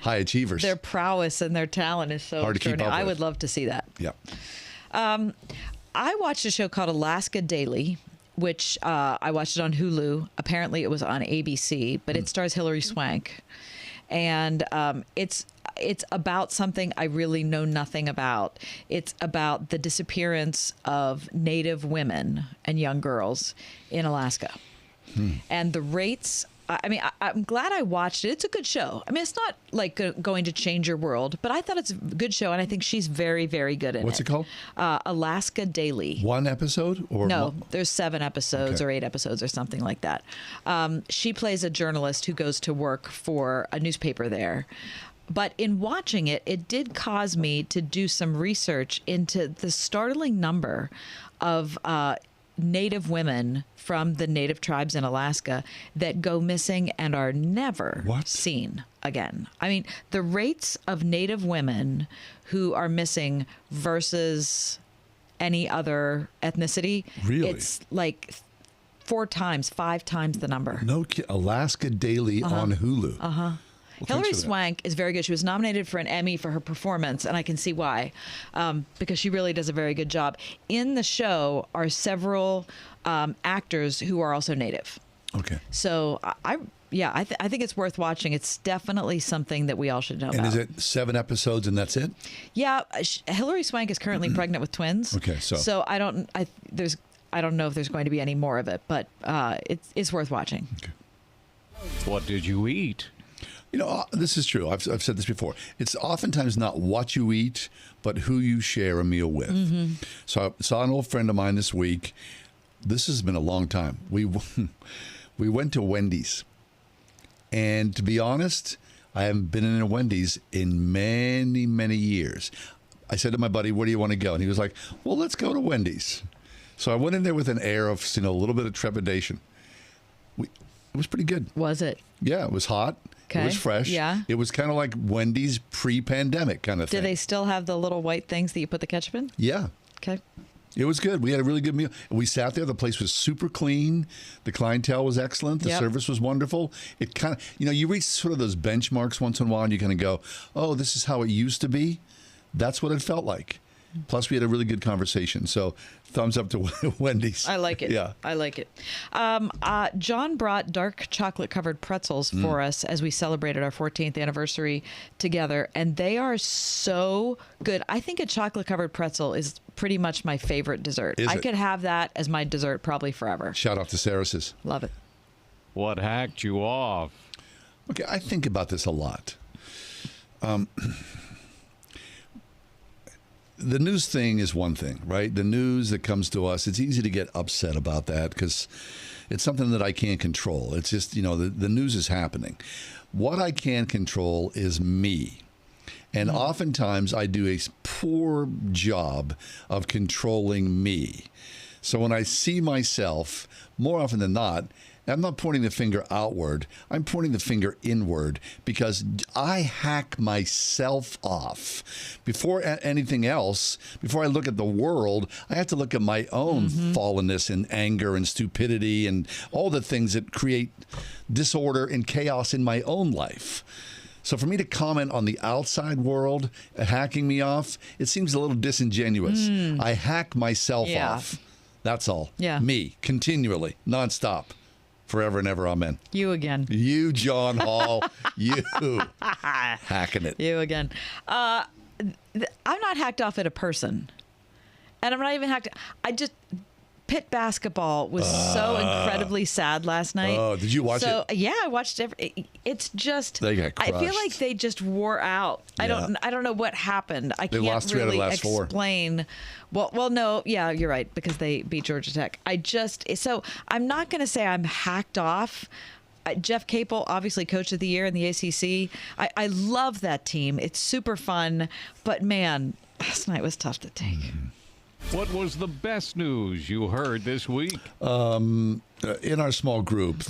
Speaker 4: high achievers.
Speaker 15: Their prowess and their talent is so
Speaker 4: hard to keep up with.
Speaker 15: I would love to see that.
Speaker 4: Yeah.
Speaker 15: I watched a show called Alaska Daily, which I watched it on Hulu. Apparently it was on ABC, but it stars Hilary Swank. And it's about something I really know nothing about. It's about the disappearance of Native women and young girls in Alaska. And the rates, I mean, I'm glad I watched it. It's a good show. I mean, it's not like going to change your world, but I thought it's a good show, and I think she's very, very good in it.
Speaker 4: What's it called?
Speaker 15: Alaska Daily.
Speaker 4: One episode? Or
Speaker 15: no, there's 7 episodes or 8 episodes or something like that. She plays a journalist who goes to work for a newspaper there. But in watching it, it did cause me to do some research into the startling number of Native women from the Native tribes in Alaska that go missing and are never seen again. I mean, the rates of Native women who are missing versus any other ethnicity,
Speaker 4: Really?
Speaker 15: it's like 4 times, 5 times the number.
Speaker 4: No, Alaska Daily on Hulu.
Speaker 15: Well, Hilary Swank is very good. She was nominated for an Emmy for her performance, and I can see why, because she really does a very good job. In the show are several actors who are also Native.
Speaker 4: Okay.
Speaker 15: So I think it's worth watching. It's definitely something that we all should know
Speaker 4: And
Speaker 15: about.
Speaker 4: is it 7 episodes and that's it?
Speaker 15: Yeah, Hilary Swank is currently pregnant with twins.
Speaker 4: Okay, so
Speaker 15: I don't know if there's going to be any more of it, but it's worth watching.
Speaker 4: Okay.
Speaker 28: What did you eat?
Speaker 4: You know, this is true. I've said this before. It's oftentimes not what you eat, but who you share a meal with.
Speaker 15: Mm-hmm.
Speaker 4: So I saw an old friend of mine this week. This has been a long time. We went to Wendy's. And to be honest, I haven't been in a Wendy's in many, many years. I said to my buddy, where do you want to go? And he was like, well, let's go to Wendy's. So I went in there with an air of, a little bit of trepidation. It was pretty good.
Speaker 15: Was it?
Speaker 4: Yeah, it was hot.
Speaker 15: Okay.
Speaker 4: It was fresh.
Speaker 15: Yeah.
Speaker 4: It was kind of like Wendy's pre-pandemic kind of thing.
Speaker 15: Do they still have the little white things that you put the ketchup in?
Speaker 4: Yeah.
Speaker 15: Okay.
Speaker 4: It was good. We had a really good meal. We sat there. The place was super clean. The clientele was excellent. The service was wonderful. It kind of, you reach sort of those benchmarks once in a while and you kind of go, oh, this is how it used to be. That's what it felt like. Plus, we had a really good conversation. So, thumbs up to Wendy's.
Speaker 15: I like it.
Speaker 4: Yeah.
Speaker 15: I like it. John brought dark chocolate-covered pretzels for us as we celebrated our 14th anniversary together, and they are so good. I think a chocolate-covered pretzel is pretty much my favorite dessert. I could have that as my dessert probably forever.
Speaker 4: Shout out to Saras's.
Speaker 15: Love it.
Speaker 28: What hacked you off?
Speaker 4: Okay, I think about this a lot. The news thing is one thing, right? The news that comes to us, it's easy to get upset about that because it's something that I can't control. It's just, the news is happening. What I can control is me. And oftentimes I do a poor job of controlling me. So when I see myself, more often than not, I'm not pointing the finger outward. I'm pointing the finger inward because I hack myself off. Before anything else, before I look at the world, I have to look at my own fallenness and anger and stupidity and all the things that create disorder and chaos in my own life. So for me to comment on the outside world hacking me off, it seems a little disingenuous. I hack myself off. That's all.
Speaker 15: Yeah.
Speaker 4: Me, continually, nonstop. Forever and ever, amen.
Speaker 15: You again.
Speaker 4: You, John Hall. You. Hacking it.
Speaker 15: You again. I'm not hacked off at a person. And I'm not even hacked. Pitt basketball was so incredibly sad last night.
Speaker 4: Oh, did you watch it?
Speaker 15: Yeah, I watched it's just
Speaker 4: they got crushed.
Speaker 15: I feel like they just wore out.
Speaker 4: Yeah.
Speaker 15: I don't know what happened. I
Speaker 4: They
Speaker 15: can't
Speaker 4: lost 3 out of the
Speaker 15: really
Speaker 4: last 4.
Speaker 15: explain. Well, no, yeah, you're right because they beat Georgia Tech. So I'm not going to say I'm hacked off. Jeff Capel, obviously coach of the year in the ACC. I love that team. It's super fun, but man, last night was tough to take.
Speaker 28: What was the best news you heard this week?
Speaker 4: In our small group,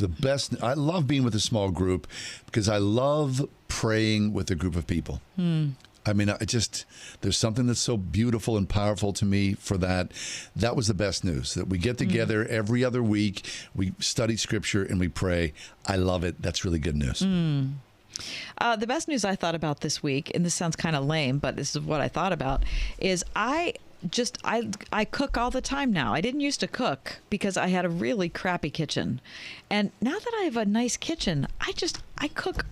Speaker 4: I love being with a small group because I love praying with a group of people. I mean, there's something that's so beautiful and powerful to me for that. That was the best news, that we get together every other week, we study scripture and we pray. I love it. That's really good news.
Speaker 15: The best news I thought about this week, and this sounds kind of lame, but this is what I thought about, is I cook all the time now. I didn't used to cook because I had a really crappy kitchen. And now that I have a nice kitchen, I cook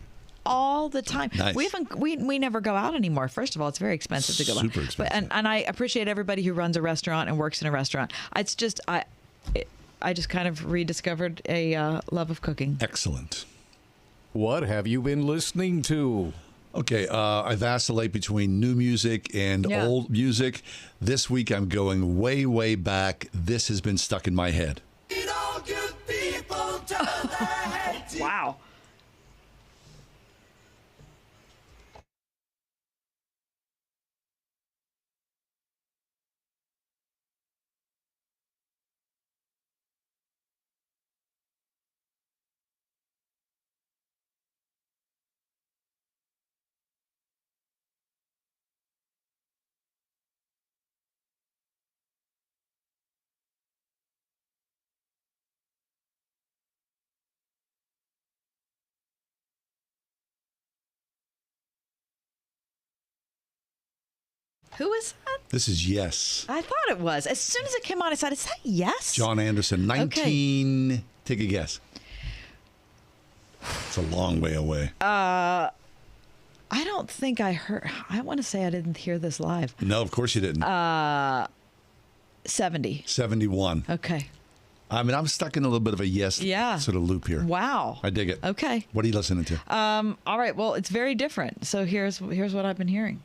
Speaker 15: all the time.
Speaker 4: Nice.
Speaker 15: We never go out anymore. First of all, it's very expensive to go out.
Speaker 4: Super expensive.
Speaker 15: And I appreciate everybody who runs a restaurant and works in a restaurant. It's just I just kind of rediscovered a love of cooking.
Speaker 4: Excellent.
Speaker 28: What have you been listening to?
Speaker 4: Okay, I vacillate between new music and old music. This week I'm going way, way back. This has been stuck in my head.
Speaker 15: Wow.
Speaker 1: Who is that?
Speaker 4: This is Yes.
Speaker 1: I thought it was. As soon as it came on, I said, is that Yes?
Speaker 4: John Anderson, 19. Okay. Take a guess. It's a long way away.
Speaker 1: I don't think I heard. I want to say I didn't hear this live.
Speaker 4: No, of course you didn't.
Speaker 1: 70.
Speaker 4: 71.
Speaker 1: Okay.
Speaker 4: I mean, I'm stuck in a little bit of a Yes sort of loop here.
Speaker 1: Wow.
Speaker 4: I dig it.
Speaker 1: Okay.
Speaker 4: What are you listening to?
Speaker 1: All right. Well, it's very different. So here's what I've been hearing.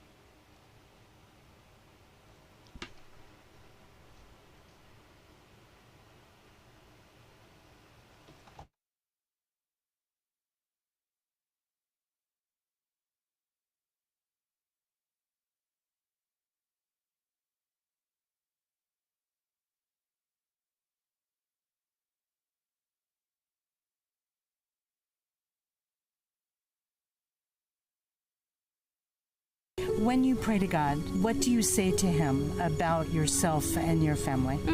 Speaker 2: When you pray to God, what do you say to Him about yourself and your family?
Speaker 3: I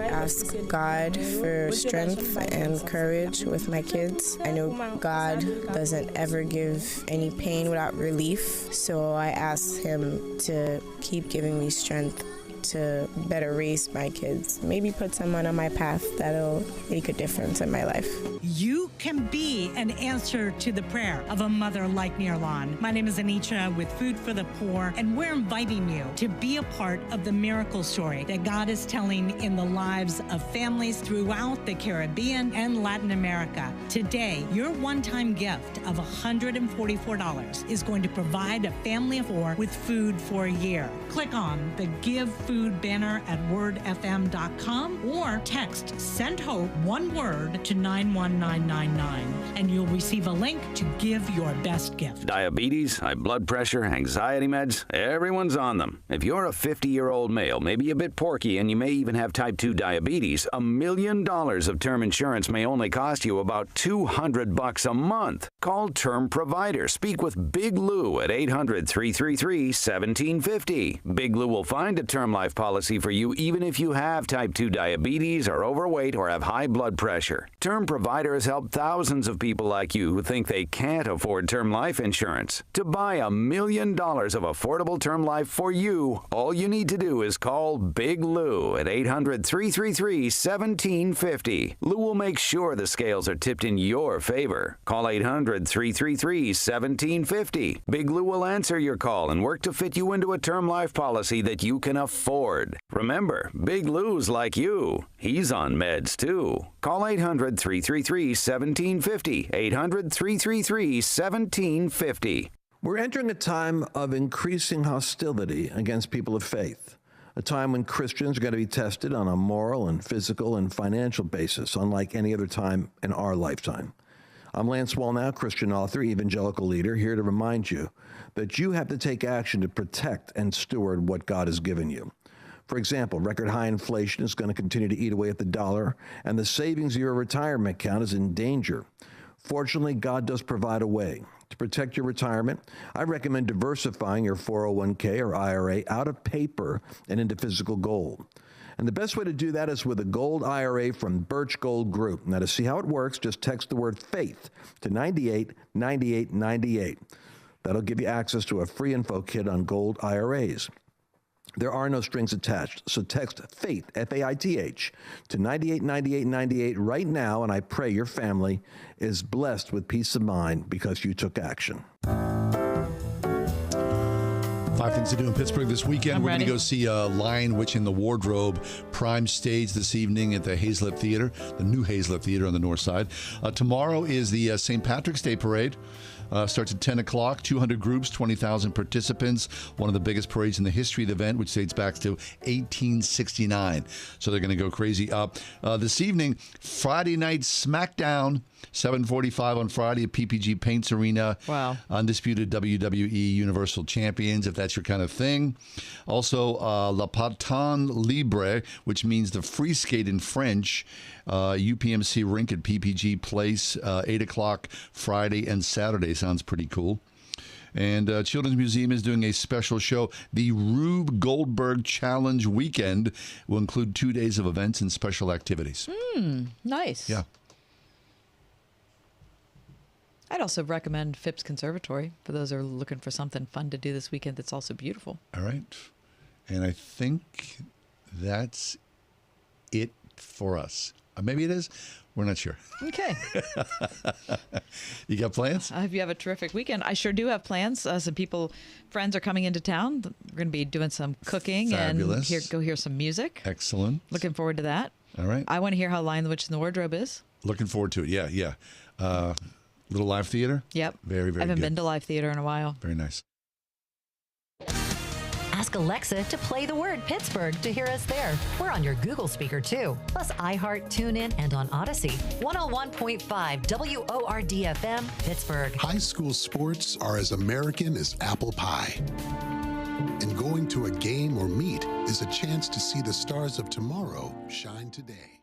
Speaker 3: ask God for strength and courage with my kids. I know God doesn't ever give any pain without relief, so I ask Him to keep giving me strength to better raise my kids. Maybe put someone on my path that'll make a difference in my life.
Speaker 2: You can be an answer to the prayer of a mother like Nirlan. My name is Anitra with Food for the Poor, and we're inviting you to be a part of the miracle story that God is telling in the lives of families throughout the Caribbean and Latin America. Today, your one-time gift of $144 is going to provide a family of 4 with food for a year. Click on the Give Food banner at wordfm.com or text Send Hope, one word, to 91999, and you'll receive a link to give your best gift.
Speaker 14: Diabetes, high blood pressure, anxiety meds, everyone's on them. If you're a 50-year-old male, maybe a bit porky, and you may even have type 2 diabetes, $1 million of term insurance may only cost you about $200 a month. Call Term Provider. Speak with Big Lou at 800-333-1750. Big Lou will find a term life policy for you even if you have type 2 diabetes, are overweight, or have high blood pressure. Term Provider has helped thousands of people like you who think they can't afford term life insurance. To buy $1 million of affordable term life for you, all you need to do is call Big Lou at 800-333-1750. Lou will make sure the scales are tipped in your favor. Call 800-333-1750. Big Lou will answer your call and work to fit you into a term life policy that you can afford. Remember, Big Lou's like you. He's on meds too. Call 800-333-1750. 800-333-1750.
Speaker 13: We're entering a time of increasing hostility against people of faith, a time when Christians are going to be tested on a moral and physical and financial basis, unlike any other time in our lifetime. I'm Lance Wallnau, Christian author, evangelical leader, here to remind you that you have to take action to protect and steward what God has given you. For example, record high inflation is going to continue to eat away at the dollar, and the savings of your retirement account is in danger. Fortunately, God does provide a way. To protect your retirement, I recommend diversifying your 401k or IRA out of paper and into physical gold. And the best way to do that is with a gold IRA from Birch Gold Group. Now, to see how it works, just text the word FAITH to 989898. That'll give you access to a free info kit on gold IRAs. There are no strings attached, so text FAITH, F-A-I-T-H, to 989898 right now, and I pray your family is blessed with peace of mind because you took action.
Speaker 4: 5 things to do in Pittsburgh this weekend. We're going to go see Lion Witch in the Wardrobe prime stage this evening at the Hazlitt Theater, the new Hazlitt Theater on the north side. Tomorrow is the St. Patrick's Day Parade. Starts at 10 o'clock, 200 groups, 20,000 participants. One of the biggest parades in the history of the event, which dates back to 1869. So they're going to go crazy up. This evening, Friday night SmackDown, 7:45 on Friday at PPG Paints Arena.
Speaker 1: Wow.
Speaker 4: Undisputed WWE Universal Champions, if that's your kind of thing. Also, La Patin Libre, which means the free skate in French. UPMC rink at PPG Place, 8 o'clock Friday and Saturday. Sounds pretty cool. And Children's Museum is doing a special show. The Rube Goldberg Challenge Weekend will include 2 days of events and special activities.
Speaker 1: Nice.
Speaker 4: Yeah.
Speaker 15: I'd also recommend Phipps Conservatory for those who are looking for something fun to do this weekend that's also beautiful.
Speaker 4: All right. And I think that's it for us. Maybe it is. We're not sure.
Speaker 15: Okay.
Speaker 4: You got plans?
Speaker 15: I hope you have a terrific weekend. I sure do have plans. Some friends are coming into town. We're going to be doing some cooking.
Speaker 4: Fabulous.
Speaker 15: And go hear some music.
Speaker 4: Excellent.
Speaker 15: Looking forward to that.
Speaker 4: All right.
Speaker 15: I want to hear how Lion, the Witch, and the Wardrobe is.
Speaker 4: Looking forward to it. Yeah. Little live theater?
Speaker 15: Yep.
Speaker 4: Very, very
Speaker 15: I haven't
Speaker 4: good.
Speaker 15: been to live theater in a while.
Speaker 4: Very nice.
Speaker 24: Ask Alexa to play the word Pittsburgh to hear us there. We're on your Google speaker, too. Plus iHeart, TuneIn, and on Odyssey. 101.5 WORD-FM, Pittsburgh.
Speaker 6: High school sports are as American as apple pie. And going to a game or meet is a chance to see the stars of tomorrow shine today.